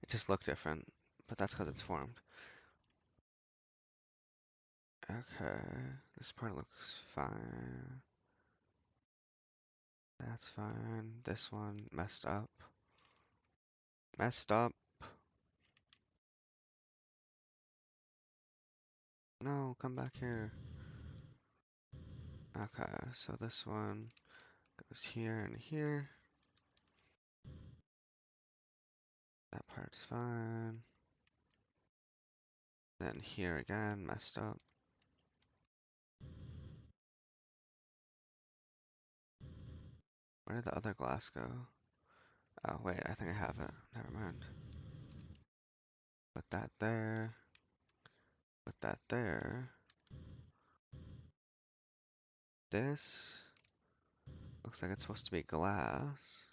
A: It just looked different, but that's because it's formed. Okay, this part looks fine. That's fine. This one messed up. Messed up. No, come back here. Okay, so this one goes here and here. That part's fine. Then here again, messed up. Where did the other glass go? Oh, wait, I think I have it. Never mind. Put that there. Put that there. This looks like it's supposed to be glass.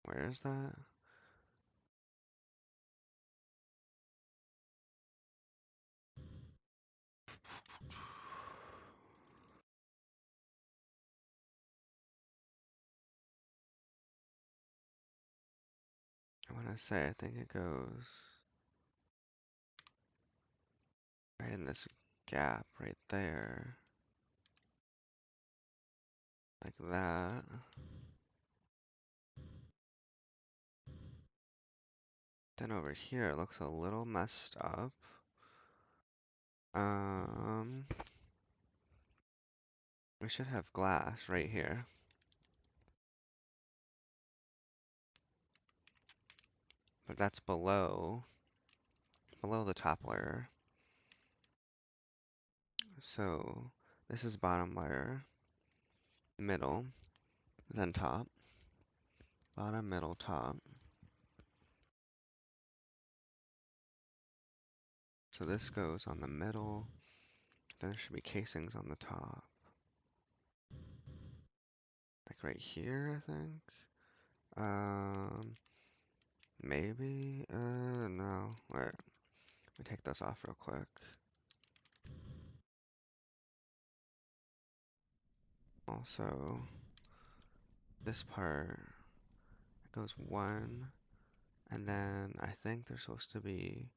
A: Where is that? I want to say, I think it goes right in this gap right there. Like that. Then over here, it looks a little messed up. We should have glass right here. But that's below the top layer. So this is bottom layer, middle, then top, bottom, middle, top. So this goes on the middle, then there should be casings on the top. Like right here, I think. Maybe, no. Wait, let me take this off real quick. Also, this part goes 1, and then I think they're supposed to be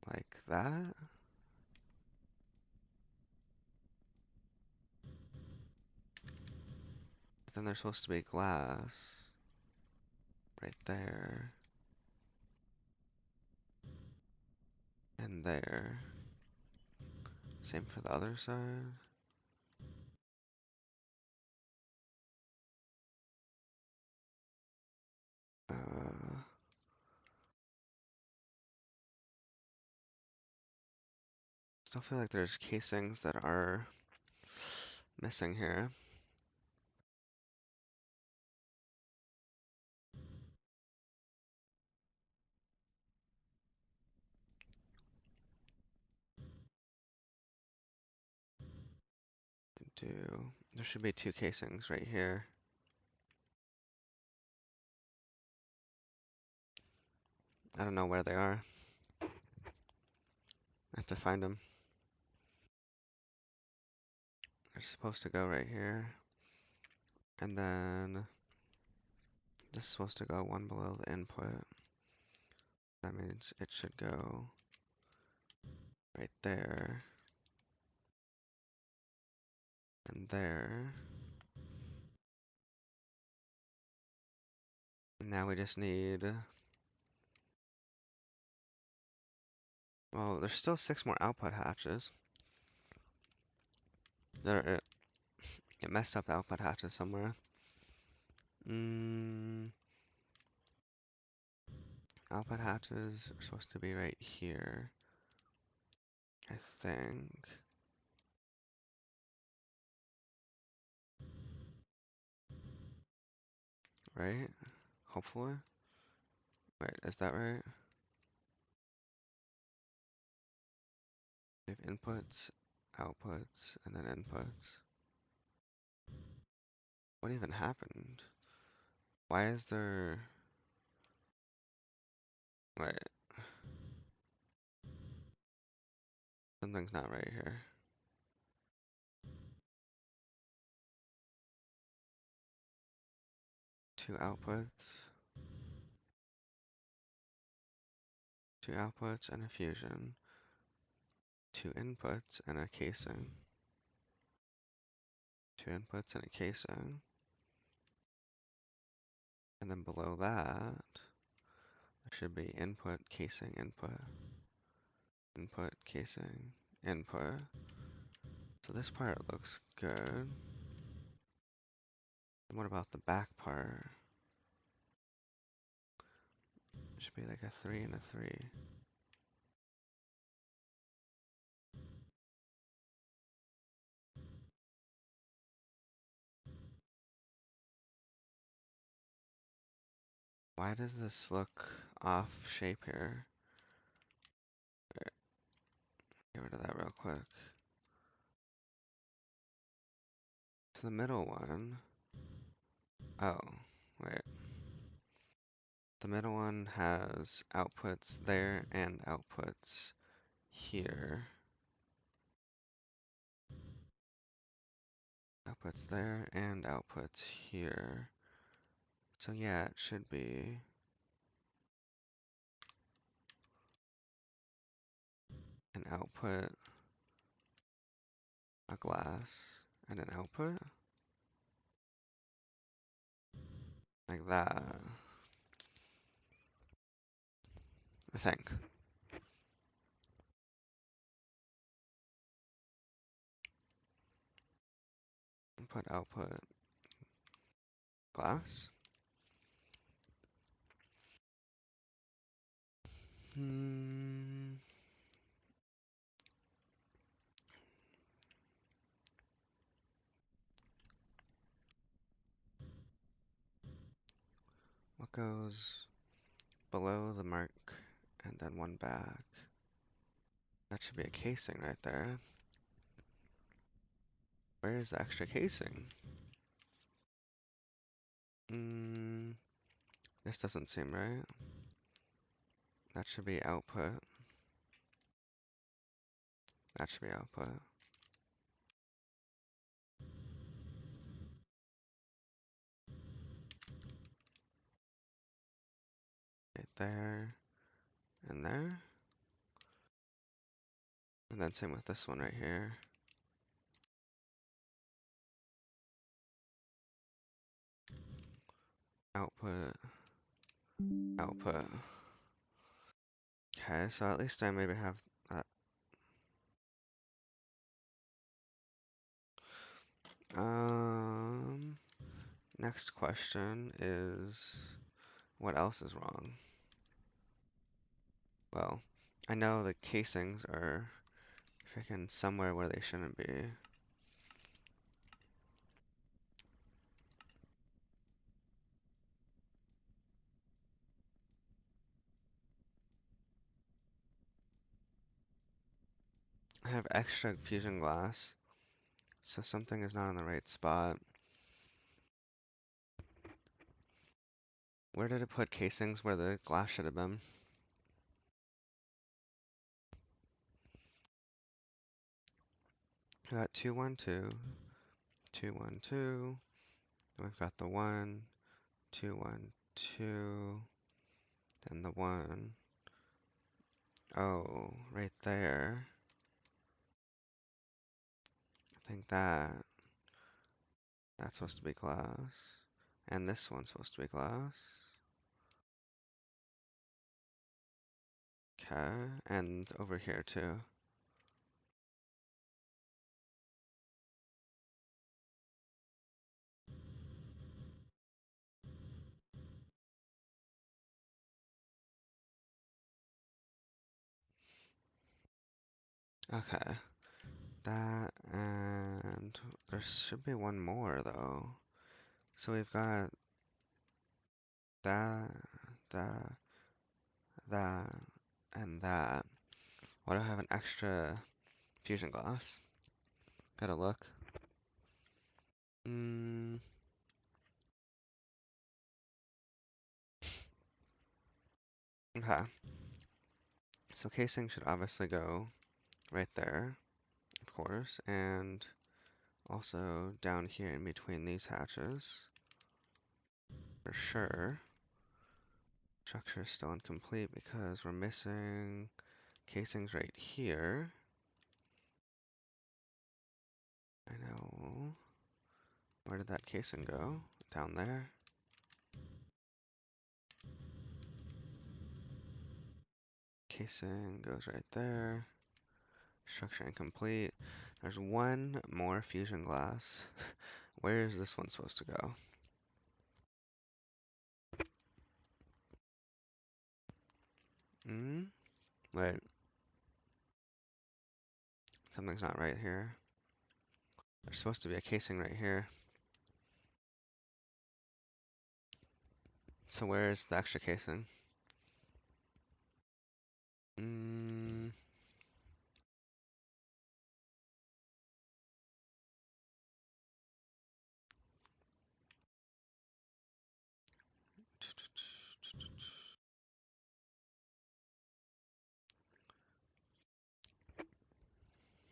A: like that. But then they're supposed to be glass right there and there. Same for the other side. Still feel like there's casings that are missing here. There should be 2 casings right here. I don't know where they are. I have to find them. They're supposed to go right here. And then this is supposed to go 1 below the input. That means it should go right there. And there. And now we just need, well, there's still 6 more output hatches. It messed up the output hatches somewhere. Output hatches are supposed to be right here, I think. Right? Hopefully. Wait, is that right? We have inputs, outputs, and then inputs. What even happened? Why is there... Wait. Something's not right here. Two outputs and a fusion. 2 inputs and a casing. 2 inputs and a casing. And then below that, there should be input, casing, input. Input, casing, input. So this part looks good. And what about the back part? It should be like a 3 and a 3. Why does this look off shape here? Get rid of that real quick. So the middle one. Oh, wait. The middle one has outputs there and outputs here. Outputs there and outputs here. So yeah, it should be an output, a glass, and an output. Like that. I think. Input, output, glass. What goes below the mark and then 1 back? That should be a casing right there. Where is the extra casing? This doesn't seem right. That should be output. That should be output. Right there, and there. And then same with this one right here. Output, output. Okay, so at least I maybe have that. Next question is, what else is wrong? Well, I know the casings are freaking somewhere where they shouldn't be. I have extra fusion glass, so something is not in the right spot. Where did it put casings where the glass should have been? I got 2, 1, 2, 2, 1, 2. We've got the 1, 2, 1, 2, then the 1. Oh, right there. I think that's supposed to be glass. And this one's supposed to be glass. Okay, and over here too. Okay, that, and there should be one more though. So we've got that, that, that, and that. Why do I have an extra fusion glass? Gotta look. Okay. So casing should obviously go right there, of course, and also down here in between these hatches, for sure. Structure is still incomplete because we're missing casings right here. I know. Where did that casing go? Down there. Casing goes right there. Structure incomplete. There's one more fusion glass. Where is this one supposed to go? Wait. Something's not right here. There's supposed to be a casing right here. So where's the extra casing? Mm,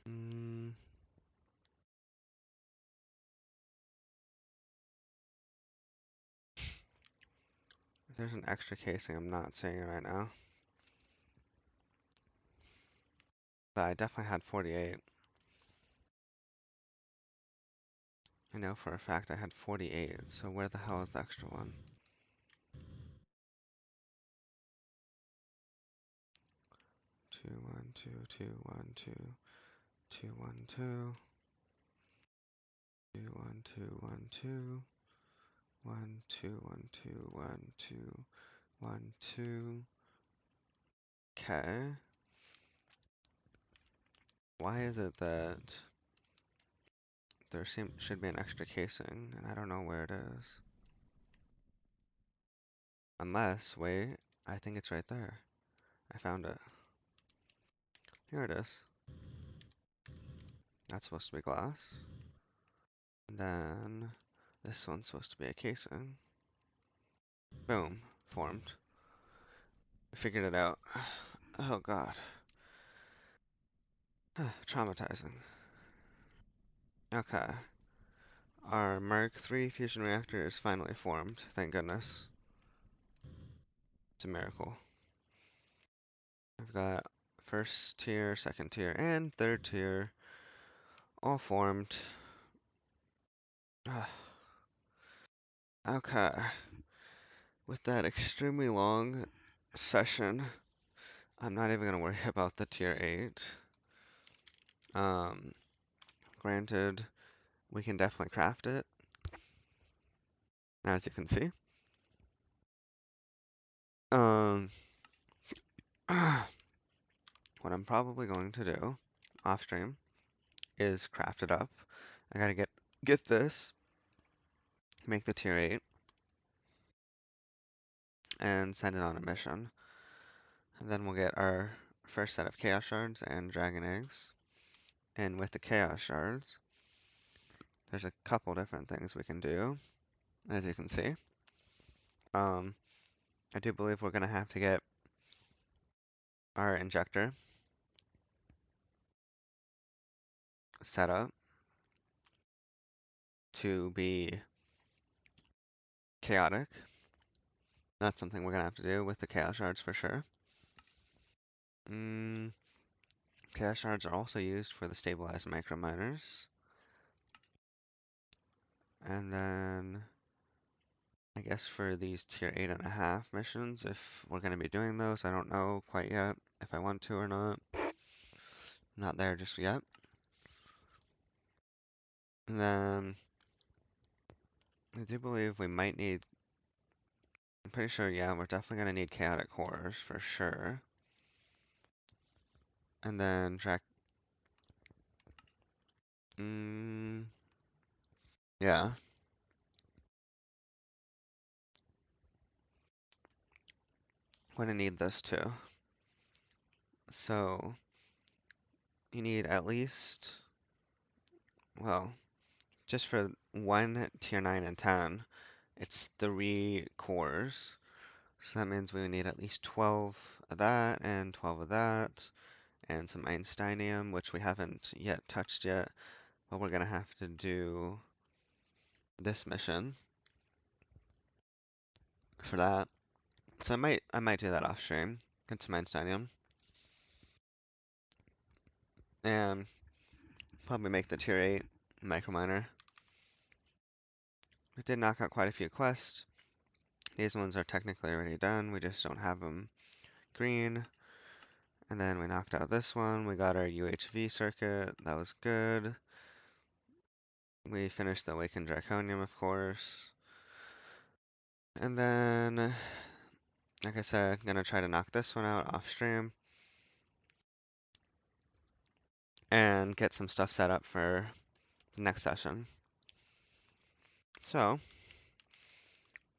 A: mm, if there's an extra casing, I'm not seeing it right now. But I definitely had 48. I know for a fact I had 48, so where the hell is the extra one? 2, 1, 2, 2, 1, 2, 2, 1, 2, 2, 1, 2, 1, 2, 1, 2, 1, 2, 1, 2, 1, 2. Okay. Why is it that there should be an extra casing, and I don't know where it is? Unless, wait, I think it's right there. I found it. Here it is. That's supposed to be glass. And then this one's supposed to be a casing. Boom, formed. I figured it out. Oh god. Traumatizing. Okay. Our Mk3 fusion reactor is finally formed, thank goodness. It's a miracle. We've got first tier, second tier, and third tier all formed. Okay. With that extremely long session, I'm not even going to worry about the tier 8. Granted, we can definitely craft it, as you can see. What I'm probably going to do off stream is craft it up. I gotta get this, make the tier 8, and send it on a mission. And then we'll get our first set of chaos shards and dragon eggs. And with the chaos shards, there's a couple different things we can do, as you can see. I do believe we're gonna have to get our injector set up to be chaotic. That's something we're gonna have to do with the chaos shards for sure. Chaos shards are also used for the stabilized microminers. And then I guess for these tier 8.5 missions, if we're gonna be doing those, I don't know quite yet if I want to or not. Not there just yet. And then I do believe we might need, I'm pretty sure, yeah, we're definitely gonna need chaotic cores for sure. And then yeah. Gonna need this too. So you need at least, well, just for one tier 9 and 10, it's 3 cores. So that means we would need at least 12 of that and 12 of that and some Einsteinium, which we haven't yet touched yet, but we're gonna have to do this mission for that. So I might do that off stream. Get some Einsteinium. And probably make the tier 8 microminer. We did knock out quite a few quests. These ones are technically already done, we just don't have them green. And then we knocked out this one, we got our UHV circuit, that was good. We finished the Awakened Draconium, of course. And then, like I said, I'm gonna try to knock this one out off stream. And get some stuff set up for the next session. So,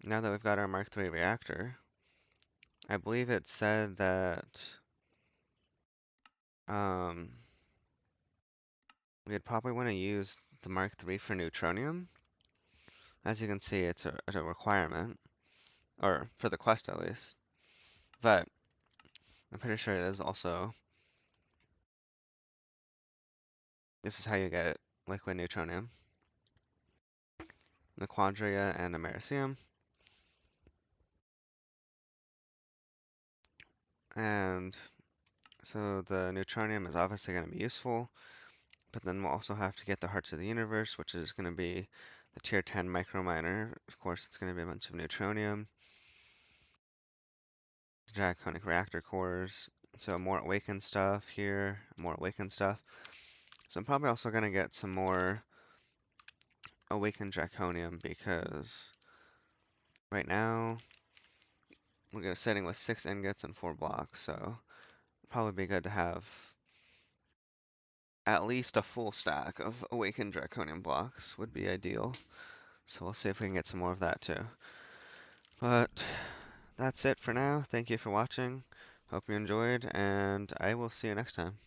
A: now that we've got our Mark III reactor, I believe it said that we'd probably want to use the Mark III for neutronium. As you can see, it's a requirement, or for the quest at least. But I'm pretty sure it is also, this is how you get liquid neutronium. The Quadria and Americium. And so the neutronium is obviously going to be useful, but then we'll also have to get the Hearts of the Universe, which is going to be the tier 10 microminer. Of course, it's going to be a bunch of neutronium. Draconic reactor cores. So more awakened stuff here, more awakened stuff. So I'm probably also going to get some more awakened draconium because right now we're setting with 6 ingots and 4 blocks. So probably be good to have at least a full stack of awakened draconium blocks would be ideal. So we'll see if we can get some more of that too. But that's it for now. Thank you for watching. Hope you enjoyed, and I will see you next time.